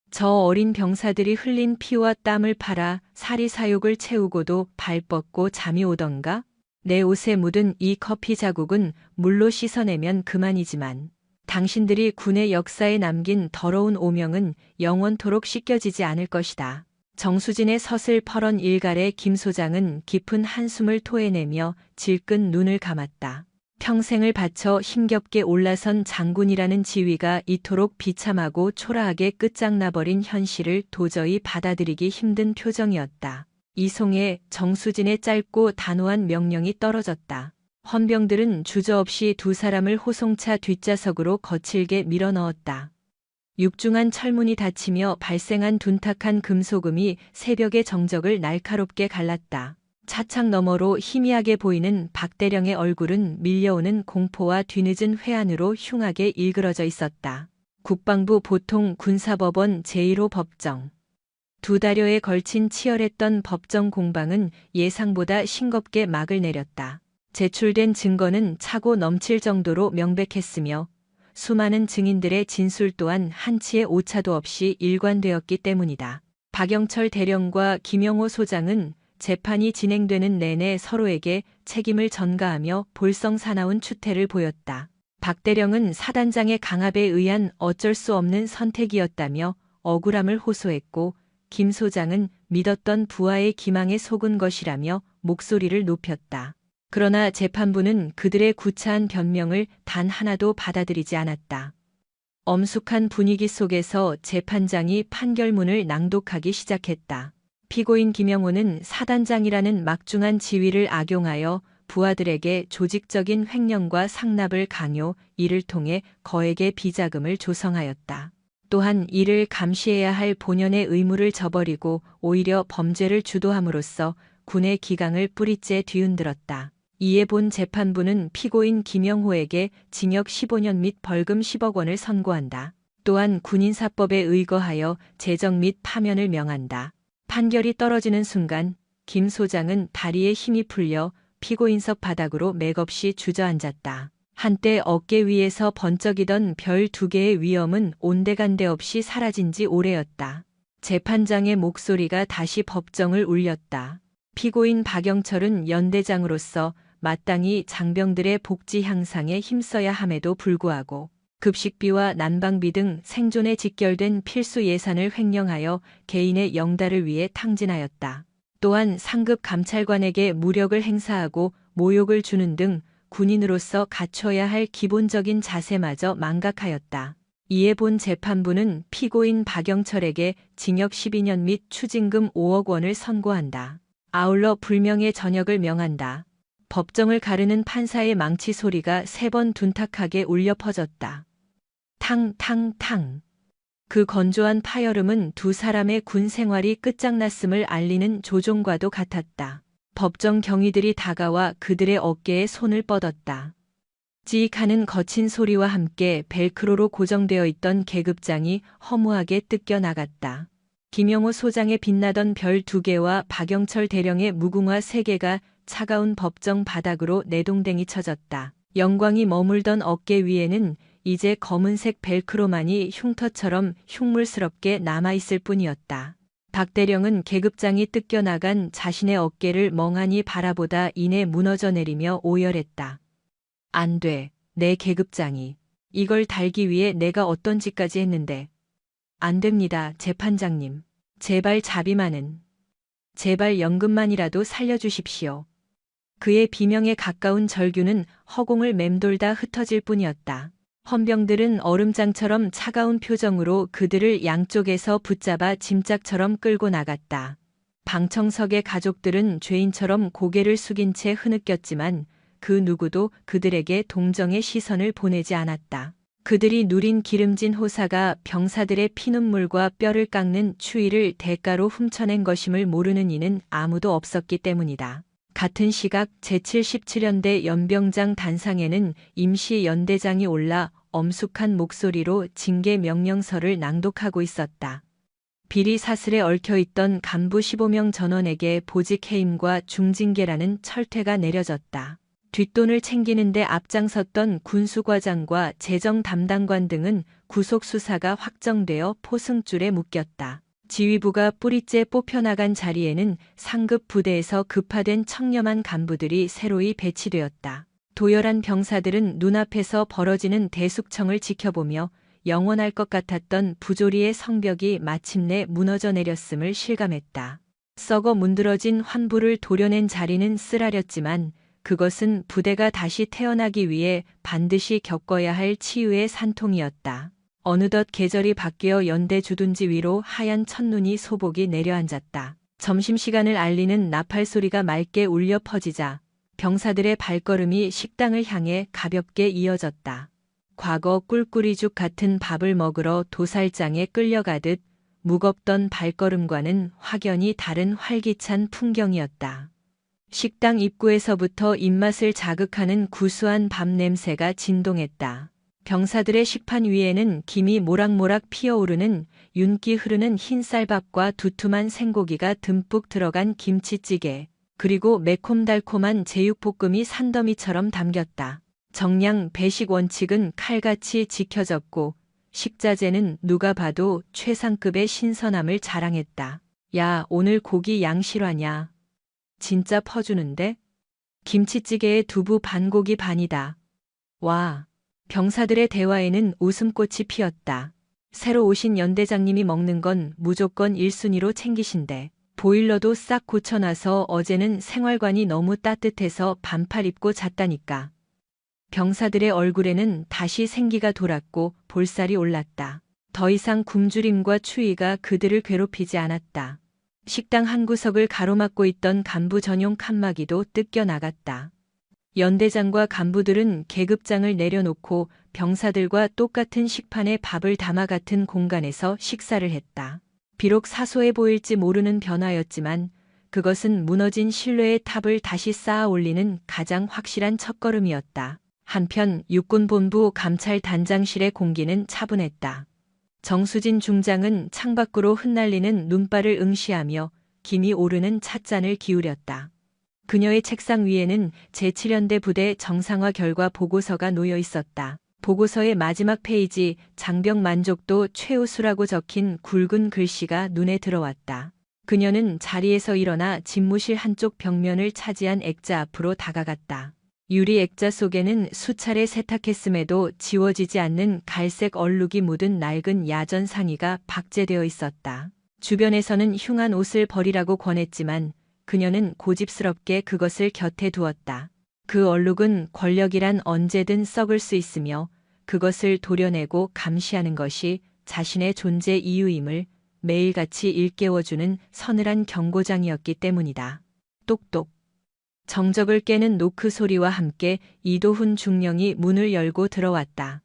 저 어린 병사들이 흘린 피와 땀을 팔아 사리사욕을 채우고도 발 뻗고 잠이 오던가? 내 옷에 묻은 이 커피 자국은 물로 씻어내면 그만이지만 당신들이 군의 역사에 남긴 더러운 오명은 영원토록 씻겨지지 않을 것이다. 정수진의 서슬퍼런 일갈에 김 소장은 깊은 한숨을 토해내며 질끈 눈을 감았다. 평생을 바쳐 힘겹게 올라선 장군이라는 지위가 이토록 비참하고 초라하게 끝장나버린 현실을 도저히 받아들이기 힘든 표정이었다. 이송에 정수진의 짧고 단호한 명령이 떨어졌다. 헌병들은 주저없이 두 사람을 호송차 뒷좌석으로 거칠게 밀어넣었다. 육중한 철문이 닫히며 발생한 둔탁한 금소금이 새벽의 정적을 날카롭게 갈랐다. 차창 너머로 희미하게 보이는 박 대령의 얼굴은 밀려오는 공포와 뒤늦은 회한으로 흉하게 일그러져 있었다. 국방부 보통 군사법원 제1호 법정. 두 달여에 걸친 치열했던 법정 공방은 예상보다 싱겁게 막을 내렸다. 제출된 증거는 차고 넘칠 정도로 명백했으며 수많은 증인들의 진술 또한 한치의 오차도 없이 일관되었기 때문이다. 박영철 대령과 김영호 소장은 재판이 진행되는 내내 서로에게 책임을 전가하며 볼썽사나운 추태를 보였다. 박대령은 사단장의 강압에 의한 어쩔 수 없는 선택이었다며 억울함을 호소했고 김 소장은 믿었던 부하의 기망에 속은 것이라며 목소리를 높였다. 그러나 재판부는 그들의 구차한 변명을 단 하나도 받아들이지 않았다. 엄숙한 분위기 속에서 재판장이 판결문을 낭독하기 시작했다. 피고인 김영호는 사단장이라는 막중한 지위를 악용하여 부하들에게 조직적인 횡령과 상납을 강요, 이를 통해 거액의 비자금을 조성하였다. 또한 이를 감시해야 할 본연의 의무를 저버리고 오히려 범죄를 주도함으로써 군의 기강을 뿌리째 뒤흔들었다. 이에 본 재판부는 피고인 김영호에게 징역 15년 및 벌금 10억 원을 선고한다. 또한 군인사법에 의거하여 제적 및 파면을 명한다. 판결이 떨어지는 순간 김 소장은 다리에 힘이 풀려 피고인석 바닥으로 맥없이 주저앉았다. 한때 어깨 위에서 번쩍이던 별 2개의 위엄은 온데간데 없이 사라진 지 오래였다. 재판장의 목소리가 다시 법정을 울렸다. 피고인 박영철은 연대장으로서 마땅히 장병들의 복지 향상에 힘써야 함에도 불구하고 급식비와 난방비 등 생존에 직결된 필수 예산을 횡령하여 개인의 영달을 위해 탕진하였다. 또한 상급 감찰관에게 무력을 행사하고 모욕을 주는 등 군인으로서 갖춰야 할 기본적인 자세마저 망각하였다. 이에 본 재판부는 피고인 박영철에게 징역 12년 및 추징금 5억 원을 선고한다. 아울러 불명예 전역을 명한다. 법정을 가르는 판사의 망치 소리가 3번 둔탁하게 울려 퍼졌다. 탕탕탕. 그 건조한 파열음은 두 사람의 군 생활이 끝장났음을 알리는 조종과도 같았다. 법정 경위들이 다가와 그들의 어깨에 손을 뻗었다. 지익하는 거친 소리와 함께 벨크로로 고정되어 있던 계급장이 허무하게 뜯겨 나갔다. 김영호 소장의 빛나던 별 2개와 박영철 대령의 무궁화 3개가 차가운 법정 바닥으로 내동댕이 쳐졌다. 영광이 머물던 어깨 위에는 이제 검은색 벨크로만이 흉터처럼 흉물스럽게 남아있을 뿐이었다. 박 대령은 계급장이 뜯겨나간 자신의 어깨를 멍하니 바라보다 이내 무너져 내리며 오열했다. 안 돼, 내 계급장이. 이걸 달기 위해 내가 어떤 짓까지 했는데. 안 됩니다, 재판장님. 제발 자비만은. 제발 연금만이라도 살려주십시오. 그의 비명에 가까운 절규는 허공을 맴돌다 흩어질 뿐이었다. 헌병들은 얼음장처럼 차가운 표정으로 그들을 양쪽에서 붙잡아 짐짝처럼 끌고 나갔다. 방청석의 가족들은 죄인처럼 고개를 숙인 채 흐느꼈지만 그 누구도 그들에게 동정의 시선을 보내지 않았다. 그들이 누린 기름진 호사가 병사들의 피눈물과 뼈를 깎는 추위를 대가로 훔쳐낸 것임을 모르는 이는 아무도 없었기 때문이다. 같은 시각 제77연대 연병장 단상에는 임시 연대장이 올라 엄숙한 목소리로 징계 명령서를 낭독하고 있었다. 비리 사슬에 얽혀있던 간부 15명 전원에게 보직 해임과 중징계라는 철퇴가 내려졌다. 뒷돈을 챙기는데 앞장섰던 군수과장과 재정 담당관 등은 구속 수사가 확정되어 포승줄에 묶였다. 지휘부가 뿌리째 뽑혀나간 자리에는 상급 부대에서 급파된 청렴한 간부들이 새로이 배치되었다. 도열한 병사들은 눈앞에서 벌어지는 대숙청을 지켜보며 영원할 것 같았던 부조리의 성벽이 마침내 무너져 내렸음을 실감했다. 썩어 문드러진 환부를 도려낸 자리는 쓰라렸지만 그것은 부대가 다시 태어나기 위해 반드시 겪어야 할 치유의 산통이었다. 어느덧 계절이 바뀌어 연대 주둔지 위로 하얀 첫눈이 소복이 내려앉았다. 점심시간을 알리는 나팔 소리가 맑게 울려 퍼지자 병사들의 발걸음이 식당을 향해 가볍게 이어졌다. 과거 꿀꿀이죽 같은 밥을 먹으러 도살장에 끌려가듯 무겁던 발걸음과는 확연히 다른 활기찬 풍경이었다. 식당 입구에서부터 입맛을 자극하는 구수한 밥 냄새가 진동했다. 병사들의 식판 위에는 김이 모락모락 피어오르는 윤기 흐르는 흰쌀밥과 두툼한 생고기가 듬뿍 들어간 김치찌개, 그리고 매콤달콤한 제육볶음이 산더미처럼 담겼다. 정량 배식 원칙은 칼같이 지켜졌고 식자재는 누가 봐도 최상급의 신선함을 자랑했다. 야, 오늘 고기 양 실화냐? 진짜 퍼주는데? 김치찌개에 두부 반고기 반이다. 와. 병사들의 대화에는 웃음꽃이 피었다. 새로 오신 연대장님이 먹는 건 무조건 1순위로 챙기신대. 보일러도 싹 고쳐놔서 어제는 생활관이 너무 따뜻해서 반팔 입고 잤다니까. 병사들의 얼굴에는 다시 생기가 돌았고 볼살이 올랐다. 더 이상 굶주림과 추위가 그들을 괴롭히지 않았다. 식당 한 구석을 가로막고 있던 간부 전용 칸막이도 뜯겨 나갔다. 연대장과 간부들은 계급장을 내려놓고 병사들과 똑같은 식판에 밥을 담아 같은 공간에서 식사를 했다. 비록 사소해 보일지 모르는 변화였지만 그것은 무너진 신뢰의 탑을 다시 쌓아 올리는 가장 확실한 첫걸음이었다. 한편 육군본부 감찰단장실의 공기는 차분했다. 정수진 중장은 창밖으로 흩날리는 눈발을 응시하며 김이 오르는 찻잔을 기울였다. 그녀의 책상 위에는 제7연대 부대 정상화 결과 보고서가 놓여 있었다. 보고서의 마지막 페이지 장병 만족도 최우수라고 적힌 굵은 글씨가 눈에 들어왔다. 그녀는 자리에서 일어나 집무실 한쪽 벽면을 차지한 액자 앞으로 다가갔다. 유리 액자 속에는 수차례 세탁했음에도 지워지지 않는 갈색 얼룩이 묻은 낡은 야전 상의가 박제되어 있었다. 주변에서는 흉한 옷을 버리라고 권했지만 그녀는 고집스럽게 그것을 곁에 두었다. 그 얼룩은 권력이란 언제든 썩을 수 있으며 그것을 도려내고 감시하는 것이 자신의 존재 이유임을 매일같이 일깨워주는 서늘한 경고장이었기 때문이다. 똑똑. 정적을 깨는 노크 소리와 함께 이도훈 중령이 문을 열고 들어왔다.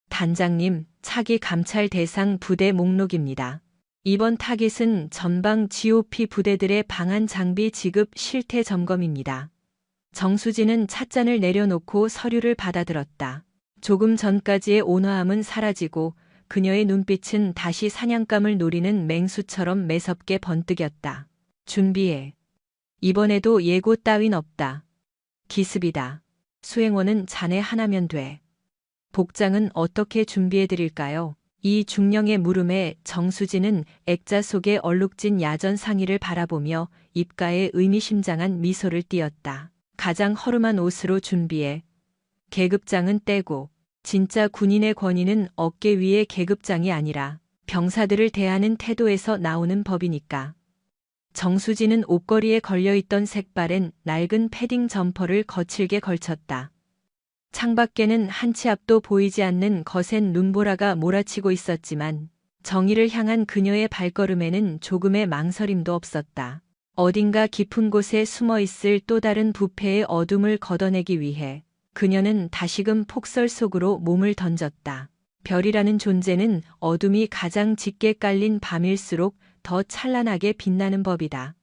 단장님, 차기 감찰 대상 부대 목록입니다. 이번 타깃은 전방 GOP 부대들의 방한 장비 지급 실태 점검입니다. 정수진은 찻잔을 내려놓고 서류를 받아들었다. 조금 전까지의 온화함은 사라지고 그녀의 눈빛은 다시 사냥감을 노리는 맹수처럼 매섭게 번뜩였다. 준비해. 이번에도 예고 따윈 없다. 기습이다. 수행원은 자네 하나면 돼. 복장은 어떻게 준비해드릴까요? 이 중령의 물음에 정수진은 액자 속에 얼룩진 야전 상의를 바라보며 입가에 의미심장한 미소를 띄었다. 가장 허름한 옷으로 준비해. 계급장은 떼고. 진짜 군인의 권위는 어깨 위의 계급장이 아니라 병사들을 대하는 태도에서 나오는 법이니까. 정수진은 옷걸이에 걸려있던 색바랜 낡은 패딩 점퍼를 거칠게 걸쳤다. 창밖에는 한 치 앞도 보이지 않는 거센 눈보라가 몰아치고 있었지만 정의를 향한 그녀의 발걸음에는 조금의 망설임도 없었다. 어딘가 깊은 곳에 숨어있을 또 다른 부패의 어둠을 걷어내기 위해 그녀는 다시금 폭설 속으로 몸을 던졌다. 별이라는 존재는 어둠이 가장 짙게 깔린 밤일수록 더 찬란하게 빛나는 법이다.